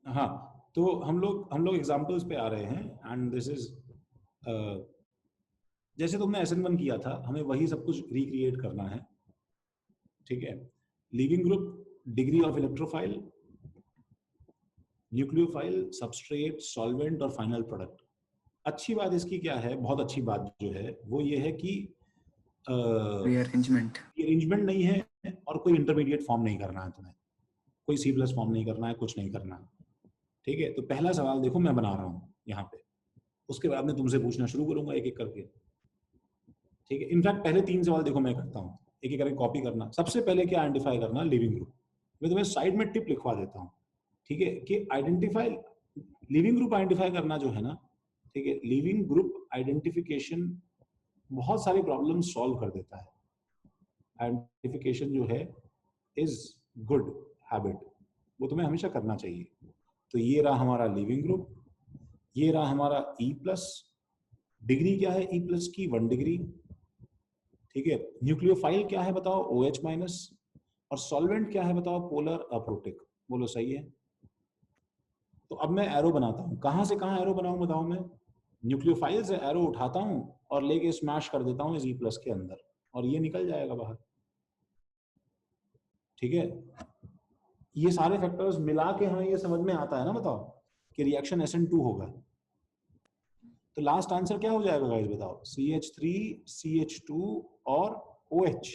हाँ, तो हम लोग एग्जांपल्स पे आ रहे हैं एंड दिस इज जैसे तुमने SN1 किया था, हमें वही सब कुछ रिक्रिएट करना है, ठीक है। Leaving group, degree of electrophile, nucleophile, substrate, solvent और फाइनल प्रोडक्ट। अच्छी बात इसकी क्या है, बहुत अच्छी बात जो है वो ये है कि रीअरेंजमेंट नहीं है और कोई इंटरमीडिएट फॉर्म नहीं करना है तुम्हें, कोई C+ फॉर्म नहीं करना है, कुछ नहीं करना है, ठीक है। तो पहला सवाल देखो मैं बना रहा हूँ यहाँ पे, उसके बाद मैं तुमसे पूछना शुरू करूंगा एक एक करके, ठीक है। इनफैक्ट पहले 3 सवाल देखो मैं करता हूँ, एक एक करके कॉपी करना। सबसे पहले क्या आइडेंटिफाई करना, लिविंग ग्रुप। मैं तुम्हें साइड में टिप लिखवा देता हूँ, ठीक है, कि आइडेंटिफाई लिविंग ग्रुप आइडेंटिफाई करना जो है ना, ठीक है, लिविंग ग्रुप आइडेंटिफिकेशन बहुत सारी प्रॉब्लम सॉल्व कर देता है। आइडेंटिफिकेशन जो है इज गुड हैबिट, वो तुम्हें हमेशा करना चाहिए। तो ये रहा हमारा लिविंग ग्रुप, ये रहा हमारा E+, डिग्री क्या है E+ की, 1 डिग्री, ठीक है। न्यूक्लियोफाइल क्या है बताओ, OH-, और सॉल्वेंट क्या है बताओ, पोलर अप्रोटिक। बोलो सही है। तो अब मैं एरो बनाता हूं, कहां से कहां एरो बनाऊं बताओ। मैं न्यूक्लियोफाइल से एरो उठाता हूं और लेके स्मैश कर देता हूं इस E+ के अंदर, और ये निकल जाएगा बाहर, ठीक है। ये सारे फैक्टर्स मिला के हमें ये समझ में आता है ना, बताओ, कि रिएक्शन SN2 होगा। तो लास्ट आंसर क्या हो जाएगा गाइस बताओ, CH3, CH2 और OH।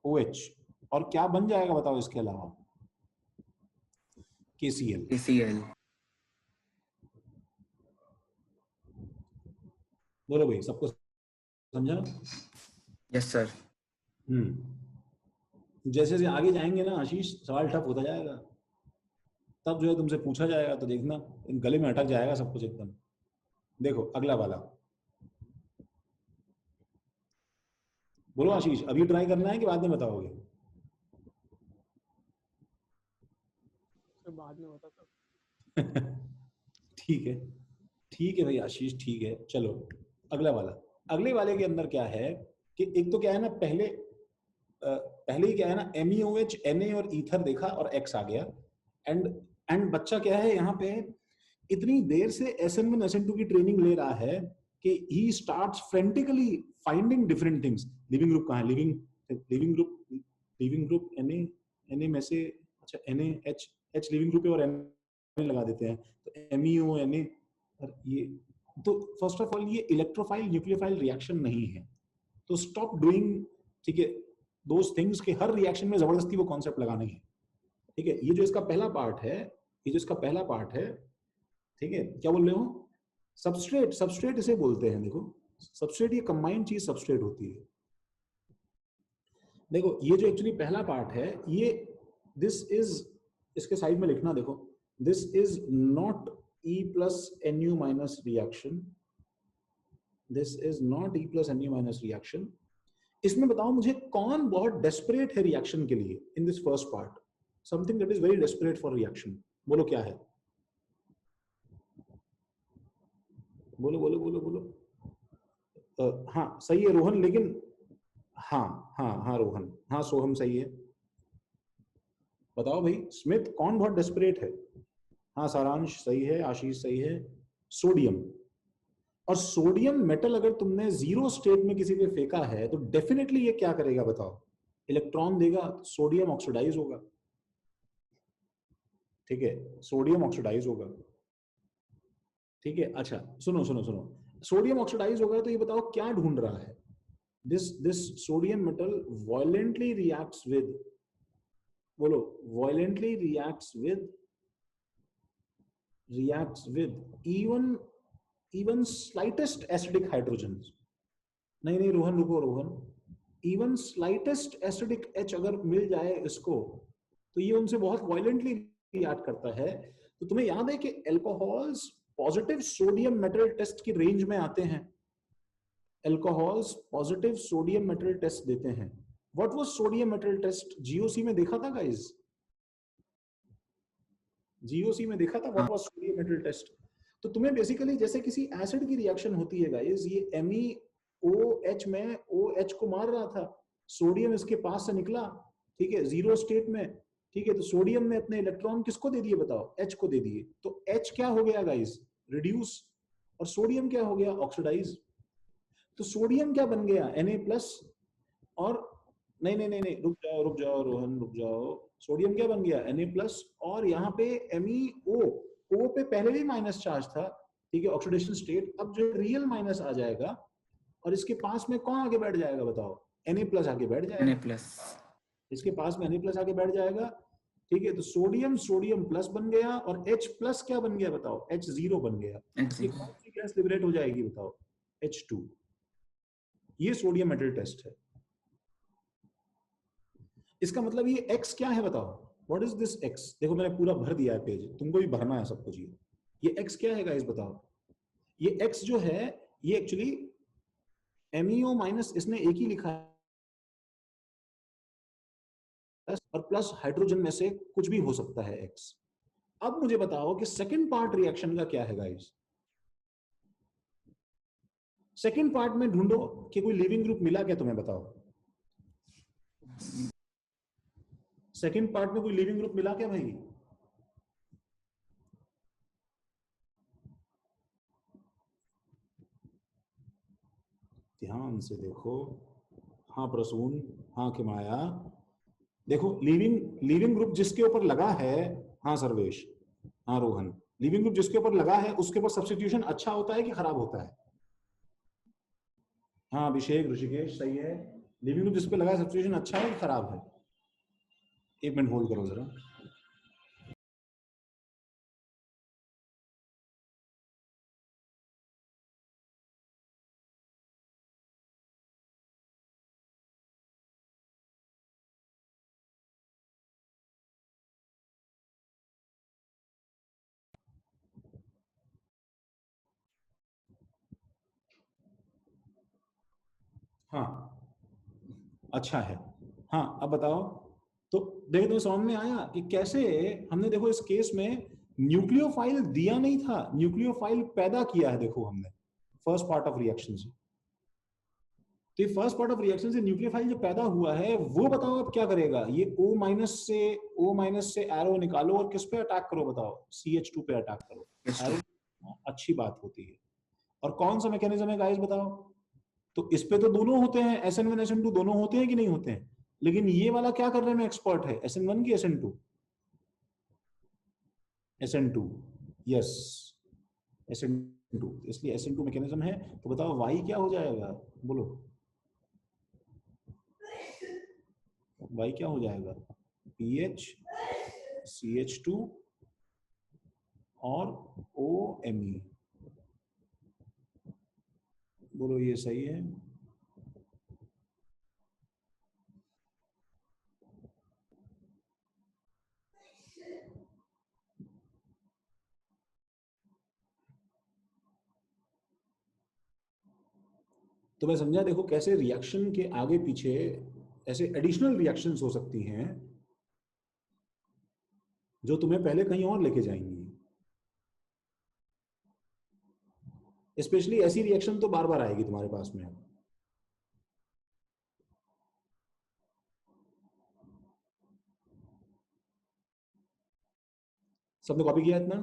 OH और क्या बन जाएगा बताओ इसके अलावा, KCl। बोलो भाई, सबको समझा? Yes sir. जैसे जैसे आगे जाएंगे ना आशीष, सवाल टफ होता जाएगा, तब जो है तुमसे पूछा जाएगा तो देखना गले में अटक जाएगा सब कुछ एकदम। देखो अगला वाला, बोलो आशीष, अभी ट्राई करना है कि बाद में बताओगे? बाद में बताता। ठीक है, ठीक है भाई आशीष, ठीक है। चलो अगला वाला। अगले वाले के अंदर क्या है कि एक तो क्या है ना, पहले ही क्या है ना, MEOH, Na और ईथर देखा और X आ गया। एंड बच्चा क्या है यहाँ पे, इतनी देर से SN1 SN2 की ट्रेनिंग ले रहा है कि he starts frantically finding different things. Leaving group कहाँ है, लिविंग ग्रुप Na में से, अच्छा NaH लिविंग ग्रुप है और Na लगा देते हैं, तो MEO Na। ये तो फर्स्ट ऑफ ऑल ये इलेक्ट्रोफाइल न्यूक्लियोफाइल रिएक्शन नहीं है, तो स्टॉप डूइंग, ठीक है, दोस थिंग्स के हर रिएक्शन में जबरदस्ती वो कॉन्सेप्ट लगाना है, ठीक है। ये जो इसका पहला पार्ट है, ये जो इसका पहला पार्ट है, ठीक है, क्या बोल रहे हो, सबस्ट्रेट इसे बोलते हैं। देखो सबस्ट्रेट, ये कंबाइंड चीज सबस्ट्रेट होती है। देखो ये जो एक्चुअली पहला पार्ट है, ये दिस इज, इसके साइड में लिखना देखो, this is not E+Nu- reaction, this is not E+Nu- reaction. इसमें बताओ मुझे कौन बहुत डेस्परेट है रिएक्शन के लिए in this first part, something that is very desperate for reaction. बोलो क्या है, बोलो बोलो बोलो बोलो। हाँ सही है रोहन, लेकिन हाँ रोहन, हाँ सोहम सही है। बताओ भाई स्मिथ, कौन बहुत डेस्परेट है? हाँ सारांश सही है, आशीष सही है। सोडियम। और सोडियम मेटल अगर तुमने जीरो स्टेट में किसी पे फेंका है तो डेफिनेटली ये क्या करेगा बताओ, इलेक्ट्रॉन देगा, सोडियम ऑक्सीडाइज होगा, ठीक है, सोडियम ऑक्सीडाइज होगा, ठीक है। अच्छा सुनो सुनो सुनो, सोडियम ऑक्सीडाइज होगा तो ये बताओ क्या ढूंढ रहा है, this sodium metal violently reacts with, बोलो, violently reacts with even slightest acidic hydrogens। नहीं रोहन रुको, Rohan, even slightest acidic H अगर मिल जाए इसको तो ये उनसे बहुत violently react करता है। तो तुम्हें याद है कि alcohols positive sodium metal test की रेंज में आते हैं, alcohols positive sodium metal test देते हैं। What was sodium metal test, GOC में देखा था गाइस, जीओसी में देखा था what was sodium metal test. तो तुम्हें बेसिकली जैसे किसी एसिड की रिएक्शन होती है गाइस, ये MEOH में OH को मार रहा था, सोडियम इसके पास से निकला, ठीक है, जीरो स्टेट में, ठीक है, तो सोडियम ने अपने इलेक्ट्रॉन किसको दे दिए बताओ, H को दे दिए, तो H क्या हो गया गाइस, रिड्यूस, और सोडियम क्या हो गया, ऑक्सीडाइज। तो सोडियम क्या बन गया, Na+, और नहीं नहीं नहीं नहीं, रुक जाओ रोहन, रुक जाओ। सोडियम क्या बन गया, Na+, और यहाँ पे MEO, O पे पहले भी माइनस चार्ज था, ठीक है, ऑक्सीडेशन स्टेट, अब जो रियल माइनस आ जाएगा और इसके पास में कौन आगे बैठ जाएगा बताओ, Na+ आगे बैठ जाएगा, Na+. इसके पास में Na+ आगे बैठ जाएगा, ठीक है, तो सोडियम सोडियम प्लस बन गया, और H+ क्या बन गया बताओ, H0 बन गया। ये H0. कौन सी गैस लिबरेट हो जाएगी बताओ, H2। ये सोडियम मेटल टेस्ट है। इसका मतलब ये X क्या है बताओ, व्हाट इज दिस X, देखो मैंने पूरा भर दिया है पेज, तुमको भी भरना है सब कुछ। ये X क्या है गाइस बताओ, ये X जो है ये एक्चुअली MEO-, इसने एक ही लिखा है, और प्लस हाइड्रोजन में से कुछ भी हो सकता है X। अब मुझे बताओ कि सेकंड पार्ट रिएक्शन का क्या है गाइस, सेकंड पार्ट में ढूंढो कि कोई लिविंग ग्रुप मिला क्या तुम्हें बताओ, सेकंड पार्ट में कोई लिविंग ग्रुप मिला क्या भाई, ध्यान से देखो। हाँ प्रसून, हाँ किमाया, देखो लिविंग लिविंग ग्रुप जिसके ऊपर लगा है, हाँ सर्वेश, हाँ रोहन, लिविंग ग्रुप जिसके ऊपर लगा है उसके ऊपर सब्स्टिट्यूशन अच्छा होता है कि खराब होता है, हाँ अभिषेक ऋषिकेश सही है, लिविंग ग्रुप जिस पे लगा है सब्स्टिट्यूशन अच्छा है कि खराब है, एक मिनट होल्ड करो जरा। हाँ अच्छा है, हाँ अब बताओ, तो देखो तो समझ में आया कि कैसे हमने, देखो इस केस में न्यूक्लियोफाइल दिया नहीं था, न्यूक्लियोफाइल पैदा किया है, देखो हमने फर्स्ट पार्ट ऑफ रिएक्शन से, तो ये फर्स्ट पार्ट ऑफ रिएक्शन से न्यूक्लियोफाइल जो पैदा हुआ है वो बताओ अब क्या करेगा, ये O- से एरो निकालो और किस पे अटैक करो बताओ, CH2 पे अटैक करो, H2. एरो अच्छी बात होती है। और कौन सा मैकेनिज्म है गाइस बताओ, तो इस पे तो दोनों होते हैं, SN1 SN2 दोनों होते हैं कि नहीं होते हैं, लेकिन ये वाला क्या करने में एक्सपर्ट है, SN1 की SN2, SN2, यस SN2, इसलिए SN2 मैकेनिज्म है। तो बताओ Y क्या हो जाएगा, बोलो Y क्या हो जाएगा, PH CH2 और OMe, बोलो ये सही है, तो मैं समझा, देखो कैसे रिएक्शन के आगे पीछे ऐसे एडिशनल रिएक्शंस हो सकती हैं जो तुम्हें पहले कहीं और लेके जाएंगी, स्पेशली ऐसी रिएक्शन तो बार बार आएगी तुम्हारे पास में। सबने कॉपी किया इतना,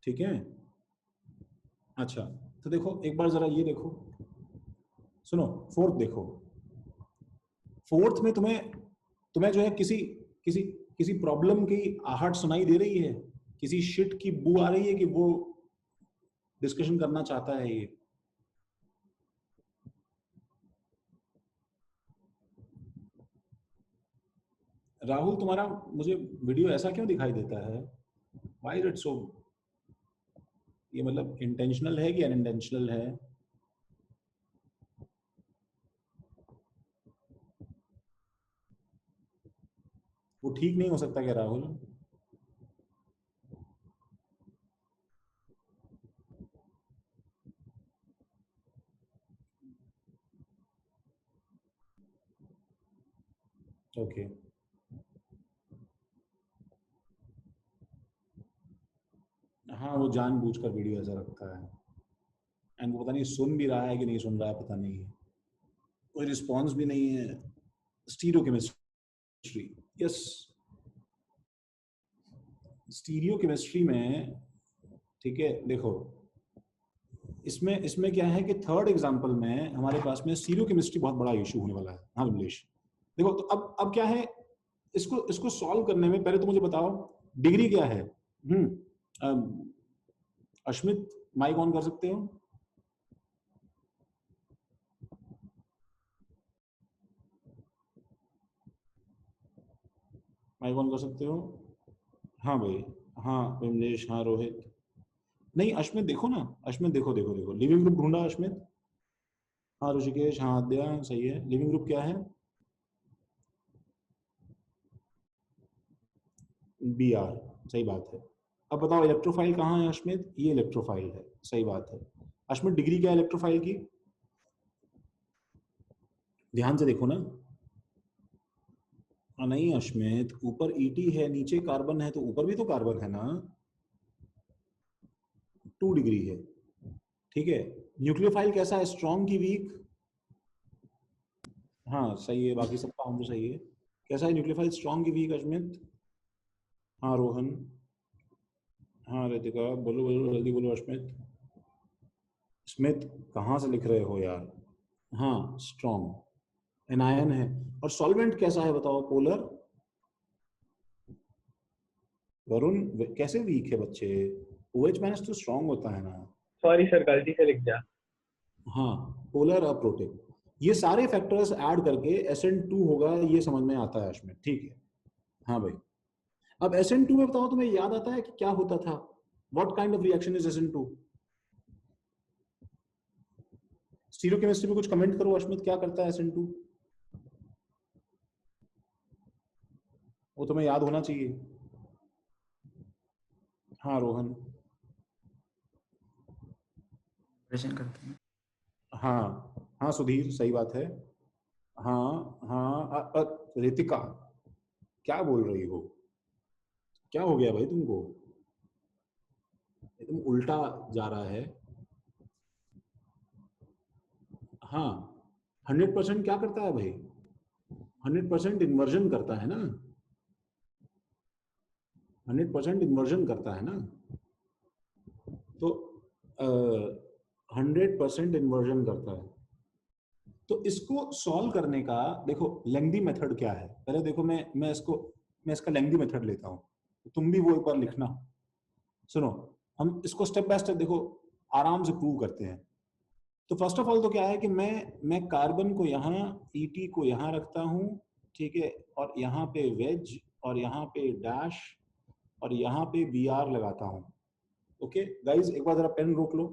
ठीक है, अच्छा, तो देखो एक बार जरा ये देखो, सुनो फोर्थ देखो, फोर्थ में तुम्हें तुम्हें जो है किसी किसी किसी प्रॉब्लम की आहट सुनाई दे रही है, किसी शिट की बू आ रही है कि वो डिस्कशन करना चाहता है ये, राहुल तुम्हारा मुझे वीडियो ऐसा क्यों दिखाई देता है, व्हाई इज इट सो, ये मतलब इंटेंशनल है कि अनइंटेंशनल है, वो ठीक नहीं हो सकता क्या राहुल, ओके हाँ वो जानबूझकर वीडियो ऐसा रखता है, एंड वो पता नहीं सुन भी रहा है कि नहीं सुन रहा है, पता नहीं है, कोई रिस्पॉन्स भी नहीं है। स्टीरियोकेमिस्ट्री, यस, स्टीरियोकेमिस्ट्री में, ठीक है, देखो इसमें इसमें क्या है कि थर्ड एग्जांपल में हमारे पास में स्टीरियोकेमिस्ट्री बहुत बड़ा इशू होने वाला है। हाँ विमलेश, देखो तो अब क्या है, इसको इसको सॉल्व करने में पहले तो मुझे बताओ डिग्री क्या है। अश्मित माइक ऑन कर सकते हो? माइक ऑन कर सकते हो? हाँ भाई, हाँ विमलेश, हाँ रोहित, नहीं अश्मित देखो ना, अश्मित देखो देखो देखो, लिविंग ग्रुप ढूंढा अश्मित? हाँ ऋषिकेश, हाँ आद्या, सही है। लिविंग ग्रुप क्या है? बी आर, सही बात है। अब बताओ इलेक्ट्रोफाइल कहाँ है अश्मित? ये इलेक्ट्रोफाइल है, सही बात है। अश्मित डिग्री क्या है इलेक्ट्रोफाइल की? ध्यान से देखो ना। नहीं अश्मित, ऊपर ईटी है, नीचे कार्बन है, तो ऊपर भी तो कार्बन है ना। 2 डिग्री है, ठीक है। न्यूक्लियोफाइल कैसा है, स्ट्रॉन्ग की वीक? हाँ सही है, बाकी सबका आंसर सही है। कैसा है न्यूक्लियोफाइल, स्ट्रॉन्ग की वीक अश्मित? हाँ रोहन, हाँ रितिका, बोलो बोलो जल्दी बोलो अश्मित। स्मिथ कहाँ से लिख रहे हो यार? हाँ स्ट्रॉन्ग, एनायन है। और सॉल्वेंट कैसा है बताओ, पोलर? वरुण कैसे वीक है बच्चे? OH माइनस तो स्ट्रॉन्ग होता है ना। सॉरी सर, गलती से लिख दिया। हाँ पोलर अप्रोटिक, ये सारे फैक्टर्स ऐड करके SN2 होगा, ये समझ में आता है अश्मित, ठीक है। हाँ भाई, अब SN2 में बताओ तुम्हें याद आता है कि क्या होता था? What kind of reaction is SN2? Stereochemistry में कुछ कमेंट करो अश्मित, क्या करता है SN2? वो तुम्हें याद होना चाहिए। हाँ रोहन, प्रेजेंट करते हैं। हाँ हाँ सुधीर, सही बात है। हाँ हाँ रितिका, क्या बोल रही हो? क्या हो गया भाई तुमको? तुम उल्टा जा रहा है। हाँ 100% क्या करता है भाई? 100% इन्वर्जन करता है ना, 100% इन्वर्जन करता है ना। तो 100% इन्वर्जन करता है। तो इसको सॉल्व करने का देखो लेंथी मेथड क्या है, पहले देखो मैं इसका लेंथी मेथड लेता हूँ, तुम भी वो एक बार लिखना। सुनो, हम इसको स्टेप बाय स्टेप देखो आराम से प्रूव करते हैं। तो फर्स्ट ऑफ ऑल तो क्या है कि मैं कार्बन को यहाँ, ET को यहाँ रखता हूँ, ठीक है, और यहाँ पे वेज, और यहाँ पे डैश, और यहाँ पे BR लगाता हूँ। ओके गाइज, एक बार जरा पेन रोक लो,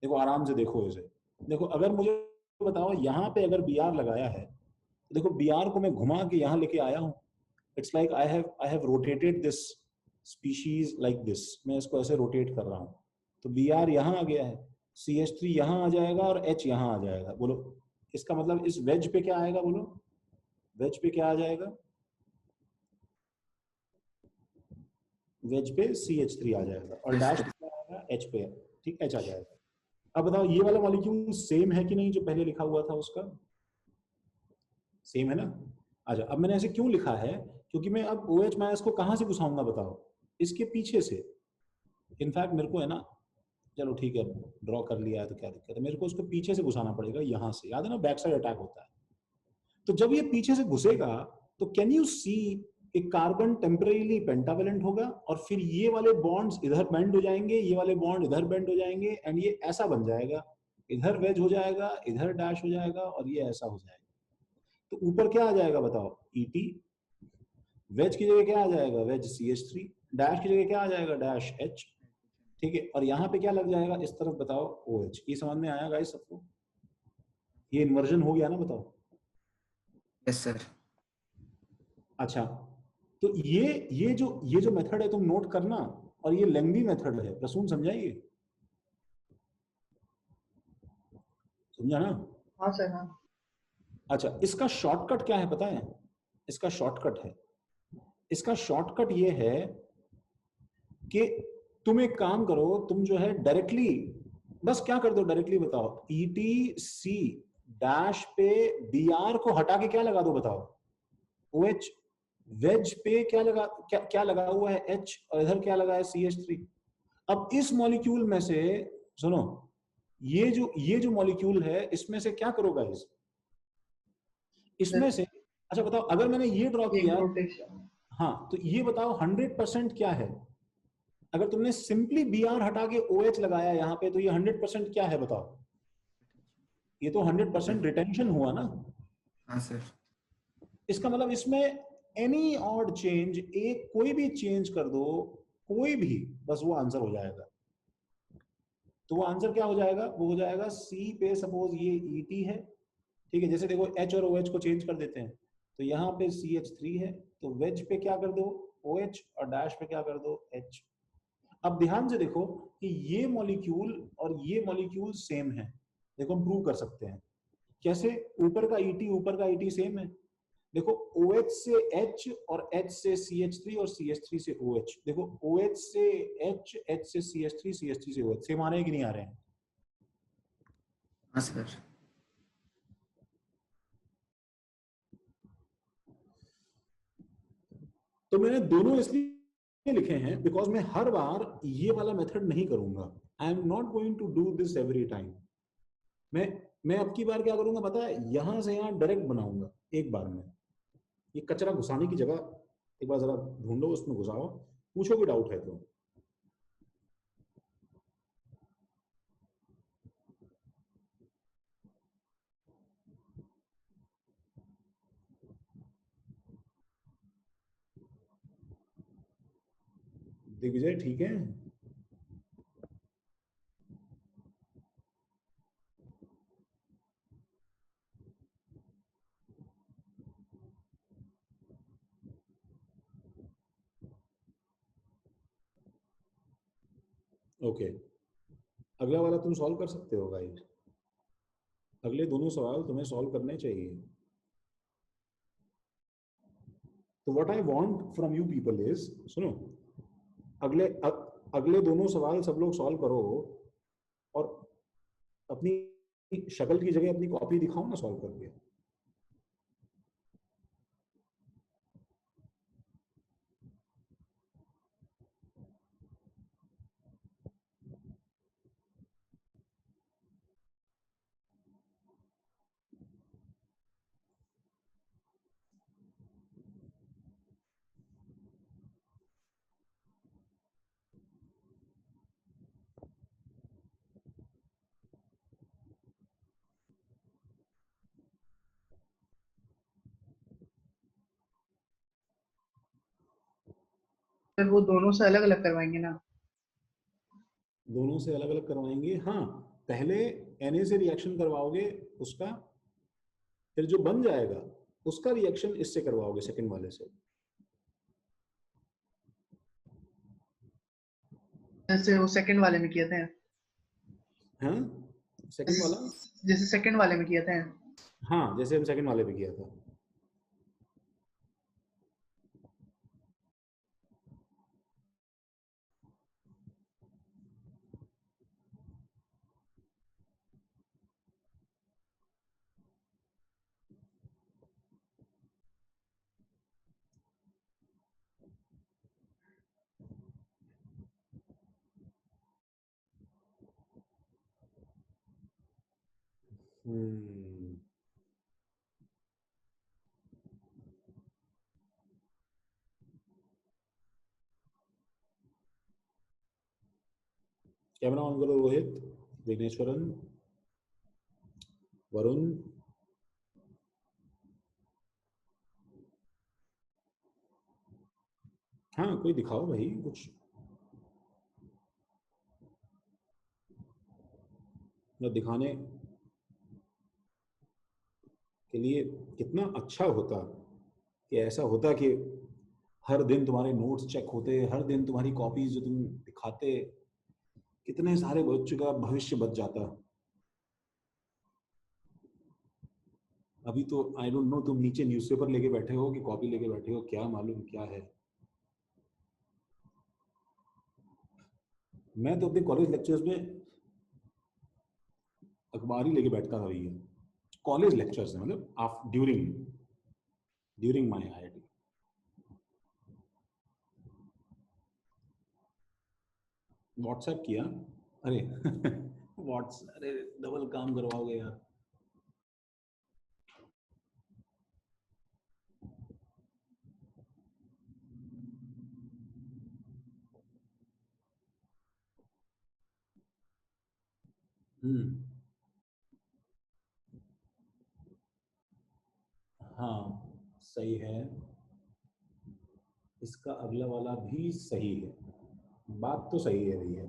देखो आराम से देखो इसे। देखो अगर मुझे बताओ यहाँ पे अगर BR लगाया है, तो देखो BR को मैं घुमा के यहाँ लेके आया हूँ। It's like I have rotated this species like this, मैं इसको ऐसे रोटेट कर रहा हूँ। तो BR यहाँ आ गया है, CH3 यहाँ आ जाएगा, और H यहाँ आ जाएगा। बोलो इसका मतलब इस वेज पे क्या आएगा, बोलो वेज पे क्या आ जाएगा? वेज पे CH3 आ जाएगा, और डैश पे आएगा H पे, ठीक, H आ जाएगा। अब बताओ ये वाला मॉलिक्यूल सेम है कि नहीं जो पहले लिखा हुआ था उसका? सेम है ना। अच्छा, अब मैंने ऐसे क्यों लिखा है, क्योंकि मैं अब OH माइनस को कहाँ से घुसाऊंगा बताओ? इसके पीछे से। इनफैक्ट मेरे को है ना, चलो ठीक है ड्रॉ कर लिया है तो क्या दिक्कत है, मेरे को उसको पीछे से घुसाना पड़ेगा, यहाँ से, याद है ना बैक साइड अटैक होता है। तो जब ये पीछे से घुसेगा तो कैन यू सी कि कार्बन टेम्परेरीली पेंटावेलेंट होगा, और फिर ये वाले बॉन्ड्स इधर बेंड हो जाएंगे, ये वाले बॉन्ड इधर बेंड हो जाएंगे, एंड ये ऐसा बन जाएगा, इधर वेज हो जाएगा, इधर डैश हो जाएगा, और ये ऐसा हो जाएगा। तो ऊपर क्या आ जाएगा बताओ? ET। वेज की जगह क्या आ जाएगा? Veg CH3। डैश की जगह क्या आ जाएगा? Dash H। ठीक है, और यहाँ पे क्या लग जाएगा इस तरफ बताओ? OH। ये समझ में आया गाइस सबको? ये इन्वर्जन हो गया ना, बताओ? Yes sir. अच्छा, तो ये जो मेथड है तुम नोट करना, और ये लेंथी मेथड है, प्रसून समझाइए, समझा ना? हाँ सर, हाँ। अच्छा, इसका शॉर्टकट क्या है पता है? इसका शॉर्टकट ये है कि तुम एक काम करो, तुम जो है डायरेक्टली बस क्या कर दो, डायरेक्टली बताओ, ETC डैश पे BR को हटा के क्या लगा दो बताओ, OH। वेज पे क्या लगा हुआ है H, और इधर क्या लगा है CH3। अब इस मॉलिक्यूल में से सुनो, ये जो मॉलिक्यूल है इसमें से क्या करो गाइस, इसमें से अच्छा बताओ, अगर मैंने ये ड्रॉ एक किया, रोटेशन। हाँ तो ये बताओ 100% क्या है। अगर तुमने सिंपली BR हटा के OH लगाया यहाँ पे, तो ये 100% क्या है बताओ, ये तो 100% रिटेंशन हुआ ना। हाँ सर। इसका मतलब इसमें एनी ऑड चेंज, एक कोई भी चेंज कर दो, कोई भी, बस वो आंसर हो जाएगा। तो वो आंसर क्या हो जाएगा, वो हो जाएगा C पे सपोज ये ET है, ठीक है, जैसे देखो H और OH को चेंज कर देते हैं, तो यहाँ पे CH3 है, तो वेज पे क्या कर दो OH, और डैश पे क्या कर दो H। अब ध्यान से देखो कि ये मॉलिक्यूल और ये मॉलिक्यूल सेम है, देखो हम प्रूव कर सकते हैं कैसे, ऊपर का ET सेम है, देखो OH से H और H से CH3 और CH3 से OH, देखो OH से H, H से CH3, CH3 से OH, सेम आ रहे हैं कि नहीं आ रहे हैं। हाँ सर। तो मैंने दोनों इसलिए लिखे हैं बिकॉज मैं हर बार ये वाला मेथड नहीं करूंगा, I am not going to do this every time. मैं अब की बार क्या करूंगा पता है, यहां से यहां डायरेक्ट बनाऊंगा एक बार में। ये कचरा घुसाने की जगह एक बार जरा ढूंढो, उसमें घुसाओ, पूछो कोई डाउट है तो। दिग्विजय ठीक है। ओके, अगला वाला तुम सॉल्व कर सकते हो गाइस, अगले दोनों सवाल तुम्हें सॉल्व करने चाहिए। तो what I want from you people is, सुनो, अगले दोनों सवाल सब लोग सॉल्व करो, और अपनी शक्ल की जगह अपनी कॉपी दिखाओ ना सॉल्व करके। फिर वो दोनों से अलग अलग करवाएंगे ना। दोनों से अलग अलग करवाएंगे, हाँ, पहले Na से रिएक्शन करवाओगे उसका, फिर जो बन जाएगा उसका रिएक्शन इससे करवाओगे सेकंड वाले से। जैसे वो सेकंड वाले में किए थे। हाँ, सेकंड वाला, जैसे सेकंड वाले में किए थे। हाँ जैसे हम सेकंड वाले पे किया था। हम्म, कैमरा ऑन करो रोहित, विघ्नेश्वरन, वरुण। हाँ कोई दिखाओ भाई कुछ, मतलब दिखाने के लिए कितना अच्छा होता कि ऐसा होता कि हर दिन तुम्हारे नोट्स चेक होते, हर दिन तुम्हारी कॉपीज जो तुम दिखाते, कितने सारे बच्चों का भविष्य बच जाता। अभी तो आई डोंट नो, तुम नीचे न्यूज़पेपर लेके बैठे हो कि कॉपी लेके बैठे हो, क्या मालूम क्या है। मैं तो अपने कॉलेज लेक्चर्स में अखबार ही लेके बैठता था भैया। कॉलेज लेक्चर्स में, मतलब ड्यूरिंग माय आईआईटी। व्हाट्सएप किया, अरे अरे डबल काम करवाओगे यार। हाँ सही है, इसका अगला वाला भी सही है, बात तो सही है भैया।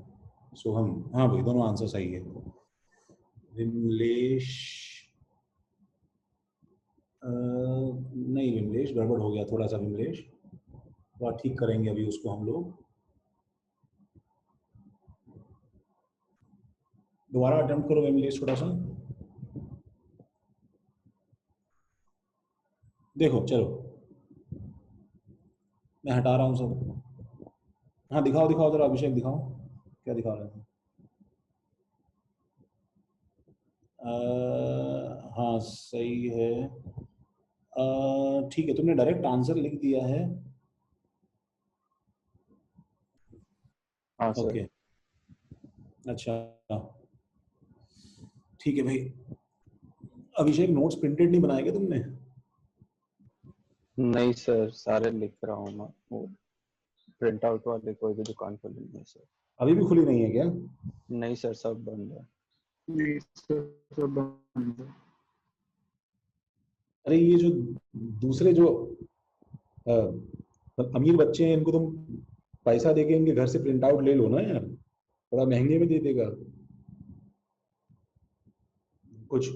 सोहम, हाँ भाई दोनों आंसर सही है। विमलेश, नहीं विमलेश गड़बड़ हो गया थोड़ा सा, विमलेश थोड़ा ठीक करेंगे अभी उसको हम लोग। दोबारा अटेम्प्ट करो विमलेश थोड़ा सा। देखो चलो मैं हटा रहा हूँ सब। हाँ दिखाओ दिखाओ जरा अभिषेक, दिखाओ क्या दिखा रहे हैं। हाँ सही है। ठीक है, तुमने डायरेक्ट आंसर लिख दिया है। हाँ सर। ओके अच्छा ठीक है भाई। अभिषेक नोट्स प्रिंटेड नहीं बनाए क्या तुमने? नहीं सर, सारे लिख रहा हूँ मैं, वो प्रिंट आउट वाले कोई भी दुकान खोली नहीं है सर। अभी भी खुली नहीं है क्या? नहीं सर, सब बंद है। नहीं सर, सब बंद है। अरे ये जो दूसरे जो अ, अमीर बच्चे हैं, इनको तुम पैसा देके इनके घर से प्रिंट आउट ले लो ना यार, थोड़ा महंगे में दे देगा, कुछ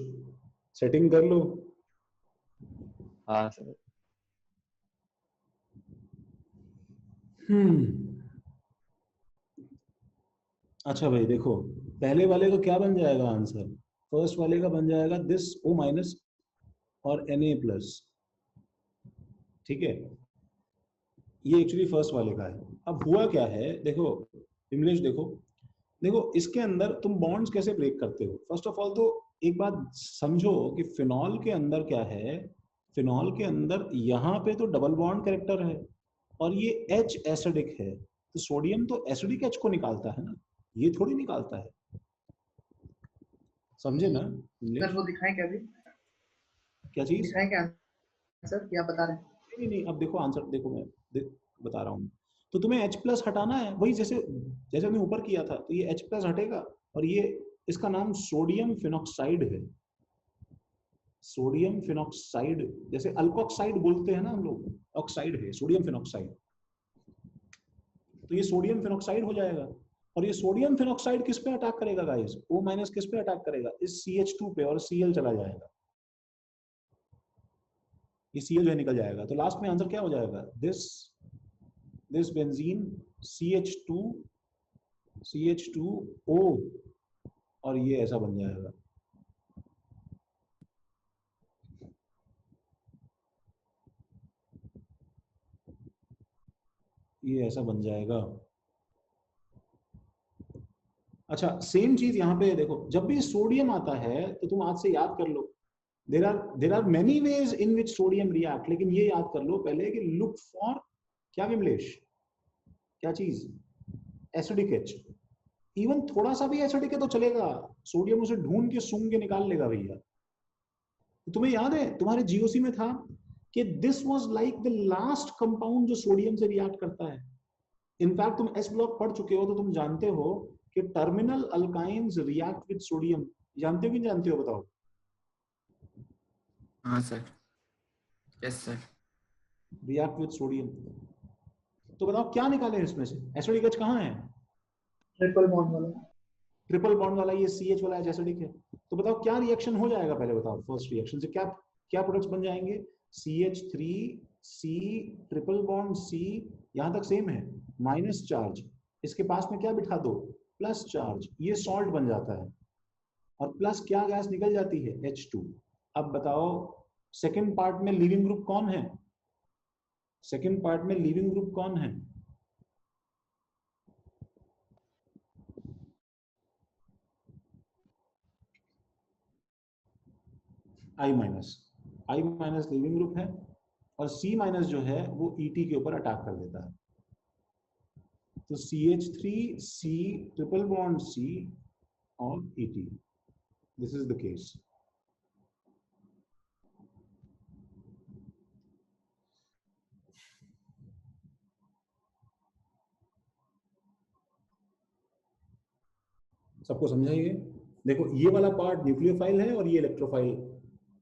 सेटिंग कर लो। हाँ सर। अच्छा भाई देखो, पहले वाले का क्या बन जाएगा आंसर? फर्स्ट वाले का बन जाएगा दिस ओ माइनस और Na प्लस, ठीक है। ये एक्चुअली फर्स्ट वाले का है। अब हुआ क्या है देखो इंग्लिश, देखो देखो इसके अंदर तुम बॉन्ड्स कैसे ब्रेक करते हो। फर्स्ट ऑफ ऑल तो एक बात समझो कि फिनॉल के अंदर क्या है, फिनॉल के अंदर यहाँ पे तो डबल बॉन्ड कैरेक्टर है और ये H एसिडिक है, तो सोडियम तो एसिडिक H को निकालता है ना, ये थोड़ी निकालता है, समझे ना इंग्लिश? सर वो दिखाएं क्या अभी? क्या चीज? दिखाएं क्या आंसर, क्या बता रहे हैं? नहीं नहीं, अब देखो आंसर देखो, मैं बता रहा हूँ। तो तुम्हें H प्लस हटाना है, वही जैसे जैसे हमने ऊपर किया था, तो ये H प्लस हटेगा और ये इसका नाम सोडियम फिनॉक्साइड है। सोडियम फिनॉक्साइड, जैसे अल्कोक्साइड बोलते हैं ना हम लोग, ऑक्साइड है सोडियम फिनॉक्साइड, तो ये सोडियम फिनॉक्साइड हो जाएगा। और ये सोडियम फिनॉक्साइड किस पे अटैक करेगा गाइस? O माइनस किस पे अटैक करेगा? इस CH2 पे, और Cl चला जाएगा, ये Cl जो है निकल जाएगा। तो लास्ट में आंसर क्या हो जाएगा? दिस बेंजीन CH2O, और ये ऐसा बन जाएगा। ये ऐसा बन जाएगा। अच्छा सेम चीज यहाँ पे देखो, जब भी सोडियम आता है तो तुम आज से याद कर लो, there are many ways in which sodium react, लेकिन ये याद कर लो पहले कि लुक फॉर क्या विमलेश, क्या चीज? Acidic H। इवन थोड़ा सा भी एसिडिक है तो चलेगा, सोडियम उसे ढूंढ के सूंघ के निकाल लेगा भैया। तो तुम्हें याद है तुम्हारे जीओसी में था कि this was like the last compound जो सोडियम से रिएक्ट करता है। इनफैक्ट तुम एस ब्लॉक पढ़ चुके हो तो तुम जानते हो कि terminal alkynes react with sodium. जानते हो कि नहीं जानते हो बताओ? हाँ sir, yes sir. React with sodium. तो बताओ क्या निकाले इसमें से? एसिडिक H कहाँ है? ट्रिपल बॉन्ड वाला। ट्रिपल बॉन्ड वाला ये CH वाला एसिडिक है। तो बताओ क्या रिएक्शन हो जाएगा, पहले बताओ फर्स्ट रिएक्शन से क्या क्या प्रोडक्ट्स बन जाएंगे? CH3C ट्रिपल बॉन्ड C, यहां तक सेम है, माइनस चार्ज, इसके पास में क्या बिठा दो? प्लस चार्ज, ये सॉल्ट बन जाता है, और प्लस क्या गैस निकल जाती है? H2। अब बताओ सेकेंड पार्ट में लीविंग ग्रुप कौन है? सेकेंड पार्ट में लीविंग ग्रुप कौन है? आई माइनस लीविंग ग्रुप है, और C माइनस जो है वो ET के ऊपर अटैक कर देता है। तो CH3 C triple bond C और ET, this is the case. सबको समझा ये? देखो ये वाला पार्ट न्यूक्लियोफाइल है और ये इलेक्ट्रोफाइल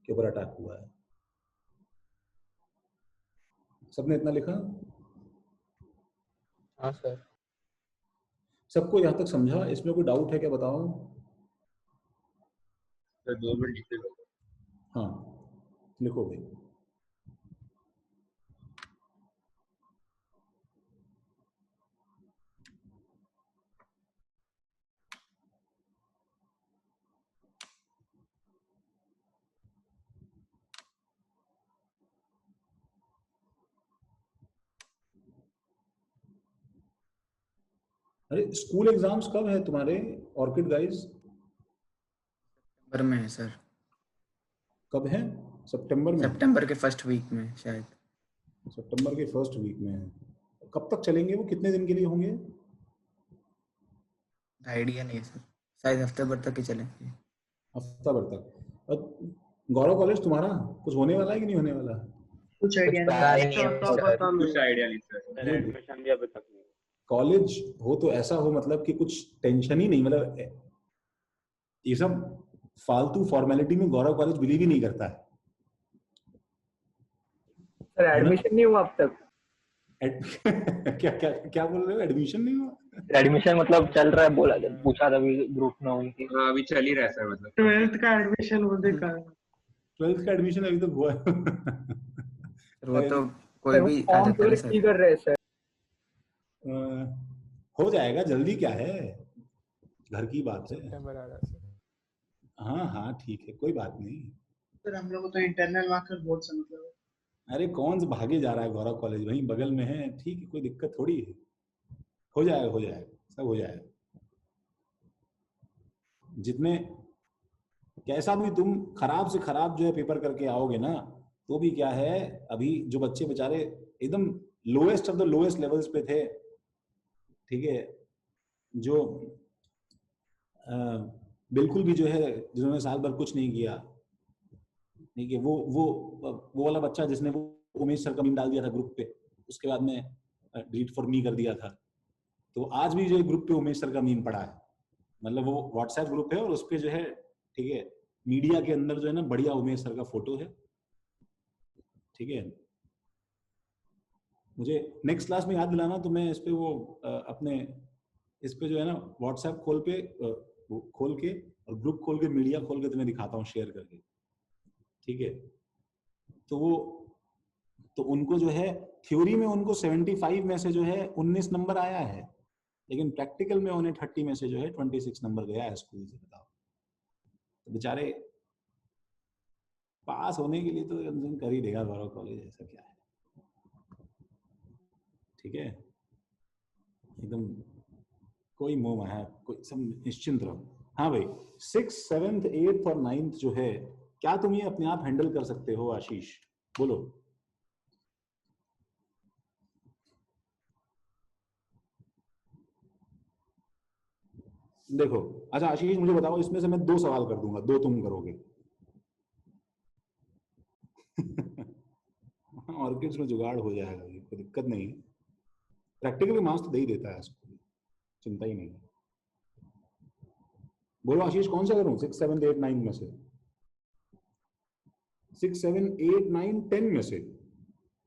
के ऊपर अटैक हुआ है। सबने इतना लिखा? हाँ सर। सबको यहां तक समझा? इसमें कोई डाउट है क्या, बताओ? सर 2 मिनट लिख लो। हाँ लिखो भाई। अरे स्कूल एग्जाम्स कब है तुम्हारे ऑर्किड गाइस? सितंबर में है सर। कब है? सितंबर में? सितंबर के फर्स्ट वीक में शायद। सितंबर के फर्स्ट वीक में है। कब तक चलेंगे वो, कितने दिन के लिए होंगे? आइडिया नहीं है सर, शायद हफ्ते भर तक ही चलेंगे। हफ्ता भर तक। और गौरव कॉलेज तुम्हारा कुछ होने वाला है कि नहीं होने वाला? कुछ आइडिया पता नहीं। नहीं है तो सर, कुछ आइडिया नहीं सर। एडमिशन भी अभी तक नहीं। कॉलेज हो तो ऐसा हो मतलब कि कुछ टेंशन ही नहीं, मतलब ये सब फालतू फॉर्मेलिटी में गौरव कॉलेज बिलीव ही नहीं करता है। सर एडमिशन नहीं हुआ अब तक। क्या क्या क्या बोल रहे हो? एडमिशन नहीं हुआ? एडमिशन मतलब चल रहा है, बोला जब पूछा था अभी ग्रुप में उनकी। हाँ अभी चल ही रहा है सर, मतलब 12th का एडमिशन होने का। 12th का एडमिशन अभी तक हुआ है? सर वो तो कोई भी आ फॉर्म जाता है ना फिल सर। कर रहे हैं सर। हो जाएगा, जल्दी क्या है, घर की बात है। सितंबर आ रहा है सर। हाँ हाँ ठीक है, कोई बात नहीं। फिर हम लोग को तो इंटरनल मार्क्स बोर्ड से मतलब है। अरे कौन से भागे जा रहा है, गौरव कॉलेज वहीं बगल में है, ठीक है, कोई दिक्कत थोड़ी है। हो जाएगा, हो जाएगा, सब हो जाएगा। जितने कैसा भी तुम खराब से खराब जो है पेपर करके आओगे ना, तो भी क्या है, अभी जो बच्चे बेचारे एकदम lowest of the lowest levels पे थे, ठीक है, जो बिल्कुल भी जो है, जिन्होंने साल भर कुछ नहीं किया, ठीक है, वो वाला बच्चा जिसने वो उमेश सर का मीम डाल दिया था ग्रुप पे, उसके बाद में डिलीट फॉर मी कर दिया था, तो आज भी जो ग्रुप पे उमेश सर का मीम पड़ा है। मतलब वो व्हाट्सएप ग्रुप है और उस पे जो है, ठीक है, मीडिया के अंदर जो है ना बढ़िया उमेश सर का फोटो है, ठीक है। मुझे नेक्स्ट क्लास में याद दिलाना, तो मैं इस पे वो अपने इस पे जो है ना व्हाट्सएप खोल के और ग्रुप खोल के मीडिया खोल के तुम्हें दिखाता हूँ शेयर करके, ठीक है। तो उनको जो है थ्योरी में उनको 75 में से जो है 19 नंबर आया है, लेकिन प्रैक्टिकल में उन्हें 30 में से जो है 26 नंबर गया है स्कूल से। बताओ, तो बेचारे पास होने के लिए तो कम से कम कर ही देगा गौरव कॉलेज, ऐसा क्या है, ठीक है, एकदम कोई मोह माया, कोई सब निश्चिंत रहो। हाँ भाई, 6th 7th 8th और 9th जो है, क्या तुम ये अपने आप हैंडल कर सकते हो? आशीष बोलो। देखो, अच्छा आशीष मुझे बताओ, इसमें से मैं 2 सवाल कर दूंगा, 2 तुम करोगे। ऑर्किड्स में जुगाड़ हो जाएगा, कोई दिक्कत नहीं है, प्रैक्टिकली मार्क्स तो दे ही देता है स्कूल, चिंता ही नहीं है। बोलो आशीष, कौन सा करूं 6 7 8 9 में से? 6 7 8 9 10 में से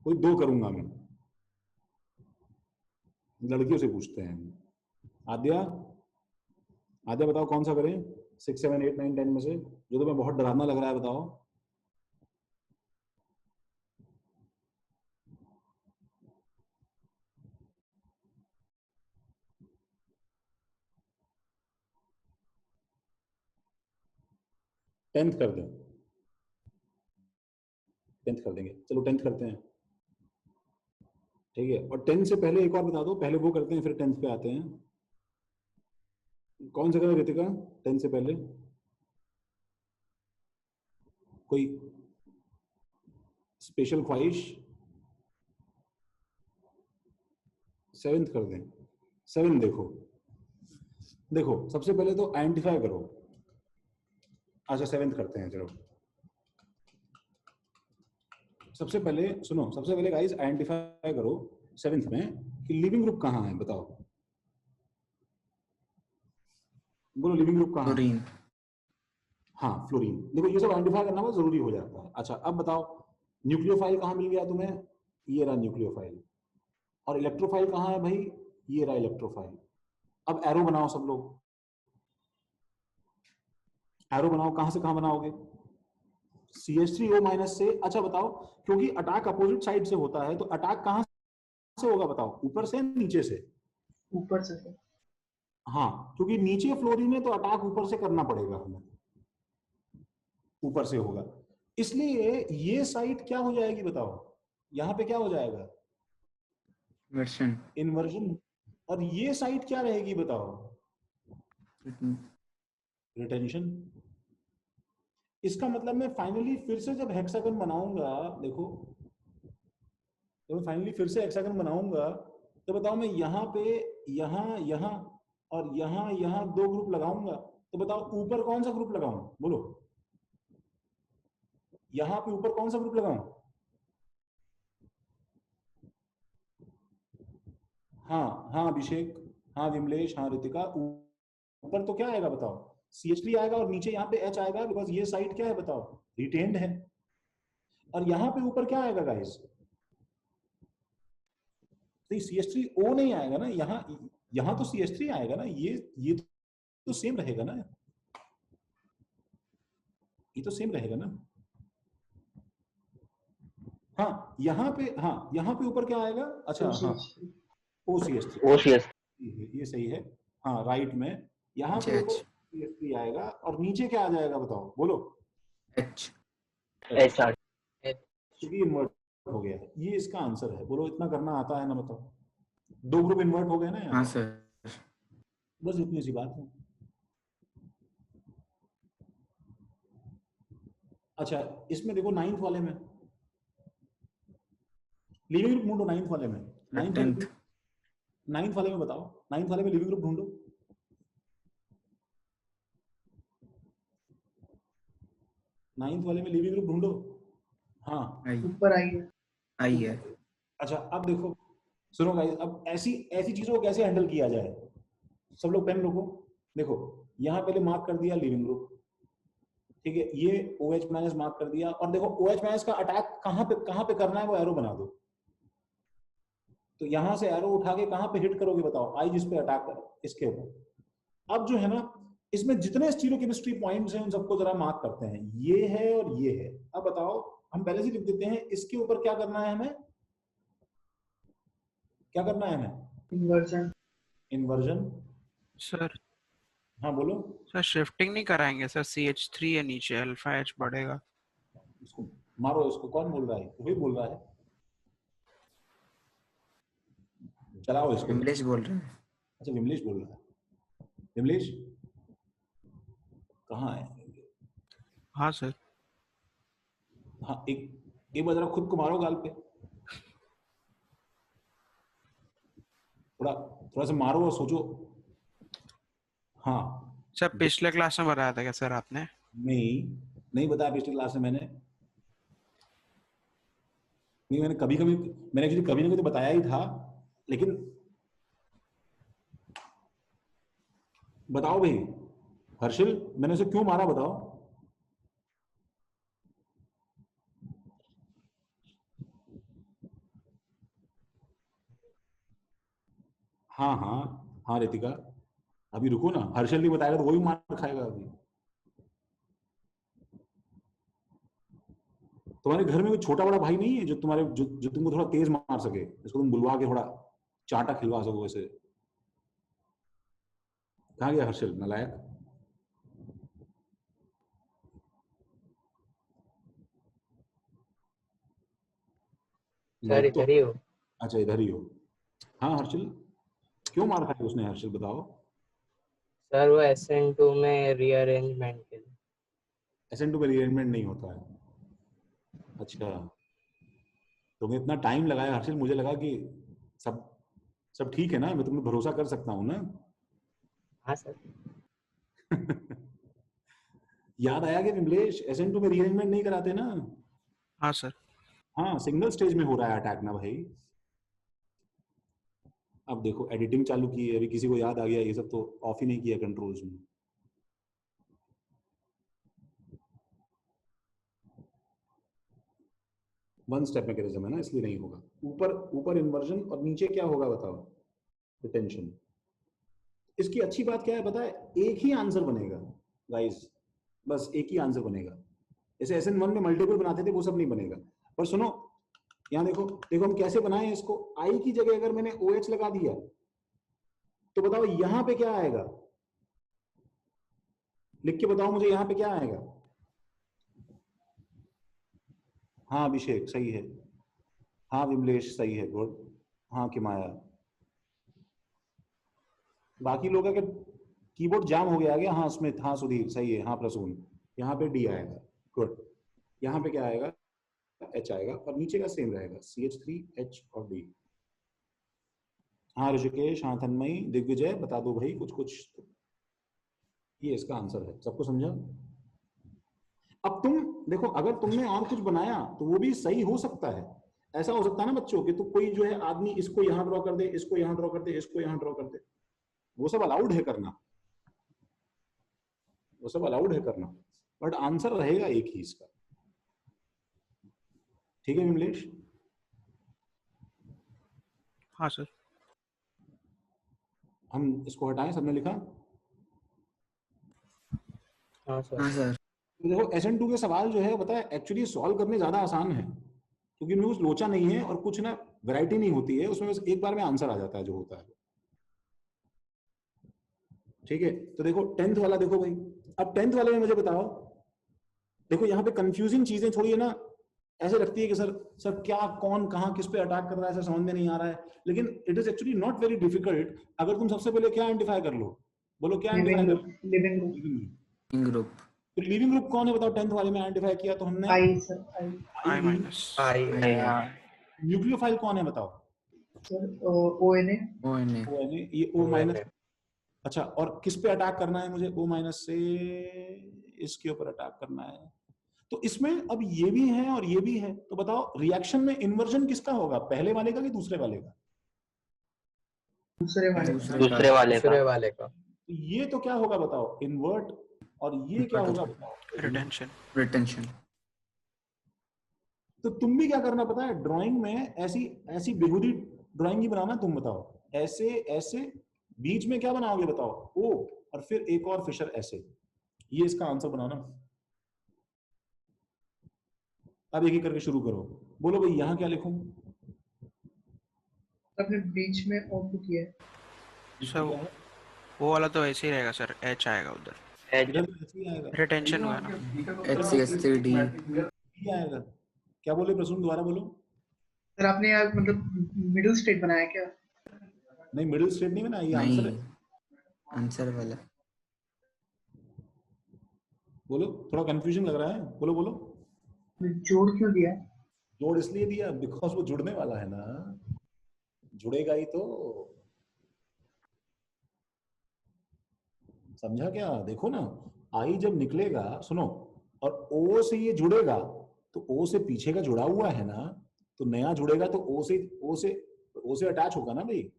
कोई 2 करूंगा मैं। लड़कियों से पूछते हैं। आद्या, आद्या बताओ कौन सा करें 6 7 8 9 10 में से, जो तुम्हें बहुत डरावना लग रहा है, बताओ। टेंथ कर दें? 10th कर देंगे, चलो 10th करते हैं, ठीक है। और 10th से पहले एक और बता दो, पहले वो करते हैं फिर 10th पे आते हैं। कौन सा करें रितिका 10th से पहले? कोई स्पेशल ख्वाहिश? 7th कर दें। 7 देखो देखो सबसे पहले तो आइडेंटिफाई करो। अच्छा 7th करते हैं चलो। सबसे पहले सुनो, सबसे पहले गाइस आइडेंटिफाई करो 7th में कि लिविंग ग्रुप कहाँ है, बताओ। बोलो लिविंग ग्रुप कहाँ है? फ्लोरीन। हाँ फ्लोरीन। देखो ये सब आइडेंटिफाई करना बहुत जरूरी हो जाता है। अच्छा अब बताओ न्यूक्लियोफाइल कहाँ मिल गया तुम्हें? ये रहा न्यूक्लियोफाइल। और इलेक्ट्रोफाइल कहाँ है भाई? ये रहा इलेक्ट्रोफाइल। अब एरो बनाओ सब लोग, एरो बनाओ। कहां से कहां बनाओगे? CH3O- से। अच्छा बताओ, क्योंकि अटैक अपोजिट साइड से होता है तो अटैक कहां से होगा बताओ? ऊपर से नीचे से? ऊपर से सर। हाँ क्योंकि नीचे फ्लोरीन है तो अटैक ऊपर से करना पड़ेगा हमें, ऊपर से होगा। इसलिए ये साइट क्या हो जाएगी बताओ? यहां पे क्या हो जाएगा? वर्षन। इन्वर्जन। और ये साइट क्या रहेगी बताओ? रिटेंशन। इसका मतलब मैं फाइनली फिर से जब हेक्सागन बनाऊंगा, देखो जब मैं फाइनली फिर से हेक्सागन बनाऊंगा तो बताओ मैं यहाँ पे यहाँ यहाँ और यहाँ यहाँ 2 ग्रुप लगाऊंगा, तो बताओ ऊपर कौन सा ग्रुप लगाऊं? बोलो यहाँ पे ऊपर कौन सा ग्रुप लगाऊं? हाँ हाँ अभिषेक, हाँ विमलेश, हाँ रितिका। ऊपर तो क्या आएगा बताओ? CH3 आएगा और नीचे यहाँ पे H आएगा, बिकॉज ये साइड क्या है बताओ? रिटेन्ड है। और यहाँ पे ऊपर क्या आएगा गाइस? तो CH3O नहीं आएगा ना, यहाँ तो CH3 आएगा ना। ये तो सेम रहेगा ना, ये तो सेम रहेगा ना। हाँ यहाँ पे ऊपर क्या आएगा? अच्छा हाँ OCH3। OCS ये सही है। हाँ राइट में यहाँ पे ऊपर एच। CH3 आएगा और नीचे क्या आ जाएगा बताओ? बोलो एच। HR क्योंकि इन्वर्ट हो गया है। ये इसका आंसर है। बोलो इतना करना आता है ना बताओ? 2 ग्रुप इन्वर्ट हो गए ना हाँ यहाँ, सर। बस इतनी सी बात है। अच्छा इसमें देखो 9th वाले में लिविंग ग्रुप ढूंढो। 9th वाले में, 9th वाले 10th। 9th वाले में बताओ, 9th वाले में लिविंग ग्रुप ढूंढो। 9th वाले में लिविंग ग्रुप ढूंढो। हाँ आई। ऊपर आई है। आई है। अच्छा अब देखो सुनो गाइस, अब ऐसी ऐसी चीजों को कैसे हैंडल किया जाए? सब लोग पेन रखो। देखो यहाँ पहले मार्क कर दिया लिविंग ग्रुप, ठीक है। ये OH- मार्क कर दिया और देखो OH- का अटैक कहाँ पे करना है वो एरो बना दो। तो यहां से एरो उठा के कहां पे हिट करोगे बताओ? आई जिस पे अटैक करो इसके ऊपर। अब जो है ना इसमें जितने स्टीरियोकेमिस्ट्री पॉइंट्स हैं उन सबको जरा मार्क करते हैं। ये है और ये है। अब बताओ हम पहले से लिख देते हैं, इसके ऊपर क्या करना है हमें? क्या करना है हमें? इन्वर्जन। इन्वर्जन। सर हाँ बोलो। सर शिफ्टिंग नहीं कराएंगे सर? CH3 है नीचे, अल्फा H बढ़ेगा। इसको मारो। इसको कौन बोल रहा है? वही बोल रहा है। चलाओ इसको। विमलेश बोल रहे हैं। अच्छा विमलेश बोल रहा है। विमलेश कहाँ है? हाँ सर। हाँ एक बार जरा खुद को मारो गाल पे, थोड़ा थोड़ा सा मारो और सोचो। हाँ सर पिछले क्लास में बताया था क्या सर आपने? नहीं बताया पिछली क्लास में मैंने। नहीं मैंने कभी कभी मैंने एक्चुअली कभी ना कभी तो बताया ही था, लेकिन बताओ भाई हर्षिल मैंने उसे क्यों मारा बताओ? हाँ हाँ हाँ रितिका अभी रुको ना, हर्षिल नहीं बताएगा तो वही मार खाएगा। अभी तुम्हारे घर में कोई छोटा बड़ा भाई नहीं है जो तुम्हारे जो तुमको थोड़ा तेज मार सके, जिसको तुम बुलवा के थोड़ा चांटा खिलवा सको वैसे? कहाँ गया हर्षिल नालायक? सर इधर ही हो। अच्छा इधर ही हो। हाँ हर्षिल क्यों मार खाई उसने? हर्षिल बताओ। सर वो SN2 में रीअरेंजमेंट के लिए। SN2 में रीअरेंजमेंट नहीं होता है। अच्छा, तुमने इतना टाइम लगाया हर्षिल, मुझे लगा कि सब ठीक है ना, मैं तुम्हें भरोसा कर सकता हूँ ना। हाँ सर। याद आया कि विमलेश SN2 में रीअरेंजमेंट नहीं कराते ना। हाँ सर। हाँ, सिंगल स्टेज में हो रहा है अटैक ना भाई। अब देखो एडिटिंग चालू की है, अभी किसी को याद आ गया ये सब तो ऑफ ही नहीं किया कंट्रोल्स में। वन स्टेप मैकेनिज्म है ना, इसलिए नहीं होगा। ऊपर ऊपर इन्वर्जन और नीचे क्या होगा बताओ, रिटेंशन। इसकी अच्छी बात क्या है पता है, एक ही आंसर बनेगा गाइस, बस एक ही आंसर बनेगा। जैसे SN1 में मल्टीपल बनाते थे वो सब नहीं बनेगा। पर सुनो यहाँ देखो, देखो हम कैसे बनाए इसको। आई की जगह अगर मैंने OH लगा दिया तो बताओ यहां पे क्या आएगा, लिख के बताओ मुझे यहां पे क्या आएगा। हाँ अभिषेक सही है, हाँ विमलेश सही है, गुड, हाँ किमाया। बाकी लोग अगर कीबोर्ड जाम हो गया हाँ स्मिथ, हाँ सुधीर सही है, हाँ प्रसून। यहाँ पे D आएगा, गुड। यहाँ पे क्या आएगा, H आएगा, और नीचे का सेम रहेगा CH3 H और D। हाँ ऋषिकेश, हाँ तन्मयी, दिग्विजय, बता दो भाई कुछ कुछ। ये इसका आंसर है, सबको समझा। अब तुम देखो, अगर तुमने और कुछ बनाया तो वो भी सही हो सकता है। ऐसा हो सकता है ना बच्चों कि तो कोई जो है आदमी इसको यहाँ ड्रॉ कर दे, इसको यहाँ ड्रॉ कर दे, इसको यहाँ ड्रॉ कर दे, वो सब अलाउड है करना, वो सब अलाउड है करना, बट आंसर रहेगा एक ही इसका। ठीक है विमलेश? हाँ सर। हम इसको हटाएं, सबने लिखा? हाँ सर। हाँ सर। तो देखो SN2 के सवाल जो है पता है एक्चुअली सॉल्व करने ज्यादा आसान है, क्योंकि उनमें कुछ लोचा नहीं है और कुछ ना वैरायटी नहीं होती है उसमें, बस एक बार में आंसर आ जाता है जो होता है। ठीक है, तो देखो 10th वाला देखो भाई। अब 10th वाले में मुझे बताओ, देखो यहाँ पे कंफ्यूजिंग चीजें थोड़ी है ना, ऐसे लगती है कि सर क्या कौन कहाँ किस पे अटैक कर रहा है, सर समझ में नहीं आ रहा है, लेकिन it is actually not very difficult. अगर तुम सबसे पहले क्या आइडेंटिफाई कर लो, बोलो क्या आइडेंटिफाई कर लो? Leaving group. ग्रुप। तो लिविंग ग्रुप कौन है बताओ? 10th वाले में आइडेंटिफाई किया तो हमने I sir, I I minus. Nucleophile कौन है बताओ? Sir, ONA। ONA। ये O माइनस। अच्छा, और किस पे अटैक करना है मुझे? O माइनस से इसके ऊपर अटैक करना है। तो इसमें अब ये भी है और ये भी है, तो बताओ रिएक्शन में इन्वर्जन किसका होगा, पहले वाले का कि दूसरे वाले का? दूसरे वाले। दूसरे वाले का। तो ये तो क्या होगा बताओ, इन्वर्ट, और ये क्या होगा बताओ? रिटेंशन। रिटेंशन। तो तुम भी क्या करना पता है, ड्राइंग में ऐसी ऐसी बेहूदी ड्राइंग ही बनाना। तुम बताओ ऐसे ऐसे, बीच में क्या बनाओगे बताओ? O, और फिर एक और फिशर ऐसे, ये इसका आंसर बनाना। अब एक एक करके शुरू करो, बोलो भाई यहाँ क्या लिखूं? अपने बीच में O को किया है। सर वो वाला तो ऐसे ही रहेगा सर, H आएगा उधर। इधर तो ऐसे ही आएगा, रिटेंशन हुआ ना। HCH3D। ये आएगा। क्या बोले प्रसून, दोबारा बोलो। सर आपने यार मतलब मिडिल स्टेट बनाया क्या? नहीं मिडिल स्टेट नहीं बना, ये आंसर नहीं, है। आंसर वाला। बोलो, थोड़ा कंफ्यूजन लग रहा है, बोलो बोलो। जोड़ क्यों दिया? जोड़ इसलिए दिया बिकॉज वो जुड़ने वाला है ना, जुड़ेगा ही तो। समझा क्या? देखो ना, आई जब निकलेगा, सुनो, और O से ये जुड़ेगा तो O से पीछे का जुड़ा हुआ है ना, तो नया जुड़ेगा तो O से अटैच होगा ना भाई।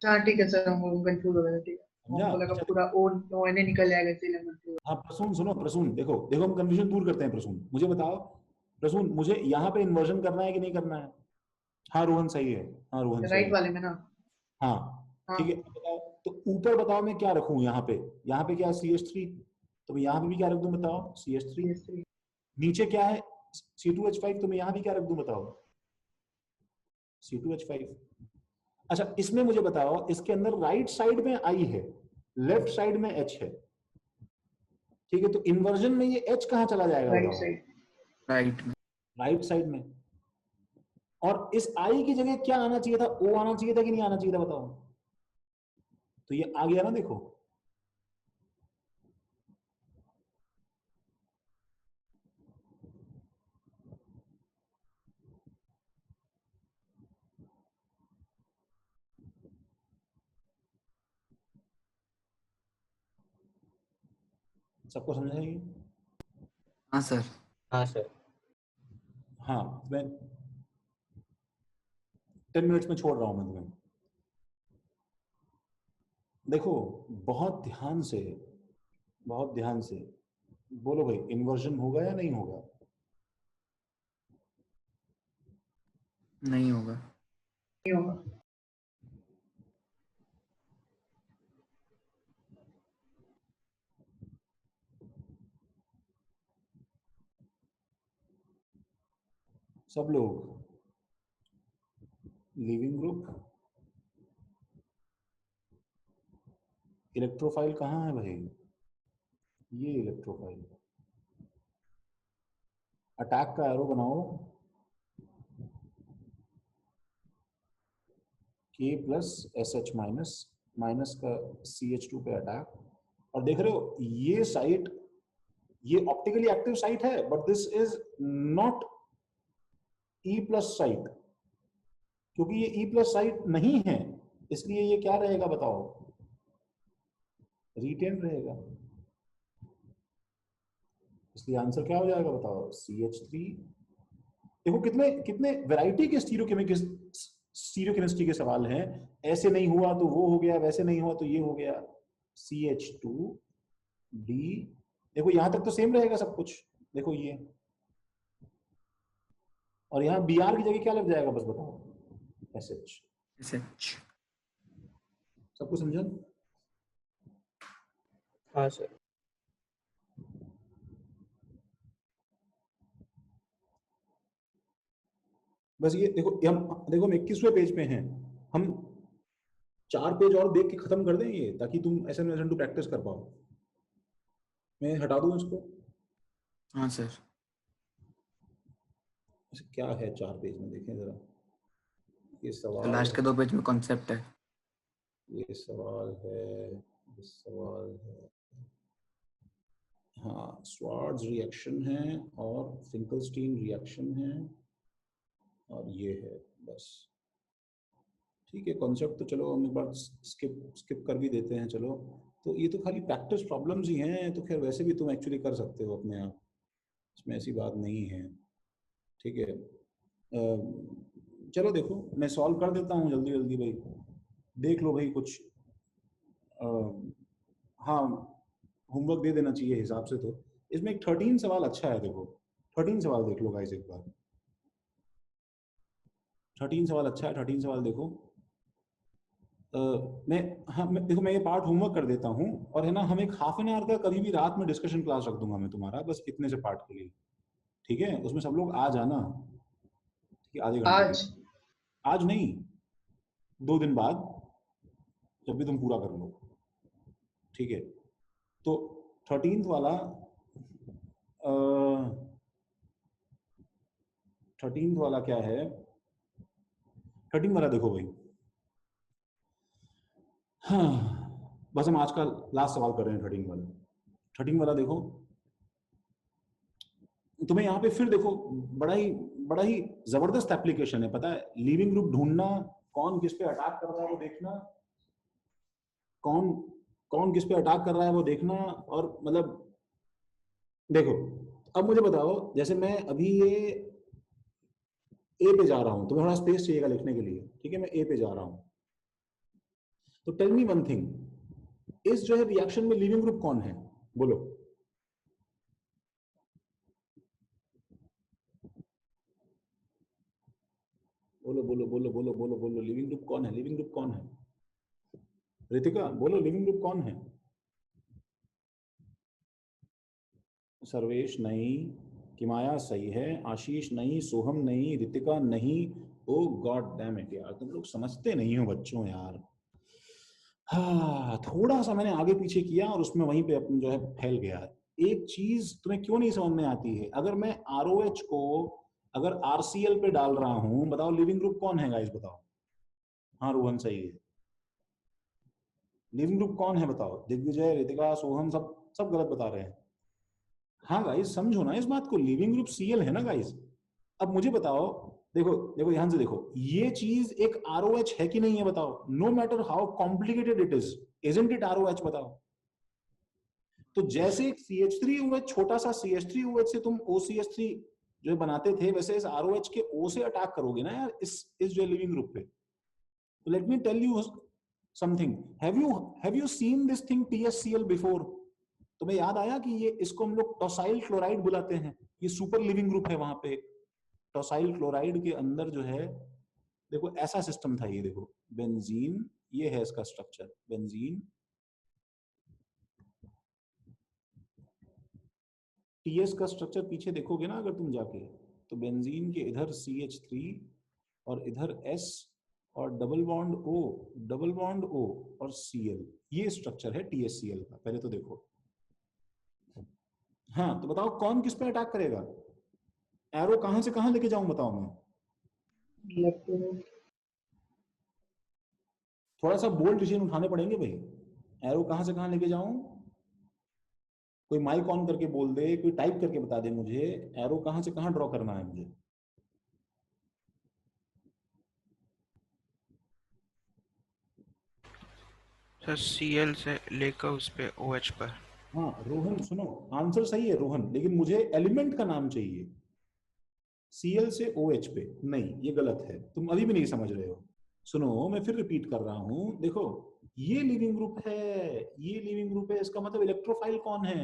हाँ ठीक है सर, हम कंफ्यूज हो गए थे, ठीक है। समझा? हमको लगा अच्छा, पूरा ONA निकल जाएगा इसलिए हम कंफ्यूज। हाँ प्रसून सुनो, प्रसून देखो देखो, हम कंफ्यूजन दूर करते हैं। प्रसून मुझे बताओ, प्रसून मुझे यहाँ पे इन्वर्जन करना है कि नहीं करना है? हाँ रोहन सही है, हाँ रोहन सही राइट है। वाले में ना? हाँ हाँ। ठीक है, बताओ तो ऊपर बताओ मैं क्या रखूं यहाँ पे? यहाँ पे क्या है? CH3, तो मैं यहाँ पे भी क्या रख दूं बताओ? CH3। CH3। नीचे क्या है? C2H5, तो मैं यहाँ भी क्या रख दूं बताओ? C2H5। अच्छा इसमें मुझे बताओ, इसके अंदर राइट साइड में I है, लेफ्ट साइड में H है, ठीक है, तो इन्वर्जन में ये H कहाँ चला जाएगा राइट बताओ? साइड। राइट में। राइट साइड में। और इस आई की जगह क्या आना चाहिए था, ओ आना चाहिए था कि नहीं आना चाहिए था बताओ। तो ये आ गया ना, देखो सबको समझ आएगी? हाँ सर। हाँ सर। हाँ, मैं 10 मिनट्स में छोड़ रहा हूं मैं तुम्हें। देखो बहुत ध्यान से, बहुत ध्यान से बोलो भाई, इन्वर्जन होगा या नहीं होगा? नहीं होगा। नहीं होगा। सब लोग लिविंग ग्रुप, इलेक्ट्रोफाइल कहाँ है भाई? ये इलेक्ट्रोफाइल, अटैक का एरो बनाओ, K plus SH minus, minus का CH2 पे अटैक। और देख रहे हो ये साइट, ये ऑप्टिकली एक्टिव साइट है, but this is not E plus site, क्योंकि ये E प्लस साइट नहीं है, इसलिए ये क्या रहेगा बताओ? रिटेन रहेगा। इसलिए आंसर क्या हो जाएगा बताओ? CH3। देखो कितने कितने वैरायटी के स्टीरियोकेमिस्ट्री के सवाल हैं। ऐसे नहीं हुआ तो वो हो गया, वैसे नहीं हुआ तो ये हो गया। CH2D, देखो यहां तक तो सेम रहेगा सब कुछ, देखो ये, और यहाँ Br की जगह क्या लग जाएगा बस बताओ? SH। SH। सबको समझा? हाँ सर। बस ये देखो, हम 21वें पेज पे हैं, हम 4 पेज और देख के खत्म कर दें ये, ताकि तुम SN2 प्रैक्टिस कर पाओ। मैं हटा दूं इसको? हाँ सर। क्या है 4 पेज में, देखें जरा। ये तो सवाल, लास्ट के 2 पेज में कॉन्सेप्ट है। ये सवाल है, ये सवाल है, हाँ स्वार्ट्ज रिएक्शन है और फिंकलस्टीन रिएक्शन है, और ये है बस। ठीक है, कॉन्सेप्ट तो चलो हम एक बार स्किप कर भी देते हैं, चलो। तो ये तो खाली प्रैक्टिस प्रॉब्लम्स ही हैं, तो खैर वैसे भी तुम एक्चुअली कर सकते हो अपने आप, इसमें ऐसी बात नहीं है। ठीक है, चलो देखो मैं सॉल्व कर देता हूँ जल्दी जल्दी भाई, देख लो भाई कुछ। हाँ, होमवर्क दे देना चाहिए हिसाब से। तो इसमें एक 13 सवाल अच्छा है, देखो 13 सवाल देख लो गाइस एक बार। 13 सवाल अच्छा है, 13 सवाल देखो। देखो मैं ये पार्ट होमवर्क कर देता हूँ, और है ना, हम एक हाफ एन आवर का कभी भी रात में डिस्कशन क्लास रख दूंगा मैं तुम्हारा, बस इतने से पार्ट के लिए। ठीक है, उसमें सब लोग आ जाना, ठीक है, आधे घंटे आज की। आज नहीं, 2 दिन बाद, जब भी तुम पूरा कर लो। ठीक है, तो 13th वाला 13th वाला क्या है? 13 वाला देखो भाई, हाँ बस हम आज का लास्ट सवाल कर रहे हैं 13 वाला। 13 वाला देखो, तुम्हें यहाँ पे फिर देखो बड़ा ही जबरदस्त एप्लीकेशन है, पता है? लिविंग ग्रुप ढूंढना, कौन किस पे अटैक कर रहा है वो देखना, कौन कौन किस पे अटैक कर रहा है वो देखना, और मतलब देखो अब मुझे बताओ, जैसे मैं अभी ये ए पे जा रहा हूं, तुम्हें थोड़ा स्पेस चाहिएगा लिखने के लिए, ठीक है? मैं ए पे जा रहा हूं, तो टेल मी वन थिंग, इस जो है रिएक्शन में लिविंग ग्रुप कौन है? बोलो। बोलो बोलो बोलो बोलो बोलो बोलो, लिविंग ग्रुप कौन है? लिविंग ग्रुप कौन है? रितिका बोलो, लिविंग ग्रुप कौन है? सर्वेश नहीं, किमाया सही है, आशीष नहीं, सोहम नहीं, रितिका नहीं। ओ गॉड डैम इट यार, तुम लोग समझते नहीं हो बच्चों यार। हाँ, थोड़ा सा मैंने आगे पीछे किया और उसमें वहीं पे अपन जो है फैल गया। एक चीज तुम्हें क्यों नहीं समझ में आती है, अगर मैं ROH को अगर RCl पे डाल रहा हूं, बताओ लिविंग ग्रुप कौन है गाइस, बताओ। हाँ रोहन सही है। लिविंग ग्रुप कौन है बताओ? दिग्विजय, रितिका, सोहम सब गलत बता रहे हैं। हाँ गाइस समझो ना इस बात को, लिविंग ग्रुप Cl है ना गाइस। अब मुझे बताओ, देखो देखो ध्यान से देखो, ये चीज एक ROH है कि नहीं है बताओ? No matter how complicated it is, isn't it ROH? बताओ। तो जैसे एक CH3OH, छोटा सा CH3OH से तुम OCH3 जो बनाते थे, वैसे इस ROH के O से अटैक करोगे ना यार इस जो लिविंग ग्रुप पे। तो let me tell you something, have you seen this thing TSCl before? तुम्हें याद आया कि ये इसको हम लोग टॉसाइल क्लोराइड बुलाते हैं, ये सुपर लिविंग ग्रुप है वहां पे। टॉसाइल क्लोराइड के अंदर जो है, देखो ऐसा सिस्टम था, ये देखो बेंजीन, ये है इसका स्ट्रक्चर, बेंजीन TS का स्ट्रक्चर पीछे देखोगे ना अगर तुम जाके, तो बेंजीन के इधर CH3 और इधर S और डबल बॉन्ड O और Cl, ये स्ट्रक्चर है TSCl का। पहले तो देखो। हाँ तो बताओ कौन किस पे अटैक करेगा? एरो कहां से कहां लेके जाऊं बताओ मैं? थोड़ा सा बोल्ड डिसीजन उठाने पड़ेंगे भाई। एरो कहां से कहां लेके जाऊं? कोई माइक ऑन करके बोल दे, कोई टाइप करके बता दे मुझे, एरो कहां से कहां ड्रॉ करना है मुझे। सर Cl से लेकर उस पे OH पर। हाँ रोहन सुनो, आंसर सही है रोहन, लेकिन मुझे एलिमेंट का नाम चाहिए। Cl से OH पे नहीं, ये गलत है, तुम अभी भी नहीं समझ रहे हो। सुनो मैं फिर रिपीट कर रहा हूं, देखो ये लिविंग ग्रुप है, ये लिविंग ग्रुप है, इसका मतलब इलेक्ट्रोफाइल कौन है?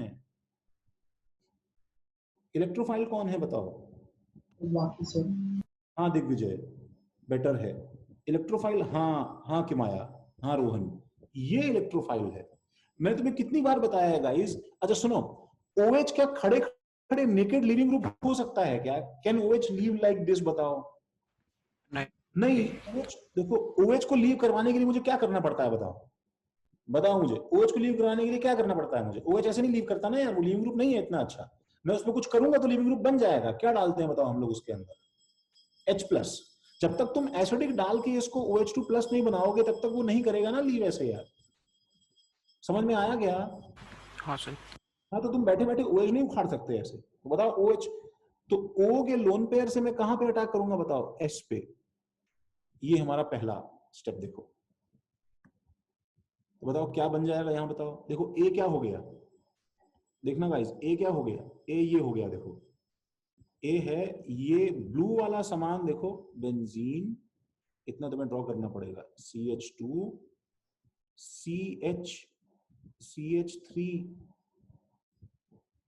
इलेक्ट्रोफाइल कौन है बताओ? बाकी सब। हाँ दिग्विजय बेटर है। इलेक्ट्रोफाइल, हाँ किमाया, हाँ रोहन, ये इलेक्ट्रोफाइल है। मैंने तुम्हें कितनी बार बताया है गाइस। अच्छा सुनो, OH क्या खड़े खड़े नेकेड लिविंग ग्रुप हो सकता है क्या? Can OH leave like this? बताओ। नहीं OH, देखो OH को लीव करवाने के लिए मुझे क्या करना पड़ता है बताओ? बताओ मुझे, OH को लीव करवाने के लिए क्या करना पड़ता है मुझे? OH ऐसे नहीं लीव करता ना यार, वो लिविंग ग्रुप नहीं है इतना अच्छा। मैं उसमें कुछ करूंगा तो लिविंग ग्रुप बन जाएगा। क्या डालते हैं बताओ हम लोग उसके अंदर? H+। जब तक तुम एसिडिक डाल के इसको OH2+ नहीं बनाओगे तब तक वो नहीं करेगा ना लीव ऐसे यार। समझ में आया क्या? हाँ सर। हाँ तो तुम बैठे बैठे OH नहीं उखाड़ सकते ऐसे। तो बताओ OH, तो O के लोन पेयर से मैं कहां पे अटैक करूंगा बताओ? S पे। ये हमारा पहला स्टेप। देखो तो बताओ क्या बन जाएगा यहां बताओ? देखो A क्या हो गया, देखना गाइस, A क्या हो गया? A ये हो गया, देखो A है ये ब्लू वाला सामान, देखो बेंजीन, इतना तुम्हें ड्रॉ करना पड़ेगा, CH2 CH3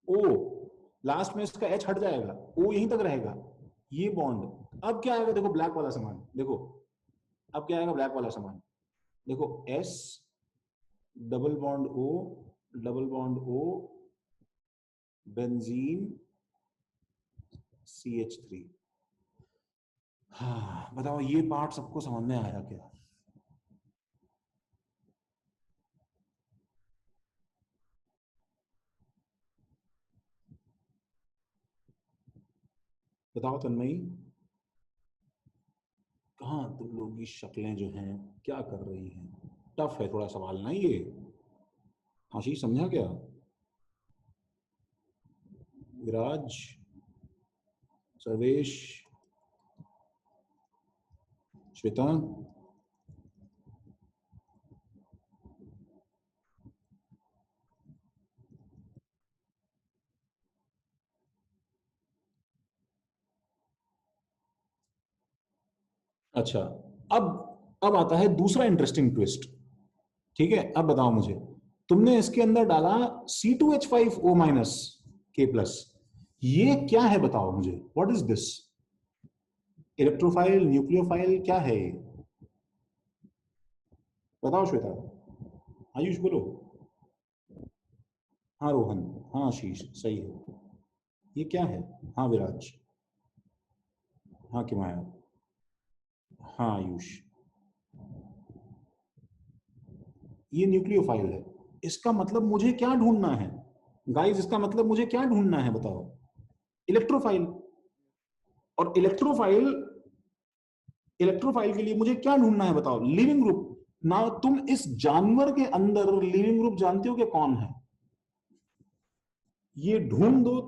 O, लास्ट में इसका H हट जाएगा, O यहीं तक रहेगा, ये बॉन्ड। अब क्या आएगा? देखो ब्लैक वाला सामान, देखो अब क्या आएगा? ब्लैक वाला सामान, देखो S double bond O benzene CH3। हाँ बताओ ये पार्ट सबको समझ में आया क्या? बताओ तन्मयी, कहाँ तुम लोग की शक्लें जो हैं क्या कर रही हैं? टफ है थोड़ा सवाल ना ये। आशीष समझा क्या? विराज, सर्वेश, श्वेता, अच्छा अब आता है दूसरा इंटरेस्टिंग ट्विस्ट। ठीक है अब बताओ मुझे, तुमने इसके अंदर डाला C2H5O- K+, ये क्या है बताओ मुझे? What is this? Electrophile, nucleophile, क्या है ये? बताओ श्वेता, आयुष बोलो, हाँ रोहन, हाँ आशीष सही है। ये क्या है? हाँ विराज, हाँ किमाया, हाँ आयुष, ये न्यूक्लियोफाइल है। इसका मतलब मुझे क्या ढूंढना है गाइस? इसका मतलब मुझे क्या ढूंढना है बताओ? इलेक्ट्रोफाइल। और इलेक्ट्रोफाइल के लिए मुझे क्या ढूंढना है बताओ? लिविंग ग्रुप ना। तुम इस जानवर के अंदर लिविंग ग्रुप जानते हो कि कौन है? ये ढूंढ दो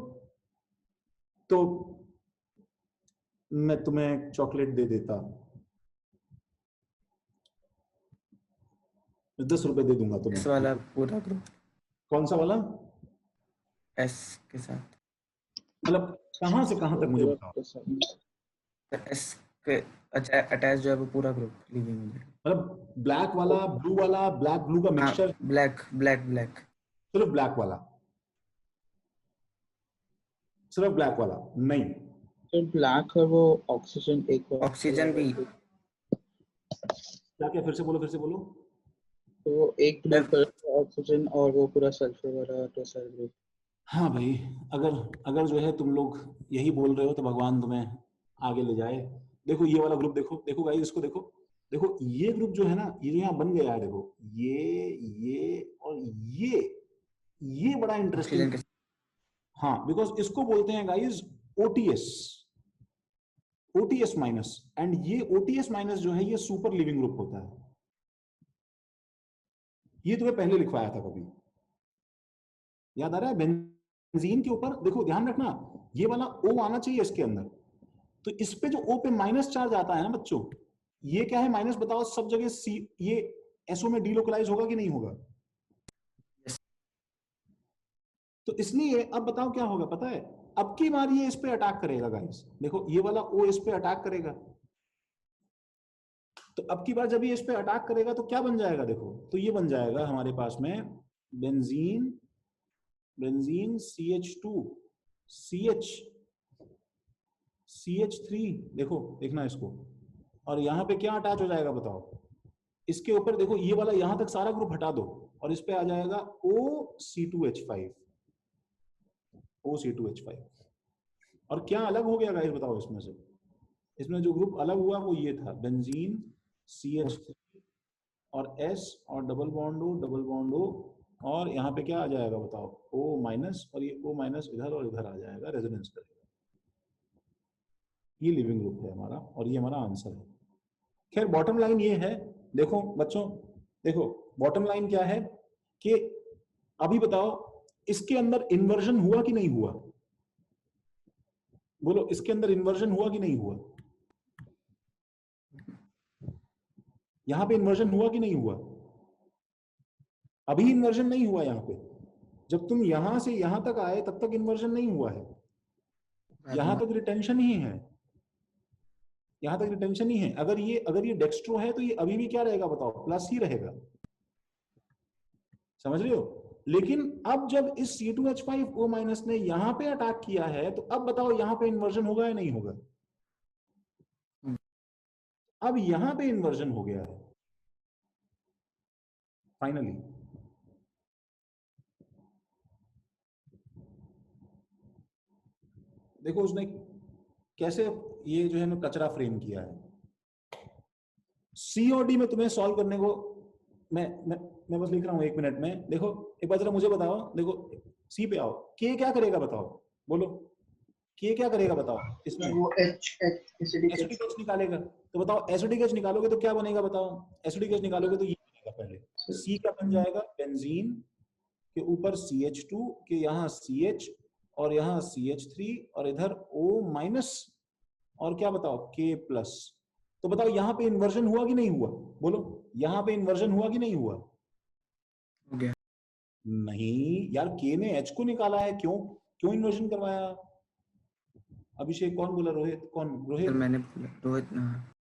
तो मैं तुम्हें चॉकलेट दे देता, 10 रुपए दे दूंगा इस तुम्हें। वाला पूरा ग्रुप कौन सा वाला? एस के साथ, मतलब कहां से कहां तक मुझे बताओ? एस के अच्छा अटैच जो है वो पूरा ग्रुप लिविंग में। मतलब ब्लैक वाला, ब्लू वाला, ब्लैक ब्लू का मिक्सचर, ब्लैक ब्लैक ब्लैक, सिर्फ ब्लैक वाला, सिर्फ ब्लैक वाला नहीं। तो ब्लैक है वो ऑक्सीजन, एक ऑक्सीजन भी, क्या क्या? फिर से बोलो। तो एक ब्लू कलर ऑक्सीजन और वो पूरा सल्फर वाला टोसर ग्रुप। हाँ भाई, अगर जो है तुम लोग यही बोल रहे हो तो भगवान तुम्हें आगे ले जाए। देखो ये वाला ग्रुप देखो गाइस, इसको देखो ये ग्रुप जो है ना, ये यहाँ बन गया है। देखो ये और ये बड़ा इंटरेस्टिंग। हाँ, बिकॉज इसको बोलते हैं गाइस ओटीएस माइनस। एंड ये ओटीएस माइनस जो है ये सुपर लिविंग ग्रुप होता है। ये तुम्हें पहले लिखवाया था कभी, याद आ रहा है? बेंजीन के ऊपर देखो, ध्यान रखना, ये वाला O आना चाहिए इसके अंदर। तो इस पे जो O पे माइनस चार्ज आता है ना बच्चों, ये क्या है माइनस? बताओ सब जगह सी, ये एसओ में डीलोकलाइज होगा कि नहीं होगा? तो इसलिए अब बताओ क्या होगा पता है? अब की बार ये इस पे अटैक करेगा गाइस। देखो ये वाला O इस पे अटैक करेगा, तो अब की बार जब ये इस पे अटैक करेगा तो क्या बन जाएगा? देखो तो ये बन जाएगा हमारे पास में बेंजीन CH2 CH3। देखना इसको। और यहां पे क्या अटैच हो जाएगा बताओ? इसके ऊपर देखो ये वाला यहां तक सारा ग्रुप हटा दो और इस पे आ जाएगा OC2H5। और क्या अलग हो गया गाइस बताओ इसमें से? इसमें जो ग्रुप अलग हुआ वो ये था, बेंजीन CH3 और S और डबल बॉन्ड O और यहाँ पे क्या आ जाएगा बताओ? O माइनस, और ये O माइनस इधर और इधर आ जाएगा, रेजोनेंस करेगा। ये लिविंग ग्रुप है हमारा और ये हमारा आंसर है। खैर बॉटम लाइन ये है, देखो बच्चों, देखो बॉटम लाइन क्या है कि अभी बताओ इसके अंदर इन्वर्जन हुआ कि नहीं हुआ? बोलो, इसके अंदर इन्वर्जन हुआ कि नहीं हुआ? यहां पे इन्वर्जन हुआ कि नहीं हुआ? अभी इन्वर्जन नहीं हुआ यहाँ पे। जब तुम यहां से यहां तक आए तब तक इन्वर्जन नहीं हुआ है, यहां तक रिटेंशन ही है, यहां तक रिटेंशन ही है। अगर ये डेक्स्ट्रो है तो ये अभी भी क्या रहेगा बताओ? प्लस ही रहेगा, समझ रहे हो? लेकिन अब जब इस C2H5O माइनस ने यहां पे अटैक किया है तो अब बताओ यहां पे इन्वर्जन होगा या नहीं होगा? अब यहां पे इन्वर्जन हो गया है फाइनली। देखो उसने कैसे ये जो है ना कचरा फ्रेम किया है। C और D में तुम्हें सॉल्व करने को मैं बस लिख रहा हूं 1 मिनट में। देखो एक बार जरा मुझे बताओ, देखो C पे आओ, K क्या करेगा बताओ? बोलो K क्या करेगा बताओ? इसमें वो एसिडिक एसिडिक निकालेगा। तो बताओ एसिडिक एच निकालोगे तो क्या बनेगा बताओ? एसिडिक एच निकालोगे तो ये बनेगा पहले। C क्या बन जाएगा? बेंजीन के ऊपर CH2 के यहाँ CH और यहाँ CH3 और इधर O माइनस और क्या बताओ? K plus. तो बताओ यहाँ पे इन्वर्जन हुआ कि नहीं हुआ? बोलो यहाँ पे इन्वर्जन हुआ कि नहीं हुआ? हो गया। नहीं यार, K ने H को निकाला है, क्यों इन्वर्जन करवाया? अभिषेक कौन बोला? रोहित कौन? रोहित मैंने रोहित।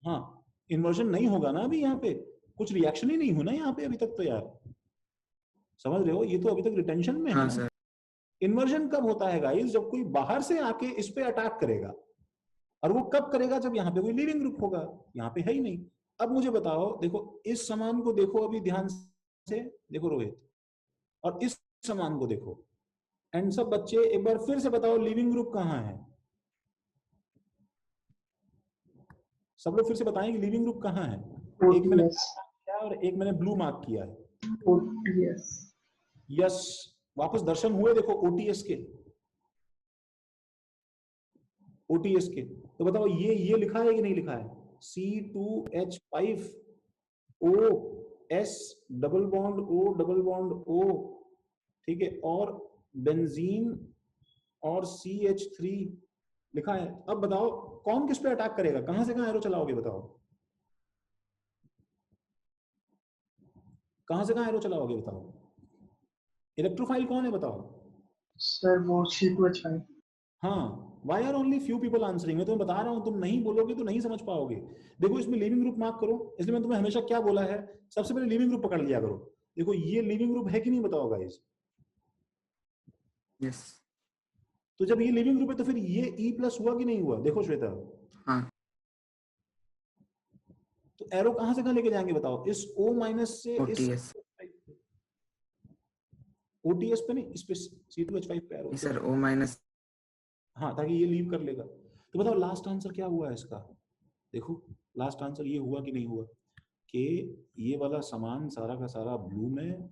हाँ, इन्वर्जन नहीं होगा ना अभी, यहाँ पे कुछ रिएक्शन ही नहीं हुआ ना यहाँ पे अभी तक तो यार, समझ रहे हो? ये तो अभी तक रिटेंशन में है हाँ ना। सर। इन्वर्जन कब होता है गाइस? जब कोई बाहर से आके इस पे अटैक करेगा, और वो कब करेगा? जब यहाँ पे कोई लिविंग ग्रुप होगा, यहाँ पे है ही नहीं। अब मुझे बताओ, देखो इस समान को देखो अभी ध्यान से, देखो रोहित, और इस समान को देखो। एंड सब बच्चे एक बार फिर से बताओ लिविंग ग्रुप कहाँ है? सब लोग फिर से बताएं कि लिविंग ग्रुप कहाँ है? एक मैंने किया और एक मैंने ब्लू मार्क किया है। OTS। यस, वापस दर्शन हुए देखो OTS के। तो तो बताओ ये लिखा है कि नहीं लिखा है? C2H5OS डबल बॉन्ड O, ठीक है, और बेंजीन और CH3 लिखा है। अब बताओ कौन किस पे अटैक करेगा, कहां से कहां एरो चलाओगे बताओ, कहां से कहां एरो चलाओगे बताओ? इलेक्ट्रोफाइल कौन है बताओ? सर वो C2H5। हाँ, why are only few people answering? मैं तुम्हें बता रहा हूं, तुम नहीं बोलोगे तो नहीं समझ पाओगे। देखो इसमें लिविंग ग्रुप मार्क करो, इसलिए मैं तुम्हें हमेशा क्या बोला है, सबसे पहले लिविंग ग्रुप पकड़ लिया करो। देखो ये लिविंग ग्रुप है कि नहीं बताओ गाइस? यस। तो जब ये लिविंग ग्रुप है तो फिर ये E+ हुआ कि नहीं हुआ? देखो श्वेता, हाँ। तो एरो कहां से कहां लेके जाएंगे बताओ? इस O- से OTS। OTS पे नहीं, इस पे C2H5 पे एरो। Sir O-। हाँ, ताकि ये लीव कर लेगा। तो बताओ लास्ट आंसर क्या हुआ है इसका? देखो लास्ट आंसर ये हुआ कि नहीं हुआ, कि ये वाला सामान सारा का सारा ब्लू में,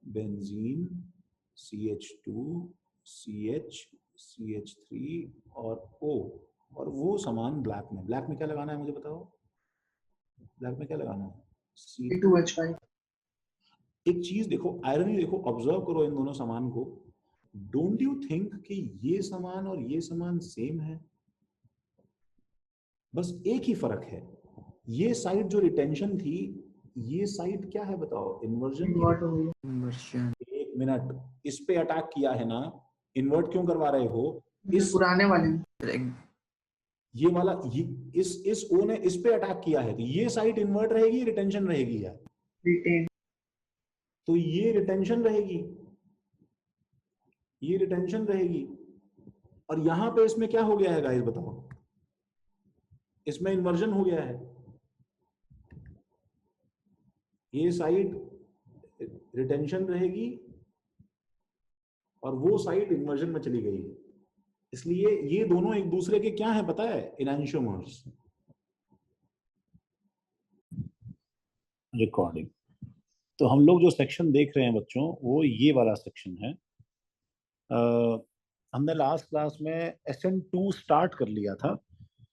बेंजीन, CH2, CH, CH3 और O, और वो सामान ब्लैक में। ब्लैक में क्या लगाना है मुझे बताओ? ब्लैक में क्या लगाना है? C2H5। एक चीज देखो, आयरनी देखो, ऑब्जर्व करो इन दोनों सामान को। डोंट यू थिंक कि ये सामान और ये सामान सेम है? बस एक ही फर्क है, ये साइड जो रिटेंशन थी, ये साइड क्या है बताओ? इन्वर्जन। इन्वर्जन। एक मिनट, इस पे अटैक किया है ना, इन्वर्ट क्यों करवा रहे हो? इस पुराने वाले ये वाला इस O ने इस पे अटैक किया है, तो ये साइड इन्वर्ट रहेगी, रिटेंशन रहेगी यार? रिटेन। तो ये रिटेंशन रहेगी, ये रिटेंशन रहेगी, और यहां पे इसमें क्या हो गया है गाइस बताओ? इसमें इन्वर्जन हो गया है, ये साइड रिटेंशन रहेगी और वो साइड इन्वर्जन में चली गई है। इसलिए ये दोनों एक दूसरे के क्या है पता है? एनांशियोमर्स। रिकॉर्डिंग। तो हम लोग जो सेक्शन देख रहे हैं बच्चों, वो ये वाला सेक्शन है। हमने लास्ट क्लास में SN2 स्टार्ट कर लिया था,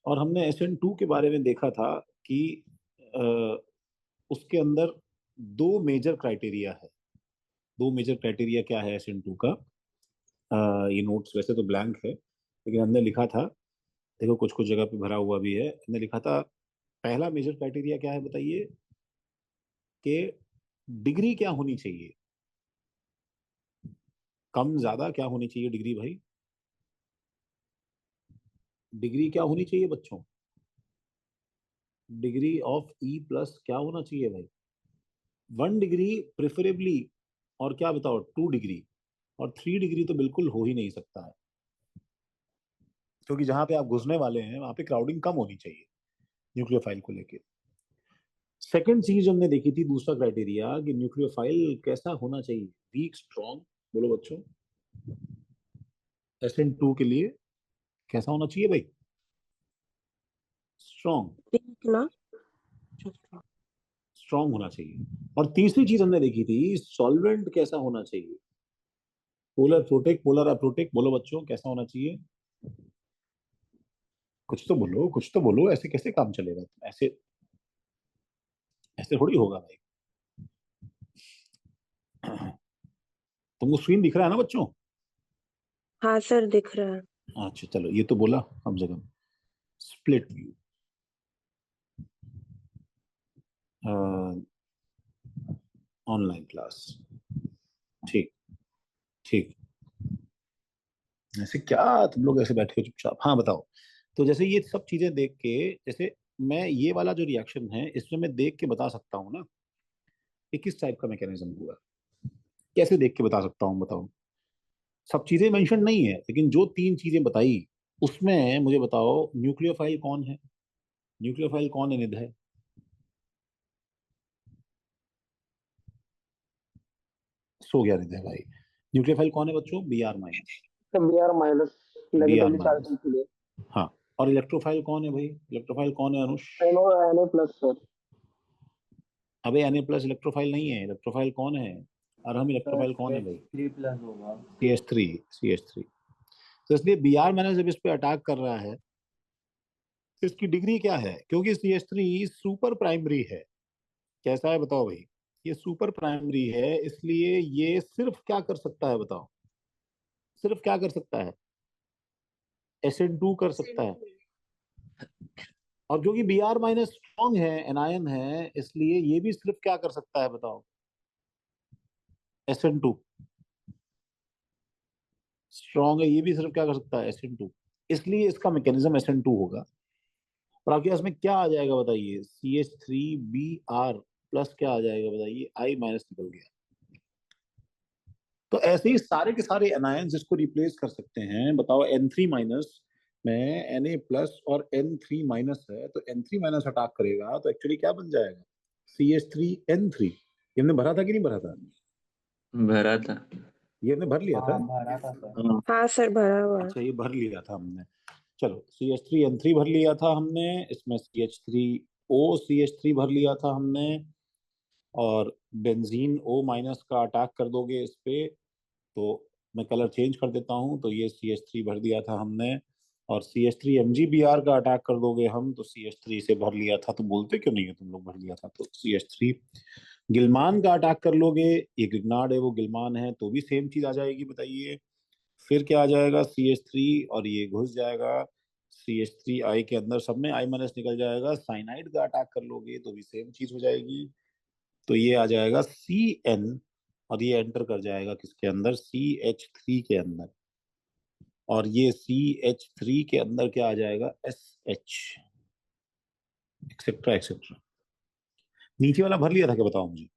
और हमने SN2 के बारे में देखा था कि उसके अंदर दो मेजर क्राइटेरिया है। दो मेजर क्राइटेरिया क्या है SN2 का? ये नोट्स वैसे तो ब्लैंक है, लेकिन हमने लिखा था, देखो कुछ कुछ जगह पे भरा हुआ भी है। हमने लिखा था पहला मेजर क्राइटेरिया क्या है बताइए, कि डिग्री क्या होनी चाहिए? कम ज्यादा क्या होनी चाहिए डिग्री भाई? डिग्री क्या होनी चाहिए बच्चों? डिग्री ऑफ E+ क्या होना चाहिए भाई? 1 डिग्री प्रेफरेबली, और क्या बताओ 2 डिग्री, और 3 डिग्री तो बिल्कुल हो ही नहीं सकता है, क्योंकि जहां पे आप घुसने वाले हैं वहां पे क्राउडिंग कम होनी चाहिए न्यूक्लियोफाइल को लेके। सेकेंड चीज हमने देखी थी, दूसरा क्राइटेरिया, कि न्यूक्लियोफाइल कैसा होना चाहिए? Weak, strong. बोलो बच्चों, SN2 के लिए कैसा होना चाहिए भाई? स्ट्रॉन्ग। स्ट्रॉन्ग होना चाहिए। और तीसरी चीज हमने देखी थी, सॉल्वेंट कैसा होना चाहिए? Polar protic, polar aprotic. बोलो बच्चों, कैसा होना चाहिए? कुछ तो बोलो, कुछ तो बोलो, ऐसे कैसे काम चलेगा? ऐसे ऐसे थोड़ी होगा भाई। तुमको स्क्रीन दिख रहा है ना बच्चों? हाँ सर दिख रहा है। अच्छा चलो, ये तो बोला कम से कम। स्प्लिट व्यू, ऑनलाइन क्लास, ठीक ठीक। ऐसे क्या तुम लोग ऐसे बैठे हो चुपचाप? हाँ बताओ। तो जैसे ये सब चीजें देख के, जैसे मैं ये वाला जो रिएक्शन है, इसमें मैं देख के बता सकता हूँ ना कि किस टाइप का मैकेनिज्म हुआ। कैसे देख के बता सकता हूँ बताओ? सब चीजें मेंशन नहीं है, लेकिन जो 3 चीजें बताई उसमें मुझे बताओ न्यूक्लियोफाइल कौन है? न्यूक्लियोफाइल कौन है निधय? सो गया निधय भाई। न्यूक्लियोफाइल कौन है बच्चों? Br-। Br-। हाँ, और इलेक्ट्रोफाइल कौन है भाई? इलेक्ट्रोफाइल कौन है अनुष? Na+, अबे Na+ इलेक्ट्रोफाइल नहीं है। इलेक्ट्रोफाइल कौन है? और हम इलेक्ट्रोफाइल कौन है भाई? CH3+ होगा। CH3। तो इसलिए Br- जब इस पे अटैक कर रहा है, इसकी डिग्री क्या है? क्योंकि CH3 सुपर प्राइमरी है। कैसा है बताओ भाई? ये सुपर प्राइमरी है, इसलिए ये सिर्फ क्या कर सकता है बताओ? सिर्फ क्या कर सकता है? SN2 कर सकता है। और क्योंकि Br माइनस स्ट्रॉन्ग है, एनायन है, इसलिए ये भी सिर्फ क्या कर सकता है बताओ? SN2 स्ट्रॉन्ग है, ये भी सिर्फ क्या कर सकता है? SN2। इसलिए इसका मैकेनिज्म SN2 होगा। और आपके पास में क्या आ जाएगा बताइए? CH3Br प्लस क्या आ जाएगा बताइए? I माइनस निकल गया। तो ऐसे ही सारे के सारे एनायंस इसको रिप्लेस कर सकते हैं। बताओ N3 माइनस में Na प्लस और N3 माइनस है, तो N3 माइनस अटैक करेगा तो एक्चुअली क्या बन जाएगा? CH3N3। ये हमने भरा था कि नहीं भरा था? भरा था। ये हमने भर लिया था। भरा था सर। हाँ। हाँ सर भरा हुआ है। अच्छा, ये भर लिया था हमने। चलो, CH3N3 भर लिया था हमने, इसमें CH3O भर लिया था हमने, और बेंजीन O माइनस का अटैक कर दोगे इस पे तो मैं कलर चेंज कर देता हूँ, तो ये CH3 भर दिया था हमने। और CH3MgBr का अटैक कर दोगे हम तो CH3 से भर लिया था। तो बोलते क्यों नहीं है तुम लोग भर लिया था? तो CH3 गिलमान का अटैक कर लोगे, ये गिगनार्ड है वो गिलमान है, तो भी सेम चीज आ जाएगी। बताइए फिर क्या आ जाएगा? CH3 और ये घुस जाएगा CH3I के अंदर, सब में I माइनस निकल जाएगा। साइनाइड का अटैक कर लोगे तो भी सेम चीज हो जाएगी। तो ये आ जाएगा CN, और ये एंटर कर जाएगा किसके अंदर? CH3 के अंदर। और ये CH3 के अंदर क्या आ जाएगा? SH, etcetera etcetera. नीचे वाला भर लिया था क्या बताओ मुझे?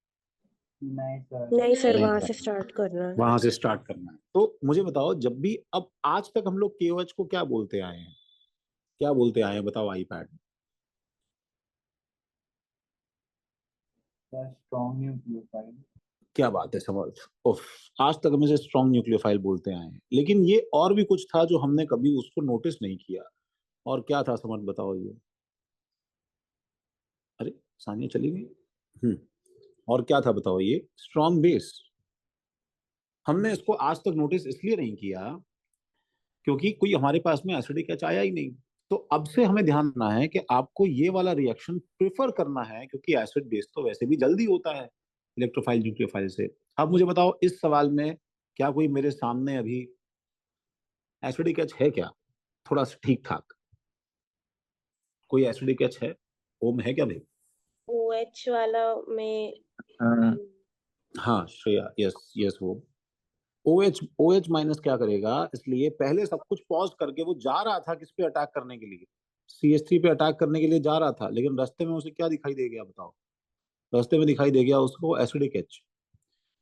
नहीं सर। नहीं सर, नहीं वहां भरा। से स्टार्ट करना है। वहां से स्टार्ट करना है। तो मुझे बताओ, जब भी अब आज तक हम लोग KOH को क्या बोलते आए हैं? क्या बोलते आए हैं बताओ आईपैड? Sir strong nucleophile. क्या बात है समर्थ! उफ, आज तक हम इसे स्ट्रॉन्ग न्यूक्लियोफाइल बोलते आए हैं, लेकिन ये और भी कुछ था जो हमने कभी उसको नोटिस नहीं किया। और क्या था समर्थ बताओ ये? अरे, सानिया चली गई। और क्या था बताओ ये? Strong base. हमने इसको आज तक नोटिस इसलिए नहीं किया क्योंकि कोई हमारे पास में एसिडिक एच आया ही नहीं। तो अब से हमें ध्यान रखना है कि आपको ये वाला रिएक्शन प्रेफर करना है, क्योंकि एसिड बेस तो वैसे भी जल्दी होता है इलेक्ट्रोफाइल न्यूक्लियोफाइल से। अब मुझे बताओ, इस सवाल में क्या कोई मेरे सामने अभी एसिडिक एच है क्या? थोड़ा सा ठीक ठाक कोई एसिडिक एच है? ओम है क्या भाई? OH वाला में हाँ। हाँ श्रेया, यस यस वो OH माइनस क्या करेगा? इसलिए पहले सब कुछ पॉज करके वो जा रहा था किस पे अटैक करने के लिए? CH3 पे अटैक करने के लिए जा रहा था, लेकिन रास्ते में उसे क्या दिखाई दे गया बताओ? रास्ते में दिखाई दे गया उसको एसिडिक एच,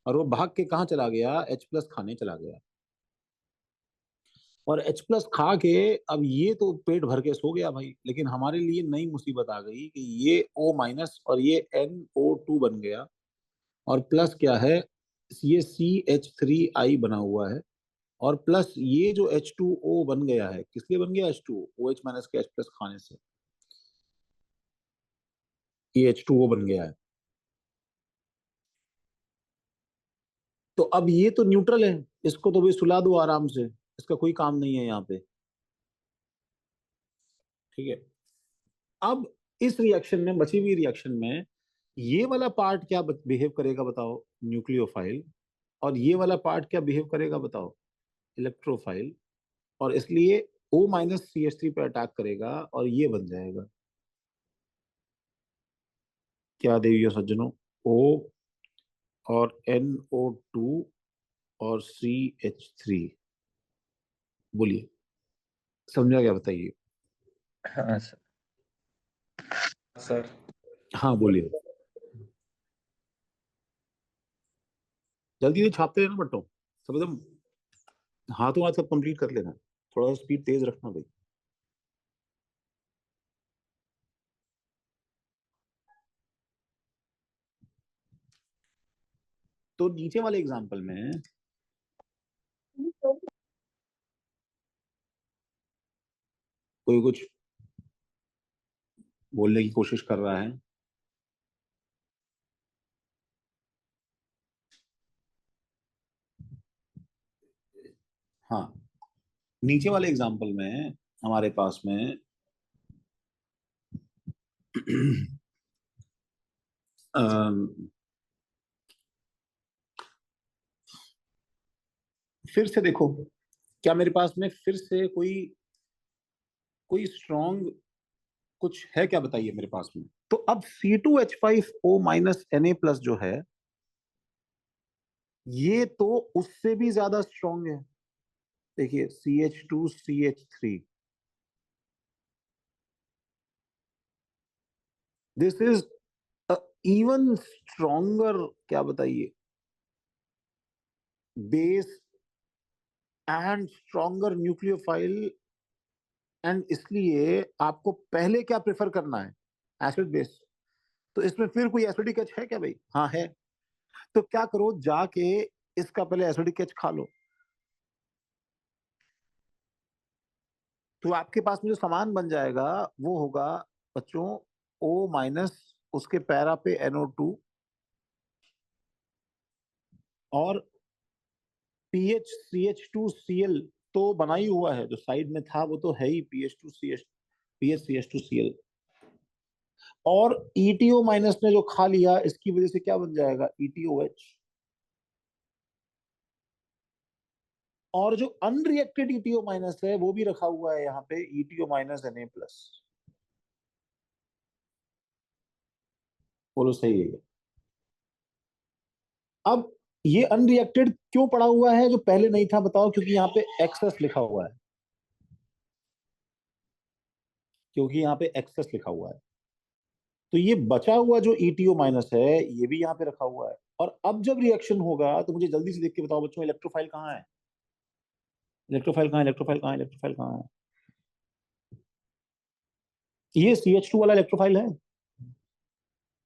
और वो भाग के कहाँ चला गया? H प्लस खाने चला गया। और H प्लस खा के अब ये तो पेट भर के सो गया भाई, लेकिन हमारे लिए नई मुसीबत आ गई कि ये O माइनस और ये NO2 बन गया, और प्लस क्या है? ये CH3I बना हुआ है, और प्लस ये जो H2O बन गया है, किस लिए बन गया H2O? OH माइनस के H प्लस खाने से ये H2O बन गया है। तो अब ये तो न्यूट्रल है, इसको तो भी सुला दो आराम से, इसका कोई काम नहीं है यहाँ पे। ठीक है। अब इस रिएक्शन में, बची हुई रिएक्शन में, ये वाला पार्ट क्या बिहेव करेगा बताओ? न्यूक्लियोफाइल। और ये वाला पार्ट क्या बिहेव करेगा बताओ? इलेक्ट्रोफाइल। और इसलिए O माइनस CH3 पे अटैक करेगा और ये बन जाएगा क्या देवियों सज्जनों? O और NO2 और CH3। बोलिए, समझा क्या? बताइए। हाँ सर। सर हाँ बोलिए, जल्दी से छापते रहना बट्टो, सब एकदम हाथों हाथ सब कंप्लीट कर लेना। थोड़ा सा स्पीड तेज रखना भाई। तो नीचे वाले एग्जांपल में कोई कुछ बोलने की कोशिश कर रहा है? हाँ, नीचे वाले एग्जांपल में हमारे पास में फिर से देखो, क्या मेरे पास में फिर से कोई कोई स्ट्रॉन्ग कुछ है क्या, बताइए मेरे पास में। तो अब C2H5O माइनस Na+ जो है, ये तो उससे भी ज्यादा स्ट्रॉन्ग है। देखिए CH2CH3, this is even stronger, क्या बताइए, base and stronger nucleophile. And इसलिए आपको पहले क्या प्रेफर करना है, एसिड बेस। तो इसमें फिर कोई एसिडिक एच है क्या भाई? हाँ है। तो क्या करो, जाके इसका पहले एसिडिक एच खा लो। तो आपके पास में जो सामान बन जाएगा वो होगा बच्चों O-, उसके पैरा पे NO2 और PHCH2Cl तो बना ही हुआ है, जो साइड में था वो तो है ही, PHCH2Cl। और ETO- ने जो खा लिया, इसकी वजह से क्या बन जाएगा, ETOH। और जो अनरिएक्टेड ETO- है वो भी रखा हुआ है यहाँ पे, ETO- Na+। बोलो सही है। अब ये अनरिएक्टेड क्यों पड़ा हुआ है जो पहले नहीं था, बताओ? क्योंकि यहाँ पे एक्सेस लिखा हुआ है, क्योंकि यहाँ पे एक्सेस लिखा हुआ है। तो ये बचा हुआ जो ETO- है, ये भी यहाँ पे रखा हुआ है। और अब जब रिएक्शन होगा तो मुझे जल्दी से देख के बताओ बच्चों, इलेक्ट्रोफाइल कहाँ है? इलेक्ट्रोफाइल कहाँ है? इलेक्ट्रोफाइल कहाँ है? इलेक्ट्रोफाइल कहाँ है? ये CH2 वाला इलेक्ट्रोफाइल है,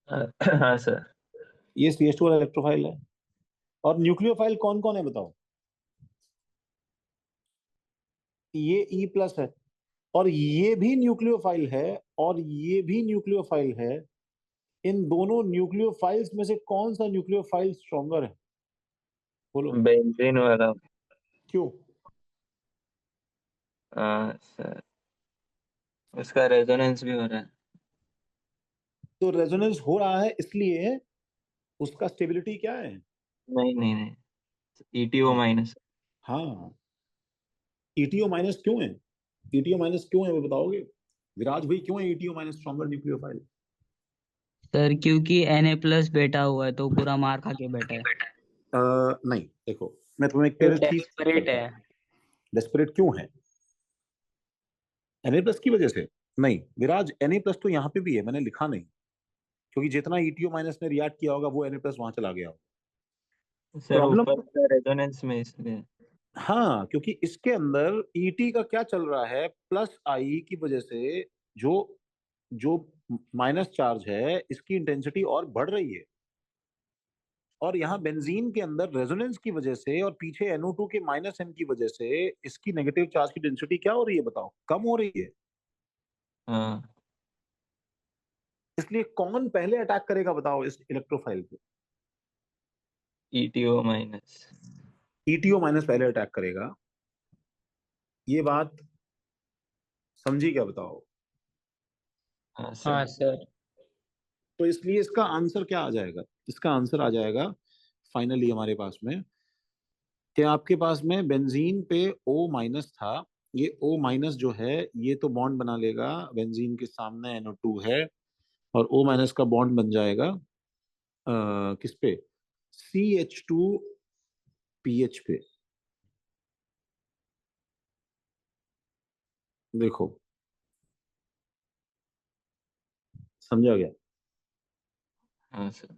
हाँ सर। ये CH2 वाला इलेक्ट्रोफाइल है। और न्यूक्लियोफाइल कौन कौन है बताओ? ये E+ है, और ये भी न्यूक्लियोफाइल है, और ये भी न्यूक्लियोफाइल है। इन दोनों न्यूक्लियोफाइल्स में से कौन सा न्यूक्लियोफाइल स्ट्रॉन्गर है? बोलो बेंजीन वाला। क्यों? हाँ सर, उसका रेजोनेंस भी हो रहा है। तो रेजोनेंस हो रहा है इसलिए उसका स्टेबिलिटी क्या है? नहीं नहीं नहीं, ETO-। हाँ, ETO- क्यों है? ETO- क्यों है वो बताओगे? विराज भाई, क्यों है ETO- स्ट्रॉन्गर न्यूक्लियोफाइल? सर क्योंकि Na+ बेटा हुआ है तो पूरा मार खा के बैठा है। नहीं, देखो मैं तुम्हें एक तो पहले चीज डेस्परेट है। डेस्परेट क्यों है? Na+ की वजह से नहीं विराज, Na+ तो यहाँ पे भी है, मैंने लिखा नहीं, क्योंकि जितना ETO- ने रिएक्ट किया होगा वो Na+ वहां चला गया होगा। सर प्रॉब्लम, ऊपर का रेजोनेंस में इसलिए। हाँ, क्योंकि इसके अंदर ET का क्या चल रहा है, +I की वजह से जो जो माइनस चार्ज है, इसकी इंटेंसिटी और बढ़ रही है। और यहाँ बेंजीन के अंदर रेजोनेंस की वजह से और पीछे NO2 के -M की वजह से इसकी नेगेटिव चार्ज की डेंसिटी क्या हो रही है बताओ, कम हो रही है। हाँ, इसलिए कौन पहले अटैक करेगा बताओ इस इलेक्ट्रोफाइल पे? ETO-। ETO- पहले अटैक करेगा। ये बात समझी क्या, बताओ? हाँ हाँ सर। सर। तो इसलिए इसका आंसर क्या आ जाएगा? इसका आंसर आ जाएगा फाइनली हमारे पास में, कि आपके पास में बेंजीन पे O- था। ये O- जो है, ये तो बॉन्ड बना लेगा, बेंजीन के सामने NO2 है, और O- का बॉन्ड बन जाएगा किस पे, CH2PH पे। देखो, समझा गया? हाँ सर।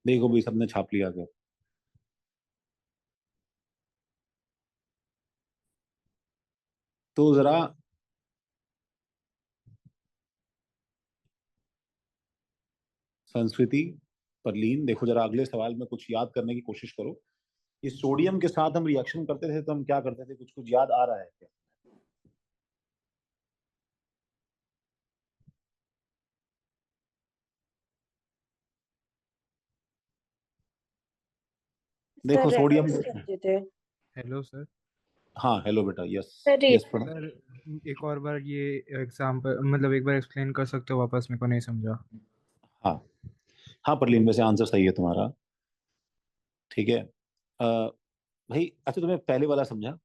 देखो भाई, सबने छाप लिया क्या? तो जरा संस्कृति, परलीन, देखो जरा अगले सवाल में कुछ याद करने की कोशिश करो। इस सोडियम के साथ हम रिएक्शन करते थे तो हम क्या करते थे, कुछ कुछ याद आ रहा है क्या? देखो सर सोडियम, रेडॉक्स करते थे। Hello sir. हाँ हेलो बेटा, यस सर यस पढ़ो। सर एक और बार ये एग्जाम्पल मतलब एक बार एक्सप्लेन कर सकते हो वापस, मेरे को नहीं समझा। हाँ हाँ परलीन, वैसे आंसर सही है तुम्हारा, ठीक है। भाई अच्छा, तुम्हें पहले वाला समझा,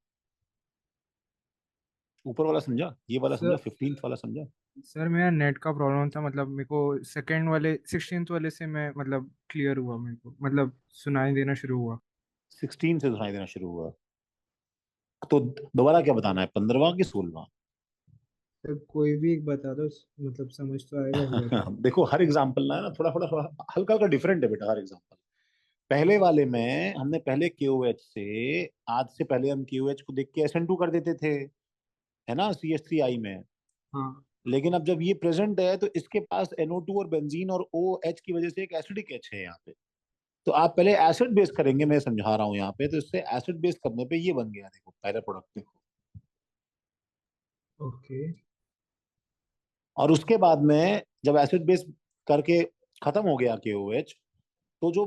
ऊपर वाला समझा, ये वाला समझा, सर 15th वाला समझा? सर मेरा नेट का प्रॉब्लम था, मतलब मेरे को सेकंड वाले 16th वाले से मैं मतलब क्लियर हुआ, मेरे को मतलब सुनाई देना शुरू हुआ। 16 से सुनाई देना शुरू हुआ, तो दोबारा क्या बताना है, 15वां कि 16वां? सर कोई भी एक बता दो, मतलब समझ तो आएगा फिर। देखो हर एग्जाम्पल ना थोड़ा थोड़ा थोड़ा हल्का हल्का डिफरेंट है बेटा, हर एग्जाम्पल। पहले वाले में हमने पहले KOH से, आज से पहले हम KOH को देख के SN2 कर देते थे, है ना, CH3I में। हाँ लेकिन अब जब ये प्रेजेंट है तो इसके पास NO2 और बेंजीन और OH की वजह से एक एसिडिक H है यहाँ पे। तो आप पहले एसिड बेस करेंगे, मैं समझा रहा हूँ यहाँ पे, तो इससे एसिड बेस करने पे ये बन गया, देखो पहला प्रोडक्ट देखो। ओके। और उसके बाद में जब एसिड बेस करके खत्म हो गया KOH, तो जो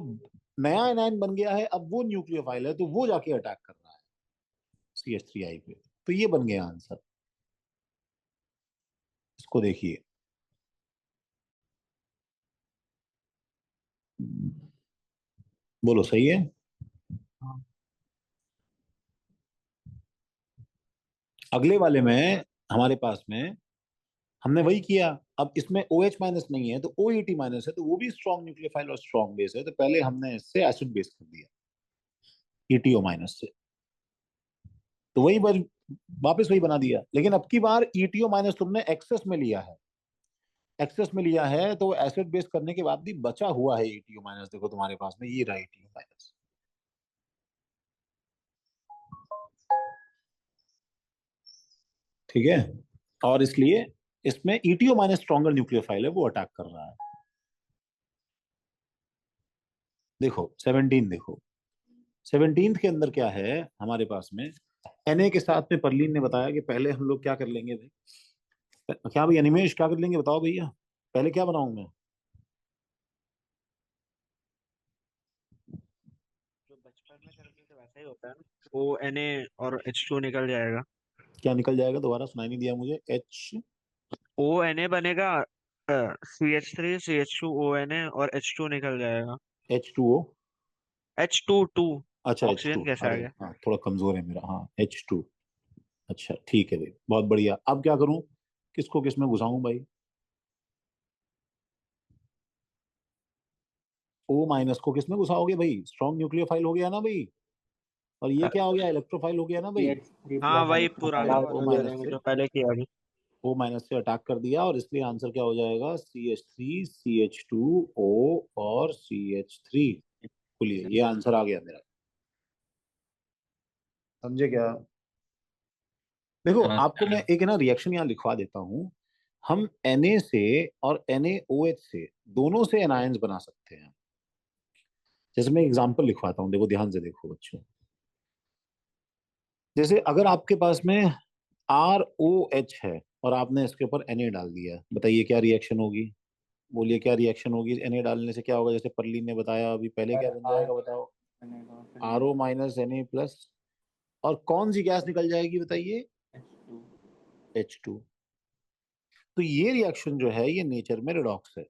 नया एनायन बन गया है अब वो न्यूक्लियोफाइल है, तो वो जाके अटैक कर रहा है CH3I पे, तो ये बन गया आंसर। इसको देखिए, बोलो सही है? हाँ अगले वाले में हमारे पास में हमने वही किया, अब इसमें OH माइनस नहीं है तो OET माइनस है, तो वो भी स्ट्रॉन्ग न्यूक्लियोफाइल और स्ट्रॉन्ग बेस है, तो पहले हमने इससे एसिड बेस कर दिया ETO माइनस से, तो वही बस वापस वही बना दिया। लेकिन अब की बार ETO माइनस तुमने एक्सेस में लिया है, एक्सेस में लिया है, तो एसिड बेस करने के बाद भी बचा हुआ है ETO माइनस, देखो तुम्हारे पास में ये रहा ETO माइनस, ठीक है। और इसलिए इसमें ETO माइनस स्ट्रॉन्गर न्यूक्लियोफाइल है, वो अटैक कर रहा है। देखो 17, देखो 17 के अंदर क्या है हमारे पास में, Na के साथ में परलीन ने बताया कि पहले हम लोग क्या कर लेंगे भाई, क्या भाई अनिमेश क्या कर लेंगे बताओ भैया, पहले क्या बनाऊं मैं? जो बचपन में करते थे वैसा ही होता है ना, ONA और H2 निकल जाएगा। क्या निकल जाएगा, दोबारा सुनाई नहीं दिया मुझे। ONA बनेगा, CH3 CH2 ONA और H2 निकल जाएगा। H2O, H22 अच्छा H2, ऑक्सीजन कैसे आ अरे गया? हाँ थोड़ा कमजोर है मेरा, हाँ H2, अच्छा ठीक है भाई, बहुत बढ़िया। अब क्या करूं, किसको किस में घुसाऊं भाई? O माइनस को किस में घुसाओगे भाई, स्ट्रॉन्ग न्यूक्लियोफाइल हो गया ना भाई, और ये क्या हो गया, इलेक्ट्रोफाइल हो गया ना भाई। हाँ वही पुराना O वाला माइनस करेंगे से, जो पहले किया था। O माइनस से अटैक कर दिया, और इसलिए आंसर क्या हो जाएगा, CH3 CH2O और CH3। बोलिए, ये आंसर आ गया मेरा, समझे क्या? देखो आपको मैं एक है ना रिएक्शन यहाँ लिखवा देता हूँ, हम Na से और NaOH से दोनों से एनायंस बना सकते हैं। जैसे मैं एग्जांपल लिखवाता हूँ, देखो ध्यान से देखो बच्चों, जैसे अगर आपके पास में ROH है और आपने इसके ऊपर Na डाल दिया, बताइए क्या रिएक्शन होगी, बोलिए क्या रिएक्शन होगी। Na डालने से क्या होगा, जैसे परलीन ने बताया अभी पहले, क्या बन जाएगा बताओ, RO माइनस Na प्लस, और कौन सी गैस निकल जाएगी बताइए, H2। तो ये रिएक्शन जो है ये नेचर में रिडॉक्स है,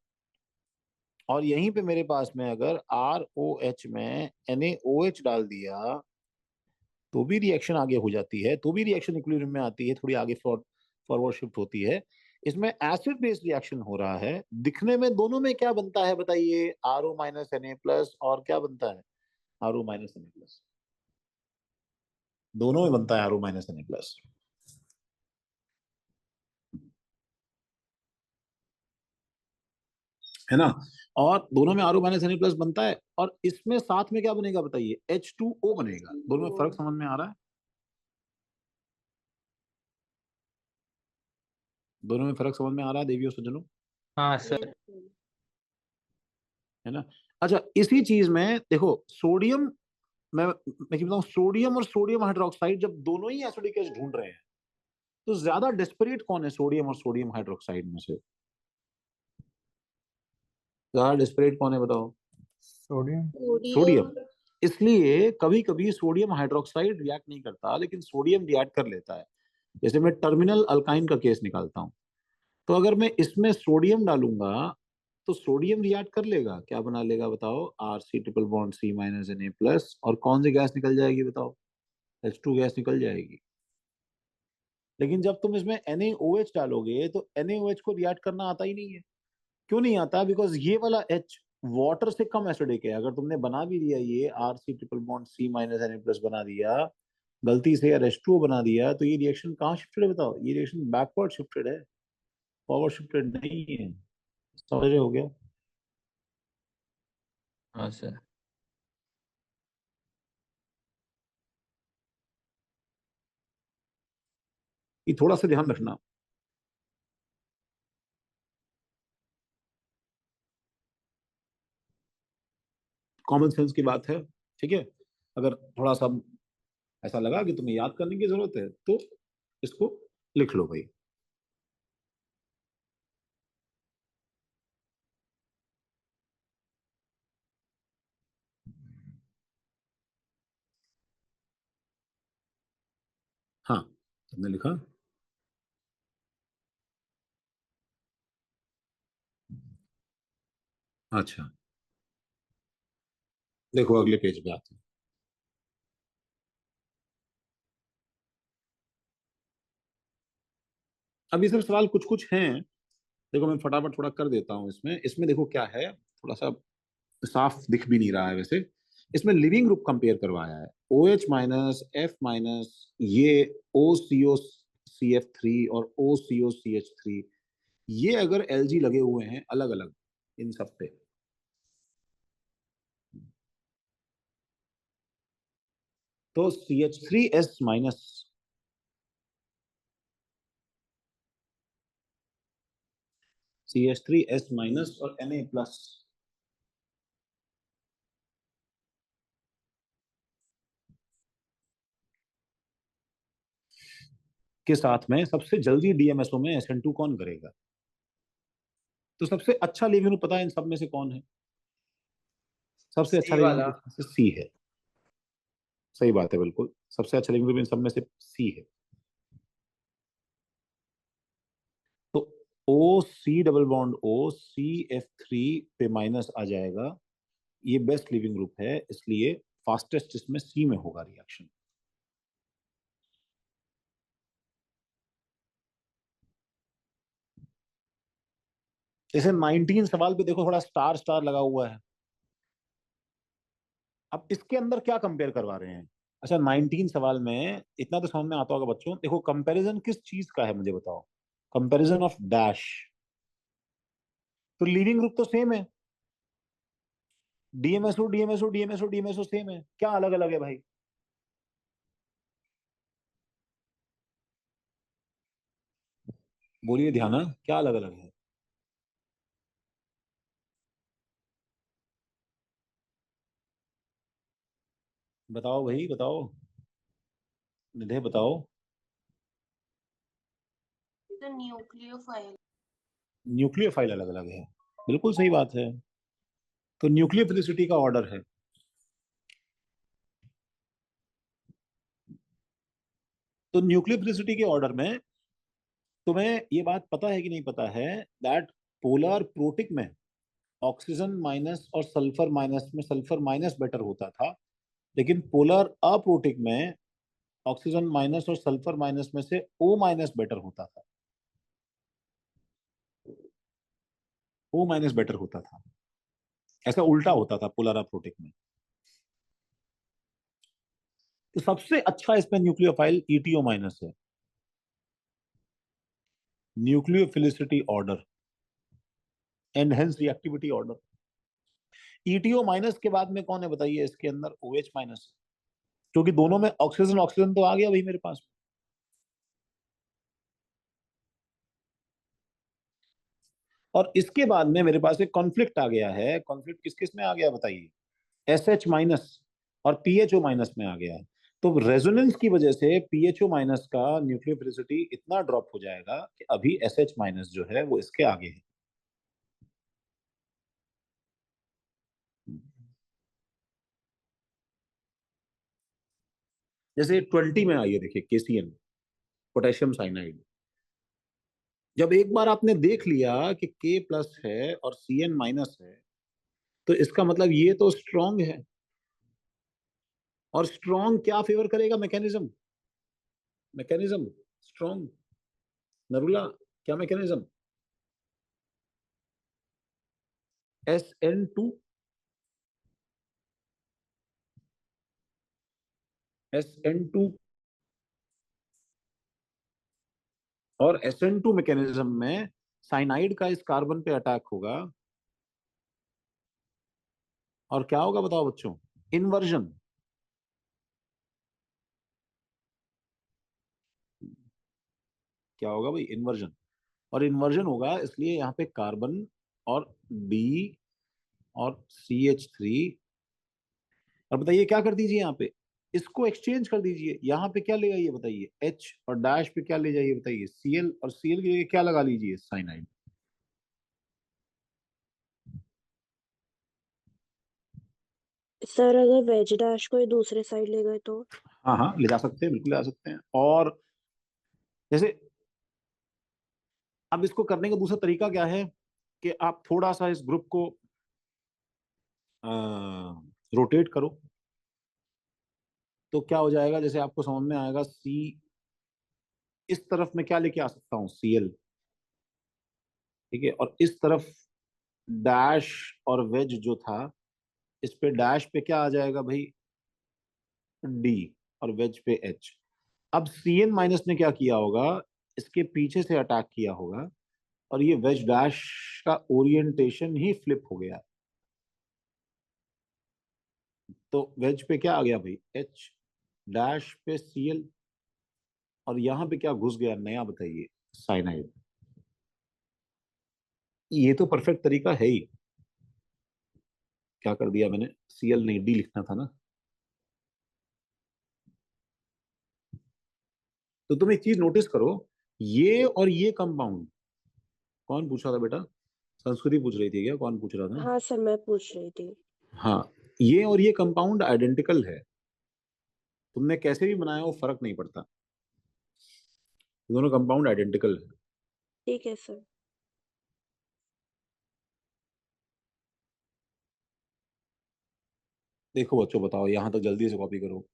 और यहीं पे मेरे पास में अगर ROH में NaOH डाल दिया तो भी रिएक्शन आगे हो जाती है, तो भी रिएक्शन इक्विलिब्रियम में आती है, थोड़ी आगे फॉरवर्ड शिफ्ट होती है। इसमें एसिड बेस रिएक्शन हो रहा है, दिखने में दोनों में क्या बनता है बताइए, RO माइनस Na प्लस, और क्या बनता है, RO माइनस Na प्लस, दोनों में बनता है RO माइनस Na प्लस, है ना। और दोनों में RO माइनस Na प्लस बनता है, और इसमें साथ में क्या बनेगा बताइए, H2O बनेगा। दोनों में फर्क समझ में आ रहा है, दोनों में फर्क समझ में आ रहा है देवियों सज्जनों, हाँ सर। है ना। अच्छा इसी चीज में देखो सोडियम, मैं बताऊं, सोडियम और सोडियम हाइड्रोक्साइड जब दोनों ही एसिडिक एसिड ढूंढ रहे हैं, तो ज्यादा डिस्परेट कौन है सोडियम और सोडियम हाइड्रोक्साइड में से, ज्यादा डिस्परेट कौन है बताओ? सोडियम। सोडियम। इसलिए कभी कभी सोडियम हाइड्रोक्साइड रिएक्ट नहीं करता, लेकिन सोडियम रिएक्ट कर लेता है। जैसे मैं टर्मिनल अल्काइन का केस निकालता हूं, तो अगर मैं इसमें सोडियम डालूंगा तो सोडियम रिएक्ट कर लेगा, क्या बना लेगा बताओ, Rc triple bond C minus Na plus, और कौन सी गैस निकल जाएगी बताओ, H2 गैस निकल जाएगी। लेकिन जब तुम इसमें NaOH डालोगे तो NaOH को रिएक्ट करना आता ही नहीं है। क्यों नहीं आता? बिकॉज ये वाला H वाटर से कम एसिडिक है। अगर तुमने बना भी दिया ये Rc triple bond C minus Na plus बना दिया गलती से, या H2O बना दिया, तो ये रिएक्शन कहाँ शिफ्टेड है बताओ? ये रिएक्शन बैकवर्ड शिफ्टेड है, फॉरवर्ड शिफ्टेड नहीं है। समझ रहे हो गया? हाँ सर। ये थोड़ा सा ध्यान रखना। कॉमन सेंस की बात है, ठीक है। अगर थोड़ा सा ऐसा लगा कि तुम्हें याद करने की जरूरत है तो इसको लिख लो भाई। हाँ, तुमने लिखा? अच्छा, देखो अगले पेज पे आते हैं। अब ये सब सवाल कुछ कुछ हैं, देखो मैं फटाफट थोड़ा कर देता हूँ। इसमें इसमें देखो क्या है, थोड़ा सा साफ दिख भी नहीं रहा है वैसे। इसमें लिविंग ग्रुप कंपेयर करवाया है, OH माइनस F माइनस, ये OCO CF3 और OCO CH3, ये अगर Lg लगे हुए हैं अलग अलग इन सब पे, तो CH3S माइनस, CH3S माइनस और Na प्लस के साथ में सबसे जल्दी DMSO में SN2 कौन करेगा? तो सबसे अच्छा लिविंग ग्रुप पता है इन सब में से कौन है? सबसे अच्छा सी लिविंग वाला। ग्रुप C है। सही बात है, बिल्कुल सबसे अच्छा लिविंग ग्रुप इन सब में से C है। तो OC double bond O CF3 पे माइनस आ जाएगा, ये बेस्ट लिविंग ग्रुप है, इसलिए फास्टेस्ट इसमें C में होगा रिएक्शन। जैसे 19 सवाल पे देखो थोड़ा स्टार स्टार लगा हुआ है। अब इसके अंदर क्या कंपेयर करवा रहे हैं? अच्छा, 19 सवाल में इतना तो समझ में आता होगा बच्चों। देखो कंपैरिजन किस चीज का है मुझे बताओ? Comparison of dash. तो लिविंग ग्रुप तो सेम है, DMSO DMSO DMSO DMSO same है, क्या अलग अलग है भाई? बोलिए ध्यान, क्या अलग अलग है? बताओ भाई बताओ, निधे बताओ। तो न्यूक्लियोफाइल। न्यूक्लियोफाइल अलग अलग है, बिल्कुल सही बात है। तो न्यूक्लियोफिलिसिटी का ऑर्डर है। तो न्यूक्लियोफिलिसिटी के ऑर्डर में तुम्हें ये बात पता है कि नहीं पता है, दैट पोलर प्रोटिक में ऑक्सीजन माइनस और सल्फर माइनस में सल्फर माइनस बेटर होता था, लेकिन पोलर अप्रोटिक में ऑक्सीजन माइनस और सल्फर माइनस में से O माइनस बेटर होता था। O माइनस बेटर होता था, ऐसा उल्टा होता था पोलर अप्रोटिक में। तो सबसे अच्छा इसमें न्यूक्लियोफाइल ETO माइनस है, nucleophilicity order, enhance reactivity order. ETO minus के बाद में कौन है बताइए इसके अंदर? OH माइनस, क्योंकि दोनों में ऑक्सीजन ऑक्सीजन तो आ गया भाई मेरे पास। और इसके बाद में मेरे पास एक कॉन्फ्लिक्ट आ गया है। कॉन्फ्लिक्ट किस किस में आ गया बताइए? SH माइनस और PHO माइनस में आ गया है। तो रेजोनेंस की वजह से PHO माइनस का न्यूक्लियोफिलिसिटी इतना ड्रॉप हो जाएगा कि अभी SH माइनस जो है वो इसके आगे है। जैसे 20 में आई है, देखिए KCN, पोटेशियम साइनाइड। जब एक बार आपने देख लिया कि K प्लस है और CN माइनस है, तो इसका मतलब ये तो स्ट्रॉन्ग है। और स्ट्रॉन्ग क्या फेवर करेगा? Mechanism, mechanism strong. नरुला, क्या मैकेनिज्म? SN2, SN2। और SN2 मैकेनिज्म में साइनाइड का इस कार्बन पे अटैक होगा और क्या होगा बताओ बच्चों? इन्वर्जन। क्या होगा भाई? इन्वर्जन। और इन्वर्जन होगा इसलिए यहाँ पे कार्बन और D और CH3। और बताइए क्या कर दीजिए, यहाँ पे इसको एक्सचेंज कर दीजिए। यहाँ पे क्या ले जाइए बताइए? H, और डैश पे क्या ले जाइए बताइए? Cl, और Cl की जगह क्या लगा लीजिए? साइनाइड। सर अगर वेज डैश को दूसरे साइड ले गए तो? हाँ हाँ, ले जा सकते हैं, बिल्कुल ले जा सकते हैं। और जैसे अब इसको करने का दूसरा तरीका क्या है कि आप थोड़ा सा इस ग्रुप को रोटेट करो, तो क्या हो जाएगा? जैसे आपको समझ में आएगा, C इस तरफ में क्या लेके आ सकता हूँ? Cl, ठीक है। और इस तरफ डैश और वेज जो था, इस पे डैश पे क्या आ जाएगा भाई? D, और वेज पे H। अब CN माइनस ने क्या किया होगा? इसके पीछे से अटैक किया होगा और ये वेज डैश का ओरिएंटेशन ही फ्लिप हो गया। तो वेज पे क्या आ गया भाई? H, डैश पे Cl, और यहां पे क्या घुस गया नया बताइए? साइनाइड। ये तो परफेक्ट तरीका है ही। क्या कर दिया मैंने? Cl नहीं, D लिखना था ना। तो तुम एक चीज नोटिस करो, ये और ये कंपाउंड, कौन पूछ रहा था बेटा? संस्कृति पूछ रही थी क्या? कौन पूछ रहा था? हाँ सर मैं पूछ रही थी। हाँ, ये और ये कंपाउंड आइडेंटिकल है। तुमने कैसे भी बनाया हो फर्क नहीं पड़ता, दोनों कंपाउंड आइडेंटिकल है। ठीक है सर। देखो बच्चों, बताओ यहां तक जल्दी से कॉपी करो।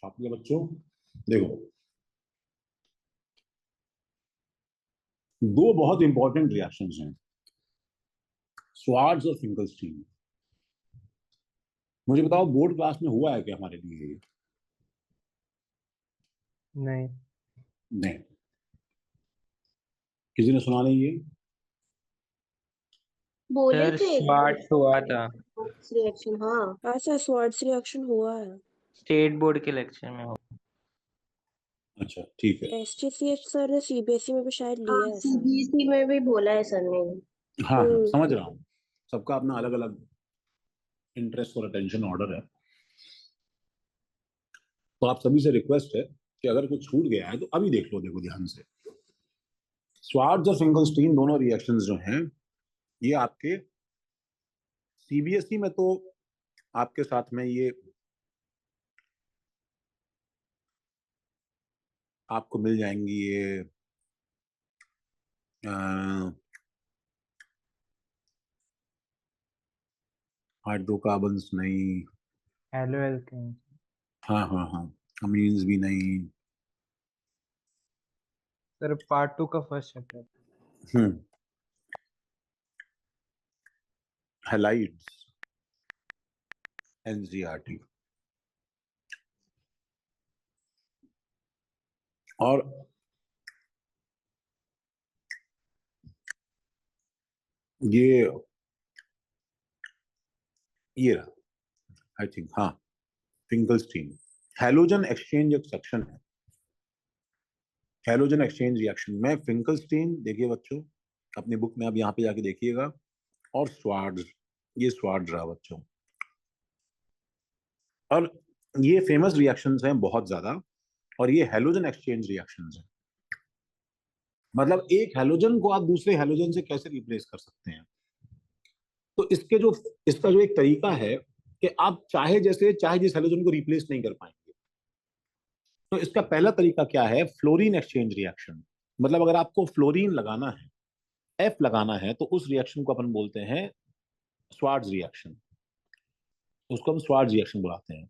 आपके बच्चों देखो, दो बहुत इंपॉर्टेंट रिएक्शंस हैं, स्वार्ट्ज और फिंकलस्टीन। मुझे बताओ बोर्ड क्लास में हुआ है क्या हमारे लिए ये? नहीं। नहीं। किसी ने सुना नहीं ये? बोले सर थे स्वाट्स हुआ था रिएक्शन। हाँ हाँ सर स्वाट्स रिएक्शन हुआ है। स्टेट बोर्ड के लेक्चर में। अच्छा ठीक है। STCH सर ने CBSE में भी शायद लिया है। CBSE में भी बोला है सर ने। हाँ हाँ, समझ रहा हूँ। सबका अपना अलग अलग इंटरेस्ट और अटेंशन ऑर्डर है। तो आप सभी से रिक्वेस्ट है कि अगर कुछ छूट गया है तो अभी देख लो, देखो ध्यान से। स्वार्ट्ज और फिंकलस्टीन दोनों रिएक्शंस जो हैं, ये आपके CBSE में तो आपके साथ में ये आपको मिल जाएंगी, ये हाइड्रोकार्बन्स नहीं, हेलो एल्केन। हाँ हाँ हाँ, अमीन्स भी नहीं, सर पार्ट 2 का फर्स्ट चैप्टर। Halides, NCERT. और ये रहा, आई थिंक, हाँ, फिंकलस्टीन। हैलोजन एक्सचेंज एक सेक्शन है, हैलोजन एक्सचेंज रिएक्शन में फिंकलस्टीन। देखिए बच्चों, अपनी बुक में आप यहाँ पे जाके देखिएगा। और स्वार्ड्स, ये स्वार्ड्स रहा बच्चों। और ये फेमस रिएक्शंस हैं बहुत ज्यादा, और ये हैलोजन एक्सचेंज रिएक्शंस हैं। मतलब एक हैलोजन को आप दूसरे हैलोजन से कैसे रिप्लेस कर सकते हैं। तो इसका जो एक तरीका है कि आप चाहे जिस हैलोजन को रिप्लेस नहीं कर पाएंगे। तो इसका पहला तरीका क्या है, फ्लोरीन एक्सचेंज रिएक्शन। मतलब अगर आपको फ्लोरीन लगाना है, एफ लगाना है, तो उस रिएक्शन को अपन बोलते हैं स्वार्ड्स रिएक्शन। उसको हम स्वार्ड्स रिएक्शन बुलाते हैं।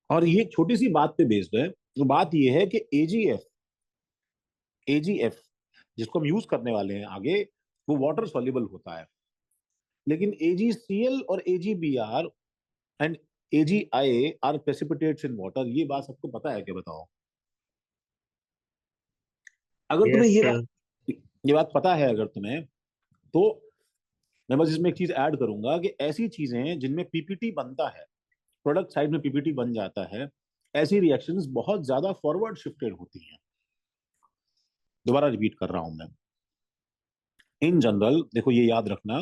और ये छोटी सी बात पे बेस्ड है। तो बात ये है कि एजीएफ जिसको हम यूज करने वाले हैं आगे, वो वाटर सॉल्युबल होता है। लेकिन एजीसीएल और AgBr and AgI are precipitates in water. ये बात सबको पता है क्या, बताओ? अगर तुम्हें यस ये बात पता है अगर तुम्हें, तो मैं बस इसमें एक चीज ऐड करूंगा कि ऐसी चीजें जिनमें पीपीटी बनता है, प्रोडक्ट साइड में पीपीटी बन जाता है, ऐसी रिएक्शंस बहुत ज्यादा फॉरवर्ड शिफ्टेड होती हैं। दोबारा रिपीट कर रहा हूं मैं। इन जनरल देखो, ये याद रखना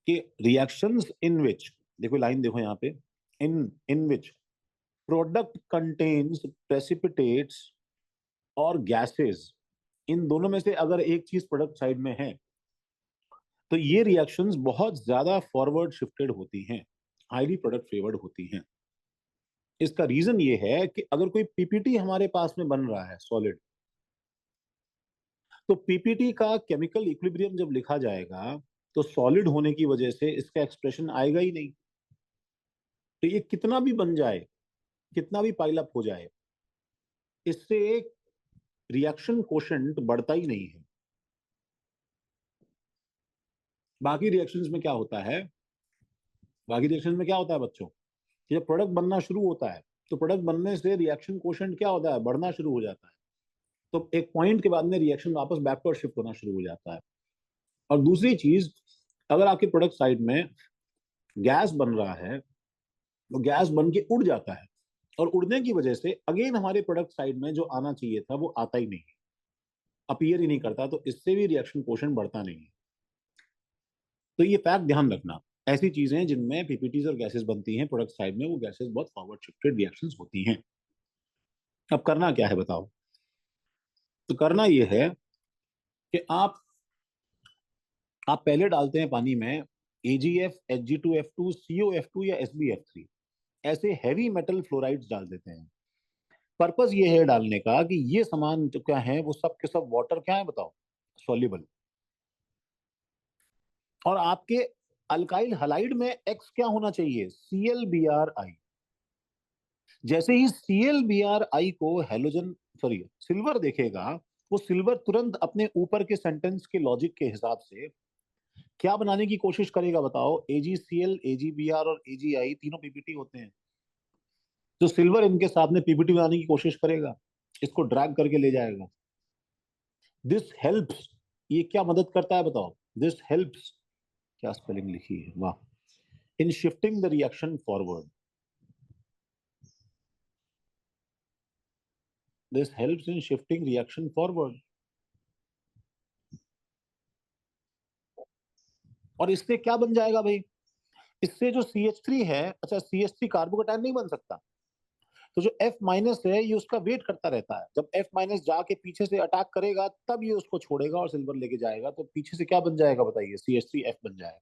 कि रिएक्शंस इन विच, देखो लाइन देखो यहाँ पे, इन विच प्रोडक्ट कंटेन्स प्रेसिपिटेट्स और गैसेस, इन दोनों में से अगर एक चीज प्रोडक्ट साइड में है, तो ये रिएक्शंस बहुत ज्यादा फॉरवर्ड शिफ्टेड होती हैं, हाईली प्रोडक्ट फेवर्ड होती हैं। इसका रीजन ये है कि अगर कोई पीपीटी हमारे पास में बन रहा है सॉलिड, तो पीपीटी का केमिकल इक्विलिब्रियम जब लिखा जाएगा, तो सॉलिड होने की वजह से इसका एक्सप्रेशन आएगा ही नहीं। तो ये कितना भी बन जाए, कितना भी पाइल अप हो जाए, इससे एक रिएक्शन कोशेंट बढ़ता ही नहीं है। बाकी रिएक्शंस में क्या होता है, बाकी रिएक्शंस में क्या होता है बच्चों, कि जब प्रोडक्ट बनना शुरू होता है, तो प्रोडक्ट बनने से रिएक्शन कोशेंट क्या होता है, बढ़ना शुरू हो जाता है। तो एक पॉइंट के बाद में रिएक्शन वापस बैकवर्ड शिफ्ट होना शुरू हो जाता है। और दूसरी चीज, अगर आपके प्रोडक्ट साइड में गैस बन रहा है, तो गैस बन के उड़ जाता है, और उड़ने की वजह से अगेन हमारे प्रोडक्ट साइड में जो आना चाहिए था वो आता ही नहीं, अपीयर ही नहीं करता। तो इससे भी रिएक्शन कोशेंट बढ़ता नहीं है। तो ये फैक्ट ध्यान रखना। ऐसी चीजें जिनमें पीपीटीज और गैसेस बनती हैं प्रोडक्ट साइड में, वो गैसेस बहुत फॉरवर्ड शिफ्टेड रिएक्शंस होती हैं। अब करना क्या है बताओ? तो करना ये है कि आप पहले डालते हैं पानी में AgF, Hg2F2, COF2 या SbF3, ऐसे हैवी मेटल फ्लोराइड्स डाल देते हैं। पर्पस ये है डालने का कि ये सामान जो क्या है, वो सब के सब वाटर क्या है बताओ, सॉल्युबल। और आपके अल्काइल हलाइड में X क्या होना चाहिए, ClBrI। जैसे ही ClBrI को हेलोजन सिल्वर देखेगा, वो सिल्वर तुरंत अपने ऊपर के सेंटेंस के लॉजिक के हिसाब से क्या बनाने की कोशिश करेगा बताओ? AgCl, AgBr और AgI तीनों पीपीटी होते हैं। जो सिल्वर इनके साथ में पीपीटी बनाने की कोशिश करेगा, इसको ड्रैग करके ले जाएगा। दिस हेल्प्स, ये क्या मदद करता है बताओ? दिस हेल्प्स, क्या स्पेलिंग लिखी है, वाह, in shifting the reaction forward. This helps in shifting reaction forward. और इससे क्या बन जाएगा भाई? इससे जो CH3 है, अच्छा CH3 कार्बोकैटायन नहीं बन सकता, तो जो F माइनस है ये उसका वेट करता रहता है। जब F माइनस जाके पीछे से अटैक करेगा, तब ये उसको छोड़ेगा और सिल्वर लेके जाएगा। तो पीछे से क्या बन जाएगा बताइए? CH3F बन जाएगा।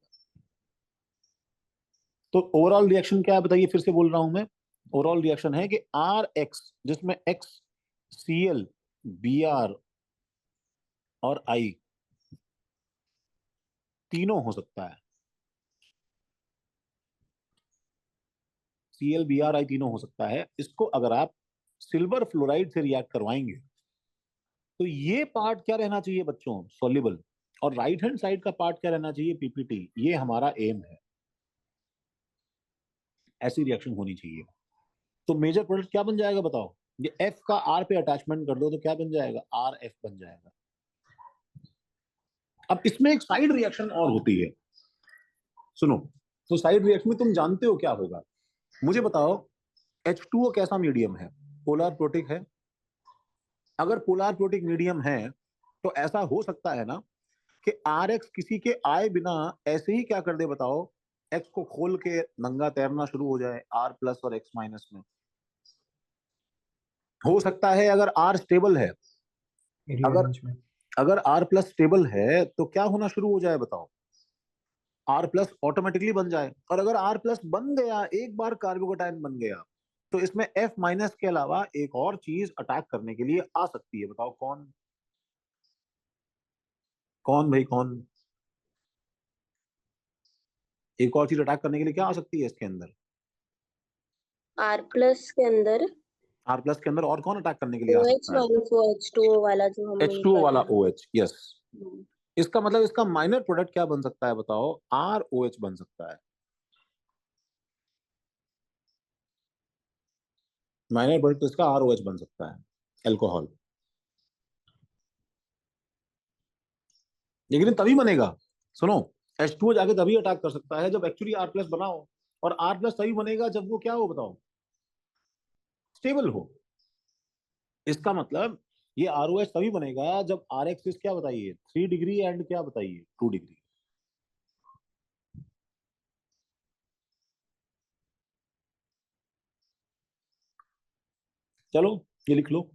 तो ओवरऑल रिएक्शन क्या है बताइए? फिर से बोल रहा हूं मैं, ओवरऑल रिएक्शन है कि RX, जिसमें X, Cl, Br और I तीनों हो सकता है। Cl, Br, I तीनों हो सकता है। इसको अगर आप सिल्वर फ्लोराइड से रिएक्ट करवाएंगे, तो ये पार्ट क्या रहना चाहिए बच्चों, सॉल्युबल, और राइट हैंड साइड का पार्ट क्या रहना चाहिए, पीपीटी। ये हमारा एम है, ऐसी रिएक्शन होनी चाहिए। तो मेजर प्रोडक्ट क्या बन जाएगा बताओ, ये एफ का आर पे अटैचमेंट कर दो तो क्या बन जाएगा, आर एफ बन जाएगा। अब इसमें एक साइड रिएक्शन और होती है, सुनो। तो साइड रिएक्शन में तुम जानते हो क्या होगा, मुझे बताओ। H2O कैसा मीडियम है, पोलर प्रोटिक है। अगर पोलर प्रोटिक मीडियम है तो ऐसा हो सकता है ना कि RX किसी के आए बिना ऐसे ही क्या कर दे बताओ, X को खोल के नंगा तैरना शुरू हो जाए R प्लस और X माइनस में। हो सकता है अगर R स्टेबल है, अगर R प्लस स्टेबल है तो क्या होना शुरू हो जाए बताओ, R प्लस ऑटोमेटिकली बन जाए। और अगर R प्लस बन गया, एक बार कार्बोकेटायन बन गया, तो इसमें F माइनस के अलावा एक और चीज अटैक करने के लिए आ सकती है, बताओ कौन, कौन भाई कौन। एक और चीज अटैक करने के लिए क्या आ सकती है इसके अंदर, R प्लस के अंदर R प्लस के अंदर और कौन अटैक करने के लिए आ OH सकता है, माइनस वो H2O वाला जो हम H2O वाला OH, यस। हम्म, इसका मतलब इसका माइनर प्रोडक्ट क्या बन सकता है बताओ, ROH बन सकता है। माइनर प्रोडक्ट इसका ROH बन सकता है, अल्कोहल। लेकिन तभी बनेगा, सुनो, H2O जाके तभी अटैक कर सकता है जब एक्चुअली R प्लस बना हो, और R प्लस तभी बनेगा जब वो क्या हो बताओ, स्टेबल हो। इसका मतलब ये ROH तभी बनेगा जब R एक्सिस क्या बताइए 3 डिग्री एंड क्या बताइए 2 डिग्री। चलो ये लिख लो,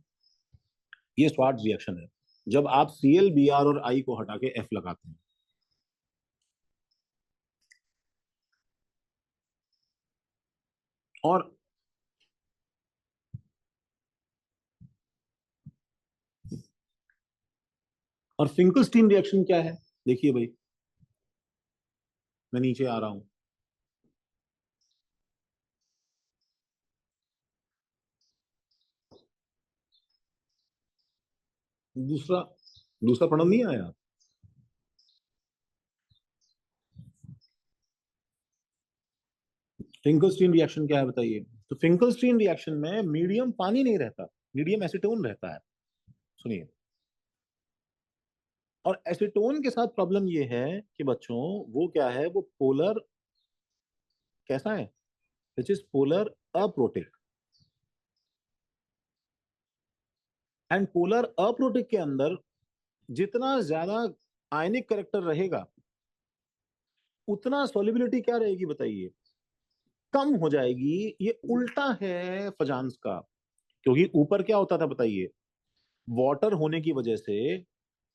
ये स्वाट रिएक्शन है जब आप Cl Br और I को हटा के F लगाते हैं। और फिंकलस्टीन रिएक्शन क्या है, देखिए भाई, मैं नीचे आ रहा हूं। दूसरा दूसरा पढ़ा नहीं आया, फिंकलस्टीन रिएक्शन क्या है बताइए। तो फिंकलस्टीन रिएक्शन में मीडियम पानी नहीं रहता, मीडियम एसीटोन रहता है। सुनिए, और एसीटोन के साथ प्रॉब्लम ये है कि बच्चों वो क्या है, वो पोलर कैसा है, which is polar aprotic. And polar aprotic के अंदर जितना ज्यादा आयनिक करेक्टर रहेगा उतना सॉल्युबिलिटी क्या रहेगी बताइए, कम हो जाएगी। ये उल्टा है फजांस का, क्योंकि ऊपर क्या होता था बताइए, वाटर होने की वजह से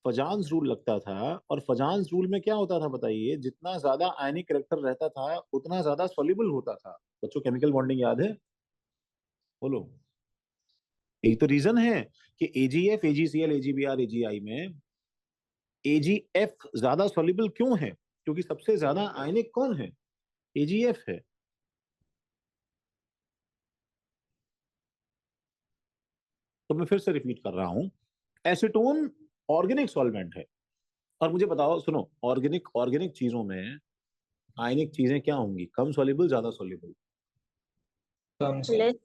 फजांस रूल लगता था, और फजांस रूल में क्या होता था बताइए, जितना ज्यादा आयनिक करेक्टर रहता था उतना ज्यादा सॉल्युबल होता था। बच्चों केमिकल बॉन्डिंग याद है, बोलो। यही तो रीजन है कि AgF AgCl AgBr AgI में AgF ज्यादा सॉल्युबल क्यों है, क्योंकि सबसे ज्यादा आयनिक कौन है, AgF है। तो मैं फिर से रिपीट कर रहा हूं, एसीटोन ऑर्गेनिक सॉल्वेंट है। और मुझे बताओ, सुनो, ऑर्गेनिक ऑर्गेनिक चीजों में आयनिक चीजें क्या होंगी, कम सॉल्युबल ज्यादा सॉल्युबल, लेस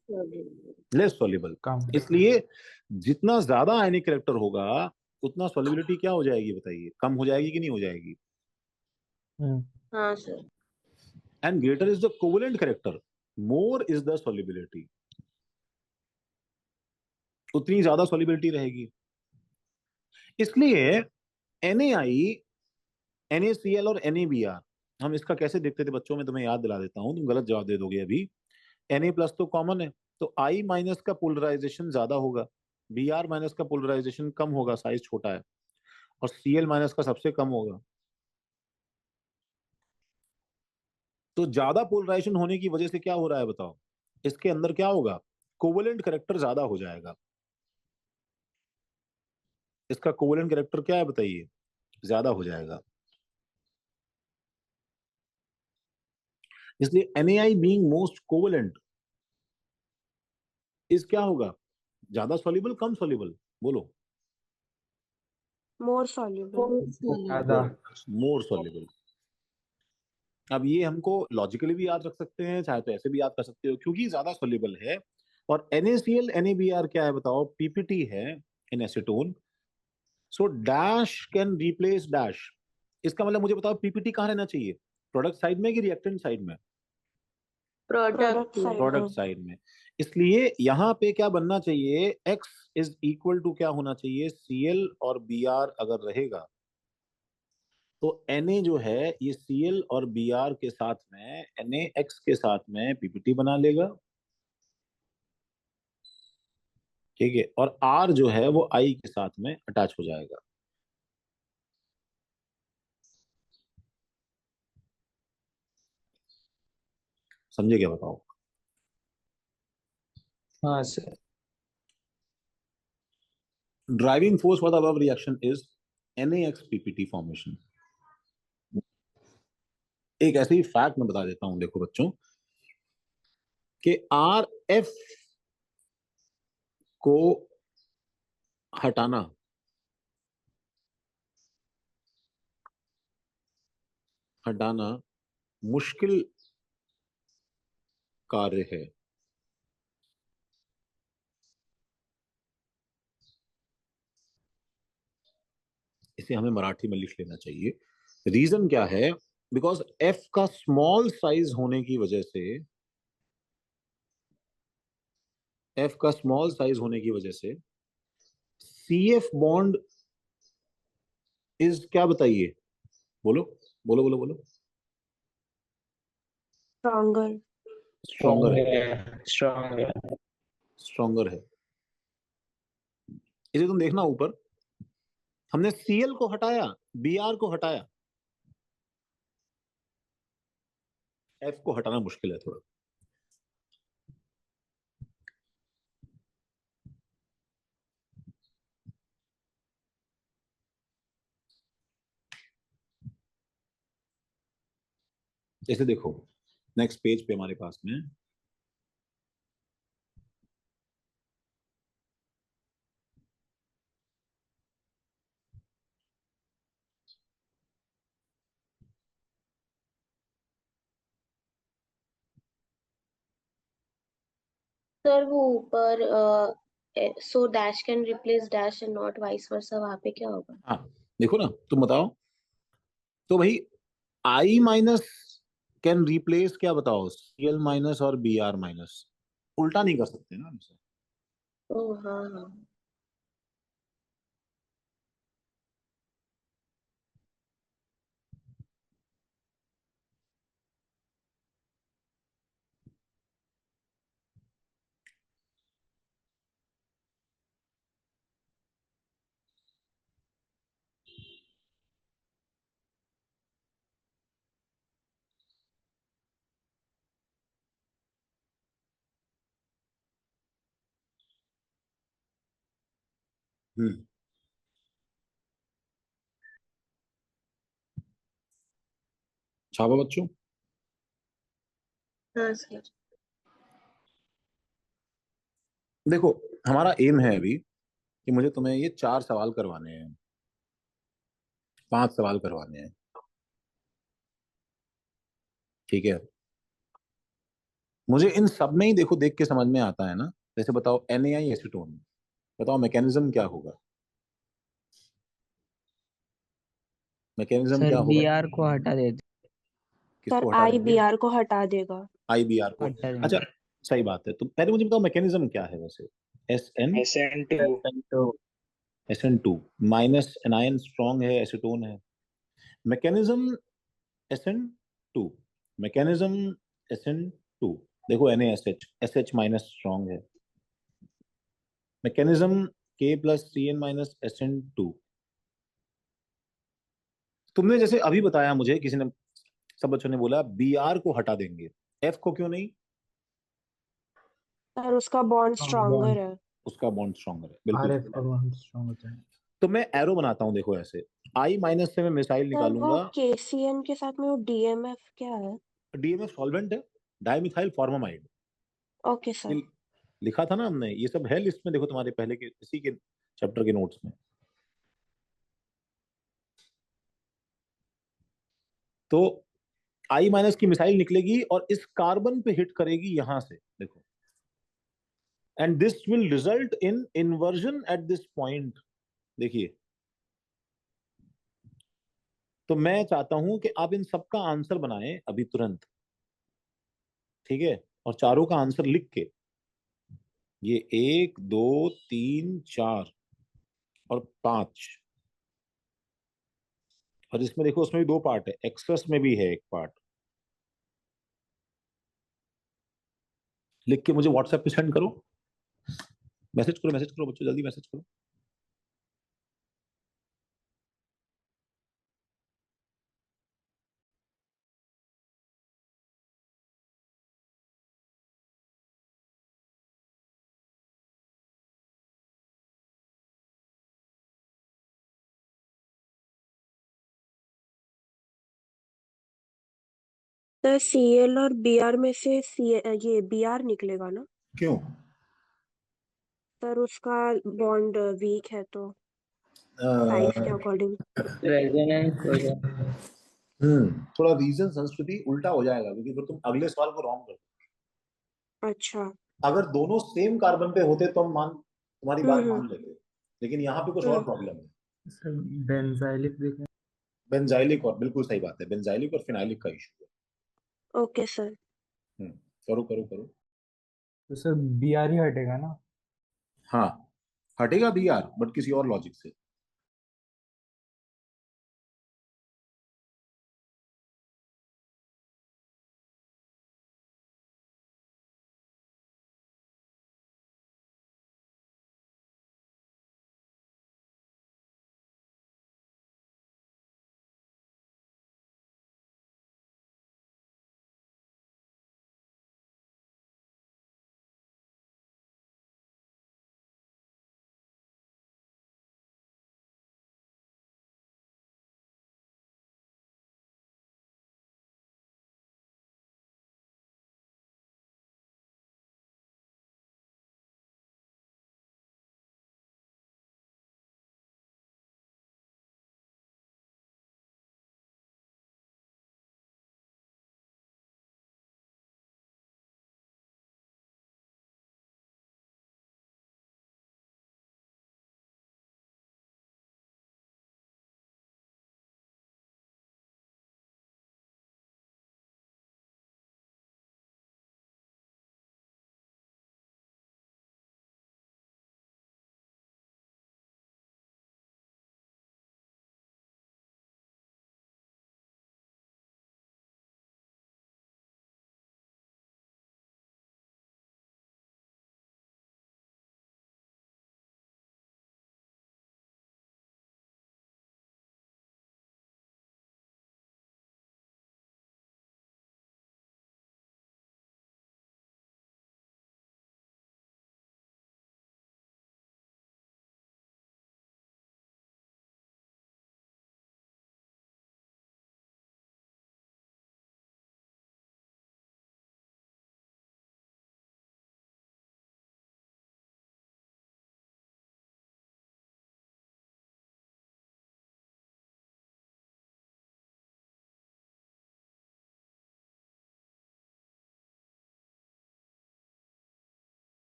लेस सॉल्युबल। इसलिए जितना ज्यादा आयनिक कैरेक्टर होगा उतना सॉल्युबिलिटी क्या हो जाएगी बताइए, कम हो जाएगी कि नहीं हो जाएगी। हाँ sir. And greater is the covalent character, more is the solubility, उतनी ज्यादा सॉल्युबिलिटी रहेगी। इसलिए NaI NaCl और NaBr, हम इसका कैसे देखते थे बच्चों में, तुम्हें याद दिला देता हूं, तुम गलत जवाब दे दोगे अभी। Na प्लस तो कॉमन है, तो I माइनस का पोलराइजेशन ज्यादा होगा, Br माइनस का पोलराइजेशन कम होगा, साइज छोटा है, और Cl माइनस का सबसे कम होगा। तो ज्यादा पोलराइजेशन होने की वजह से क्या हो रहा है बताओ, इसके अंदर क्या होगा, कोवेलेंट कैरेक्टर ज्यादा हो जाएगा। इसका कोवेलेंट कैरेक्टर क्या है बताइए, ज्यादा हो जाएगा। इसलिए NaI बीइंग मोस्ट कोवेलेंट इस क्या होगा, ज्यादा सॉल्युबल कम सॉल्युबल, बोलो। मोर सॉल्युबल। ज्यादा। मोर सॉल्युबल। अब ये हमको लॉजिकली भी याद रख सकते हैं, चाहे तो ऐसे भी याद कर सकते हो, क्योंकि ज्यादा सॉल्युबल है। और NaCl NaBr क्या है बताओ? पीपीटी है in acetone. So dash can replace dash. इसका मतलब मुझे बताओ पीपीटी कहाँ रहना चाहिए? प्रोडक्ट साइड में कि रिएक्टेंट साइड में? प्रोडक्ट प्रोडक्ट साइड में। इसलिए यहाँ पे क्या बनना चाहिए? X इज इक्वल टू क्या होना चाहिए? Cl और Br अगर रहेगा तो Na जो है ये Cl और Br के साथ में NaX के साथ में पीपीटी बना लेगा, ठीक है, और R जो है वो I के साथ में अटैच हो जाएगा। समझे क्या? बताओ। हाँ sir. Driving force for the above reaction is NaX PPT formation. एक ऐसे ही फैक्ट मैं बता देता हूं, देखो बच्चों, कि RF को हटाना मुश्किल कार्य है। इसे हमें मराठी में लिख लेना चाहिए। रीजन क्या है? बिकॉज F का स्मॉल साइज होने की वजह से, F का स्मॉल साइज होने की वजह से CF बॉन्ड इज क्या बताइए? बोलो बोलो बोलो बोलो। स्ट्रॉन्गर। स्ट्रॉन्गर है। स्ट्रॉन्ग है। स्ट्रॉन्गर है। इसे तुम देखना ऊपर, हमने Cl को हटाया, Br को हटाया, F को हटाना मुश्किल है थोड़ा। जैसे देखो नेक्स्ट पेज पे हमारे पास में सर वो ऊपर सो dash can replace dash and not vice versa, वहां पे क्या होगा? हाँ देखो ना, तुम बताओ तो भाई I माइनस कैन रिप्लेस क्या बताओ? Cl माइनस और Br माइनस। उल्टा नहीं कर सकते ना हमसे। ओह हाँ हाँ। हम्म। छापा बच्चों। हाँ सर। देखो हमारा एम है अभी कि मुझे तुम्हें ये 4 सवाल करवाने हैं, 5 सवाल करवाने हैं, ठीक है। मुझे इन सब में ही देखो देख के समझ में आता है ना। जैसे बताओ NaI एसीटोन, बताओ मैकेनिज्म क्या होगा? मैकेनिज्म सर क्या होगा? BR को हटा देते। सर किसको हटा देंगे? IBR को हटा देगा। IBR को। हटा अच्छा देंगे। सही बात है। तो पहले मुझे बताओ मैकेनिज्म क्या है वैसे? SN2 SN2 minus anion strong है, एसीटोन है। Mechanism SN2, mechanism SN2। देखो NaSH, SH माइनस स्ट्रॉन्ग है। Mechanism K plus CN minus SN2। तुमने जैसे अभी बताया मुझे, किसी ने, सब बच्चों ने बोला Br को हटा देंगे, F को क्यों नहीं? सर उसका बॉन्ड स्ट्रॉन्गर बॉन्ड है। उसका बॉन्ड स्ट्रॉन्गर है, बिल्कुल RF सही। का बॉन्ड स्ट्रॉन्ग होता है। तो मैं एरो बनाता हूँ, देखो ऐसे I माइनस से मैं मिसाइल सर वो निकालूंगा। KCN के साथ में वो DMF क्या है? DMF सॉल्वेंट है, डाइमिथाइल फॉर्मामाइड। Okay sir. ये लिखा था ना हमने, ये सब है लिस्ट में, देखो तुम्हारे पहले के इसी के चैप्टर के नोट्स में। तो I माइनस की मिसाइल निकलेगी और इस कार्बन पे हिट करेगी यहां से, देखो, and this will result in inversion at this point. देखिए, तो मैं चाहता हूं कि आप इन सबका आंसर बनाएं अभी तुरंत, ठीक है, और चारों का आंसर लिख के, ये 1 2 3 4 और 5, और इसमें देखो उसमें भी 2 पार्ट है, एक्सेस में भी है एक पार्ट। लिख के मुझे व्हाट्सएप पे सेंड करो, मैसेज करो बच्चों, जल्दी मैसेज करो। तो Cl और Br में से ये Br निकलेगा ना क्यों? सर? उसका बॉन्ड वीक है तो साइज के अकॉर्डिंग। रेजोनेंस हो जाए। थोड़ा रीजन संस्कृति उल्टा हो जाएगा, क्योंकि फिर तुम अगले सवाल को रॉन्ग कर। अच्छा। अगर दोनों सेम कार्बन पे होते तो हम तुम्हारी बात हम्म मान लेते, लेकिन यहाँ पे कुछ और प्रॉब्लम है। सर बेंजाइलिक दिखा। बेंजाइलिक, और बिल्कुल सही बात है, बेंजाइलिक और फिनाइलिक का इशू है। Okay sir. करो करो करो। तो सर बीआर ही हटेगा ना? हाँ, हटेगा भी यार, बट किसी और लॉजिक से।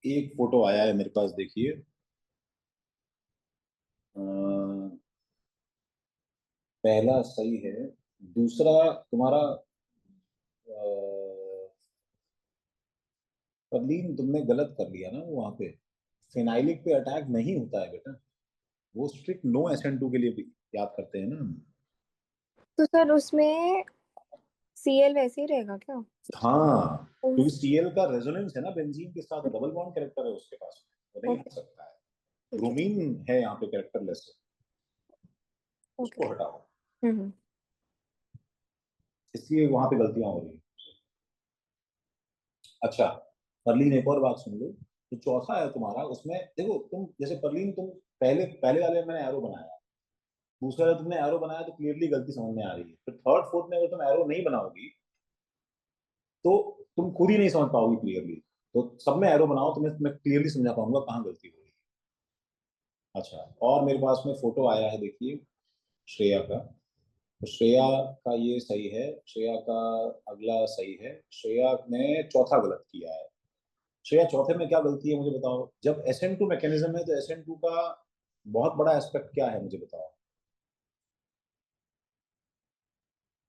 एक फोटो आया है मेरे पास, देखिए। पहला सही है, दूसरा तुम्हारा परलीन तुमने गलत कर लिया ना, वहां पे फिनाइलिक पे अटैक नहीं होता है बेटा, वो स्ट्रिक्ट नो SN2 के लिए भी याद करते हैं ना। तो सर उसमें Cl वैसे ही रहेगा क्या? हाँ, क्योंकि Cl का रेजोनेंस है ना बेंजीन के साथ, डबल बॉन्ड कैरेक्टर है उसके पास, वो नहीं हट सकता है। ब्रोमीन है यहाँ पे कैरेक्टरलेस, उसको हटाओ, इसलिए वहां पे गलतियां हो रही है। अच्छा, परलीन एक और बात सुन लो, तो चौथा है तुम्हारा, उसमें देखो तुम जैसे परलीन, तुम पहले पहले वाले में मैंने एरो बनाया, दूसरा जब तुमने एरो बनाया तो क्लियरली गलती समझ में आ रही है। फिर थर्ड फोर्थ में अगर तुम एरो नहीं बनाओगी तो तुम खुद ही नहीं समझ पाओगी क्लियरली। तो सब में एरो बनाओ तो मैं क्लियरली समझा पाऊंगा कहाँ गलती हो रही है। अच्छा, और मेरे पास में फोटो आया है, देखिए श्रेया का। तो श्रेया का ये सही है, श्रेया का अगला सही है। श्रेया ने चौथा गलत किया है। श्रेया चौथे में क्या गलती है मुझे बताओ। जब SN2 मैकेनिज्म है तो SN2 का बहुत बड़ा एस्पेक्ट क्या है मुझे बताओ।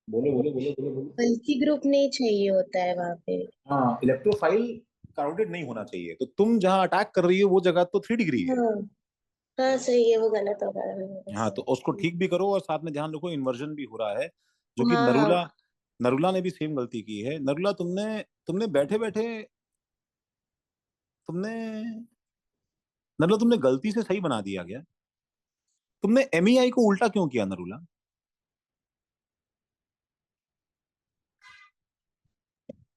बोलो बोलो बोलो बोलो बोलो। बल्कि ग्रुप नहीं चाहिए होता है वहां पे। हाँ, इलेक्ट्रोफाइल क्राउडेड नहीं होना चाहिए। तो तुम जहां अटैक कर रही हो वो जगह तो 3 डिग्री है। हाँ हाँ सही है, वो गलत हो रहा है मेरे हाँ, से। तो उसको ठीक भी करो और साथ में ध्यान रखो इन्वर्जन भी हो रहा है, जो कि हाँ हाँ। नरूला नरूला ने भी सेम गलती की है। नरूला तुमने तुमने बैठे बैठे तुमने नरूला तुमने गलती से सही बना दिया गया। तुमने MEI को उल्टा क्यों किया नरूला।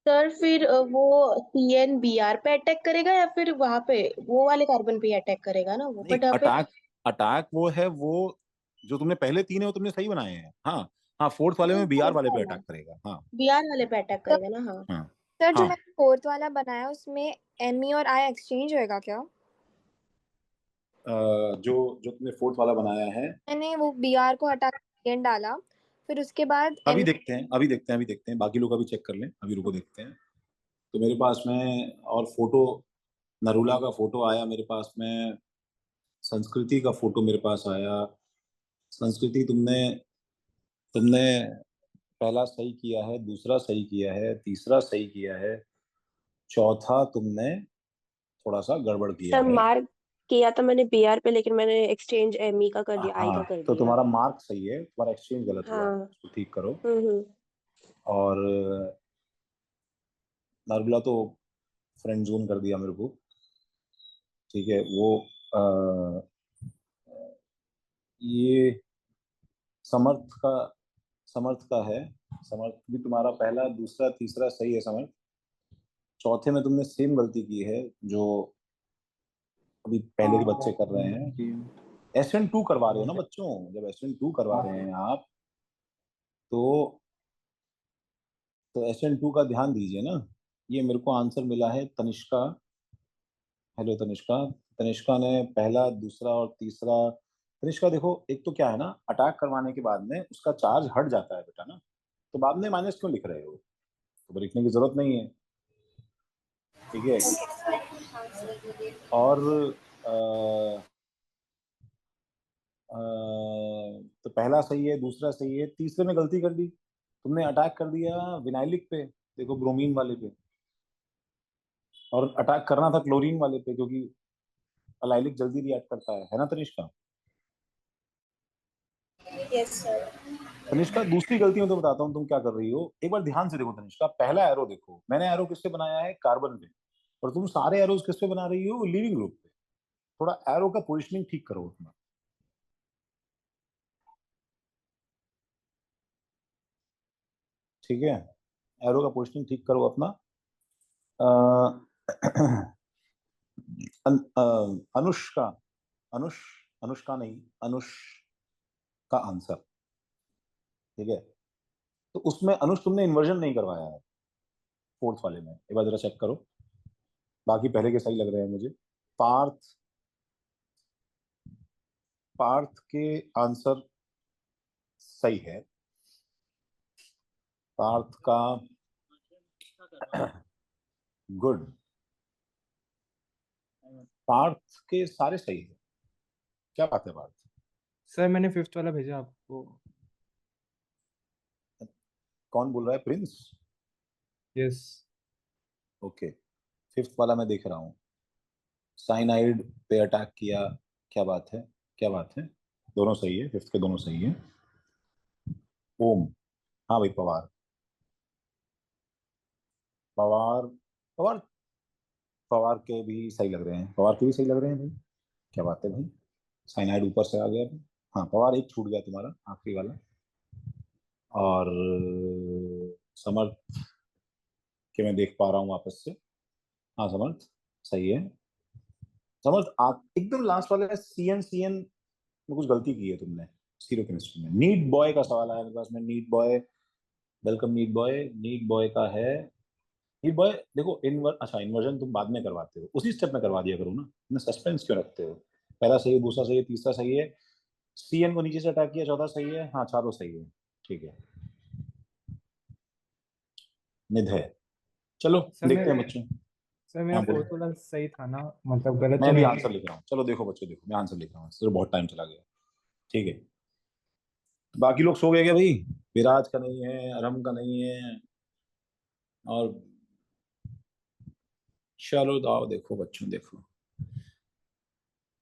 सर फिर वो CNBR पे अटैक करेगा या फिर वहां पे वो वाले कार्बन पे अटैक करेगा ना वो, नहीं, बट यहाँ पे अटैक अटैक वो है, वो जो तुमने पहले 3 है वो तुमने सही बनाए हैं। हाँ हाँ, फोर्थ वाले में BR फोर्थ वाले पे हाँ। वाला अटैक करेगा। हाँ BR वाले पे अटैक तो करेगा ना। हाँ हाँ सर जो हाँ। मैंने फोर्थ वाला बनाया उसमें ME और I एक्सचेंज होएगा क्या? जो जो तुमने फोर्थ वाला बनाया है, मैंने वो BR को हटा के CN डाला, फिर उसके बाद अभी ME। देखते हैं अभी देखते हैं अभी देखते हैं, बाकी लोग अभी चेक कर लें, अभी रुको देखते हैं। तो मेरे पास में और फोटो नरूला का फोटो आया मेरे पास में, संस्कृति का फोटो मेरे पास आया। संस्कृति तुमने तुमने पहला सही किया है, दूसरा सही किया है, तीसरा सही किया है, चौथा तुमने थोड़ा सा गड़बड़ किया सर है। मार्क किया था मैंने BR पे, लेकिन मैंने एक्सचेंज ME का कर दिया, आई का हाँ, कर तो दिया। तुम्हारा मार्क सही है, तुम्हारा एक्सचेंज गलत हुआ है, हाँ। उसको ठीक करो। हम्म। और नरूला तो फ्रेंड जोन कर दिया मेरे को, ठीक है। वो ये समर्थ का है। समर्थ भी तुम्हारा पहला दूसरा तीसरा सही है समर्थ। चौथे में तुमने सेम गलती की है जो अभी पहले के बच्चे कर रहे हैं कि SN2 करवा रहे हो ना बच्चों। जब SN2 करवा रहे हैं आप तो SN2 का ध्यान दीजिए ना। ये मेरे को आंसर मिला है तनिष्का। हेलो तनिष्का। तनिष्का ने पहला दूसरा और तीसरा। तनिष्का देखो, एक तो क्या है ना, अटैक करवाने के बाद में उसका चार्ज हट जाता है बेटा ना, तो बाद में माइनस क्यों लिख रहे हो, तो लिखने की जरूरत नहीं है, ठीक है। और तो पहला सही है, दूसरा सही है, तीसरे में गलती कर दी तुमने, अटैक कर दिया विनाइलिक पे, देखो ब्रोमीन वाले पे, और अटैक करना था क्लोरीन वाले पे क्योंकि अलाइलिक जल्दी रिएक्ट करता है ना तनिष्का। Yes sir. तनिष्का दूसरी गलती मैं तो बताता हूँ तुम क्या कर रही हो, एक बार ध्यान से देखो तनिष्का। पहला एरो देखो, मैंने एरो किससे बनाया है, कार्बन पे, और तुम सारे एरोज किस पे बना रही हो, लिविंग ग्रुप पे। थोड़ा एरो का पोजिशनिंग ठीक करो अपना, ठीक है। एरो का पोजिशनिंग ठीक करो अपना। अनुष्का, अनुष्का नहीं, अनुष का आंसर, ठीक है। तो उसमें अनुष तुमने इन्वर्जन नहीं करवाया है फोर्थ वाले में, एक बार जरा चेक करो। बाकी पहले के सही लग रहे हैं मुझे। पार्थ पार्थ के आंसर सही है। पार्थ का गुड, पार्थ के सारे सही है। क्या बात है पार्थ। सर मैंने फिफ्थ वाला भेजा आपको। कौन बोल रहा है, प्रिंस। यस। ओके, फिफ्थ वाला मैं देख रहा हूँ, साइनाइड पे अटैक किया। क्या बात है, क्या बात है, दोनों सही है, फिफ्थ के दोनों सही है। ओम, हाँ भाई, पवार पवार पवार पवार के भी सही लग रहे हैं, पवार के भी सही लग रहे हैं भाई। क्या बात है भाई, साइनाइड ऊपर से आ गया भाई। हाँ, पवार एक छूट गया तुम्हारा आखिरी वाला। और समर्थ के मैं देख पा रहा हूँ वापस से। हाँ समर्थ सही है। समर्थ एकदम लास्ट वाले CN में कुछ गलती की है तुमने। सीरो केमिस्ट्री में। नीट बॉय का सवाल आया मेरे पास में। NEET boy, welcome NEET boy. NEET boy का है, नीट बॉय देखो अच्छा इन्वर्जन तुम बाद में करवाते हो, उसी स्टेप में करवा दिया करो ना, इतना सस्पेंस क्यों रखते हो? पहला सही है, दूसरा सही है, तीसरा सही है, CN को नीचे से अटैक किया, चौथा सही है, हाँ चारों सही है, ठीक है। निध है, चलो सर देखते हैं मैं बच्चों। सर मेरा हाँ बोलो। फोर्थ वाला सही था ना, मतलब गलत मैं तो भी नहीं आंसर लिख रहा हूँ, चलो देखो बच्चों, देखो मैं आंसर लिख रहा हूँ, सर बहुत टाइम चला गया, ठीक है। बाकी लोग सो गए क्या भाई? विराज का नहीं है, अरम का नहीं है, और चलो दाओ देखो बच्चों देखो।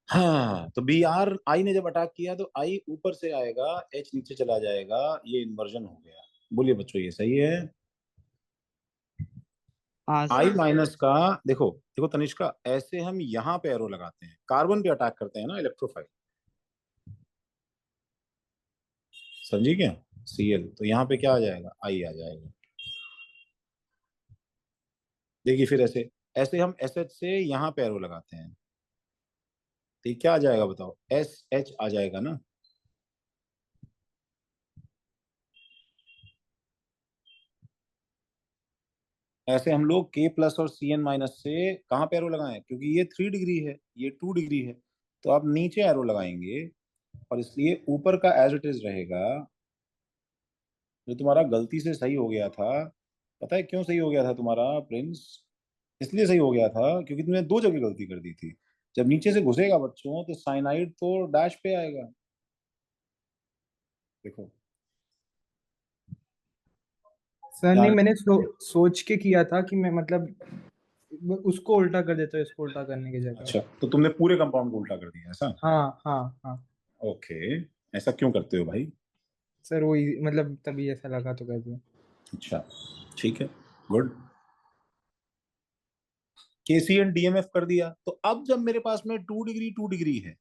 हाँ तो BR ने जब अटैक किया तो I ऊपर से आएगा, H नीचे चला जाएगा, ये इन्वर्जन हो गया। बोलिए बच्चों ये सही है? हाँ I सर। माइनस का देखो देखो तनिष्का, ऐसे हम यहाँ पे एरो लगाते हैं, कार्बन पे अटैक करते हैं ना इलेक्ट्रोफाइल, समझी क्या? Cl तो यहाँ पे क्या आ जाएगा? I आ जाएगा। देखिए फिर ऐसे ऐसे हम SH से यहाँ पे एरो लगाते हैं, तो ये क्या आ जाएगा बताओ? SH आ जाएगा ना। ऐसे हम लोग K प्लस और CN माइनस से कहाँ पे एरो लगाएं? क्योंकि ये 3 डिग्री है, ये 2 डिग्री है, तो आप नीचे एरो लगाएंगे, और इसलिए ऊपर का एज इट इज रहेगा। जो तुम्हारा गलती से सही हो गया था, पता है क्यों सही हो गया था तुम्हारा प्रिंस? इसलिए सही हो गया था क्योंकि तुमने 2 जगह गलती कर दी थी। जब नीचे से घुसेगा बच्चों तो साइनाइड तो डैश पे आएगा, देखो। सर क्या? नहीं, मैंने सोच के किया था कि मैं मतलब उसको उल्टा कर देता हूँ इसको उल्टा करने की जगह। अच्छा तो तुमने पूरे कंपाउंड को उल्टा कर दिया ऐसा? हाँ हाँ हाँ। ओके, ऐसा क्यों करते हो भाई? सर वही मतलब तभी ऐसा लगा तो कर दिया। अच्छा ठीक है, गुड। KCl DMF कर दिया, तो अब जब मेरे पास में 2 डिग्री है,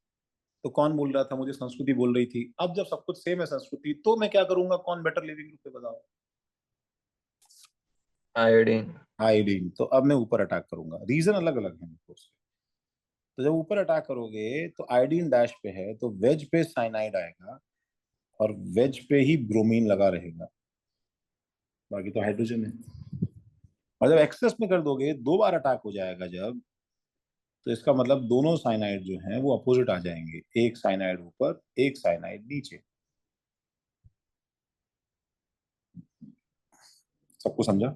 तो कौन बोल रहा था मुझे? संस्कृति बोल रही थी। अब जब सब कुछ सेम है संस्कृति, तो मैं क्या करूंगा? कौन बेटर लिविंग ग्रुप है बताओ? आयोडीन। आयोडीन। तो अब मैं ऊपर अटैक करूंगा, रीजन अलग अलग है मेरे को। तो जब ऊपर अटैक करोगे तो आयोडीन डैश पे है, तो वेज पे साइनाइड आएगा, और वेज पे ही ब्रोमीन लगा रहेगा, बाकी तो हाइड्रोजन है। और जब एक्सेस में कर दोगे, 2 बार अटैक हो जाएगा जब, तो इसका मतलब दोनों साइनाइड जो हैं वो अपोजिट आ जाएंगे, एक साइनाइड ऊपर, एक साइनाइड नीचे। सबको समझा?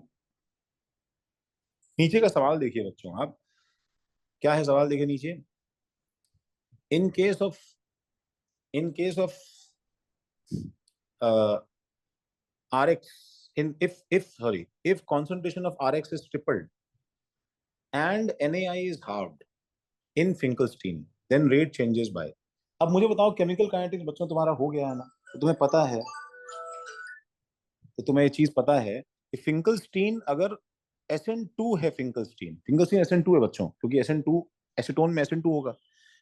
नीचे का सवाल देखिए बच्चों आप, क्या है सवाल? देखिए नीचे, in case of Rx, if concentration of Rx is tripled and NaI is halved in Finkelstein, then rate changes by। अब मुझे बताओ केमिकल काइनेटिक्स बच्चों तुम्हारा हो गया है ना, तो तुम्हें पता है, तो तुम्हें ये चीज पता है कि फिंकलस्टीन अगर SN2 है, फिंकलस्टीन SN2 है बच्चों, क्योंकि SN2 एसीटोन में SN2 होगा,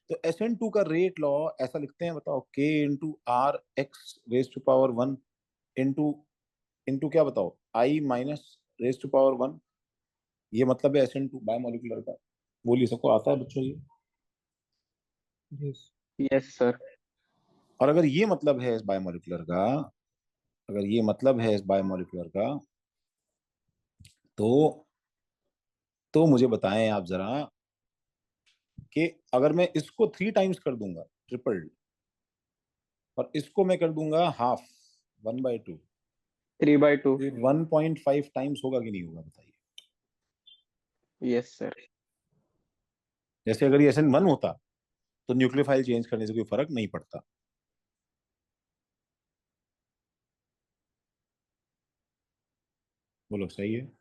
तो SN2 का रेट लॉ ऐसा लिखते हैं, बताओ, K into R X raise to power 1 into into क्या बताओ, I minus raise to power 1। ये मतलब है SN2 बायोमोलिकुलर का। बोलिए सबको आता है बच्चों ये? Yes yes sir. और अगर ये मतलब है इस बायोमोलिकुलर का, अगर ये मतलब है इस बायोमोलिकुलर का, तो मुझे बताएं आप जरा कि अगर मैं इसको 3 टाइम्स कर दूंगा, ट्रिपल्ड, और इसको मैं कर दूंगा हाफ, 1/2, 3/2। 1.5 टाइम्स होगा कि नहीं होगा बताइए? Yes sir. जैसे अगर ये SN1 होता तो न्यूक्लियोफाइल चेंज करने से कोई फर्क नहीं पड़ता। बोलो सही है?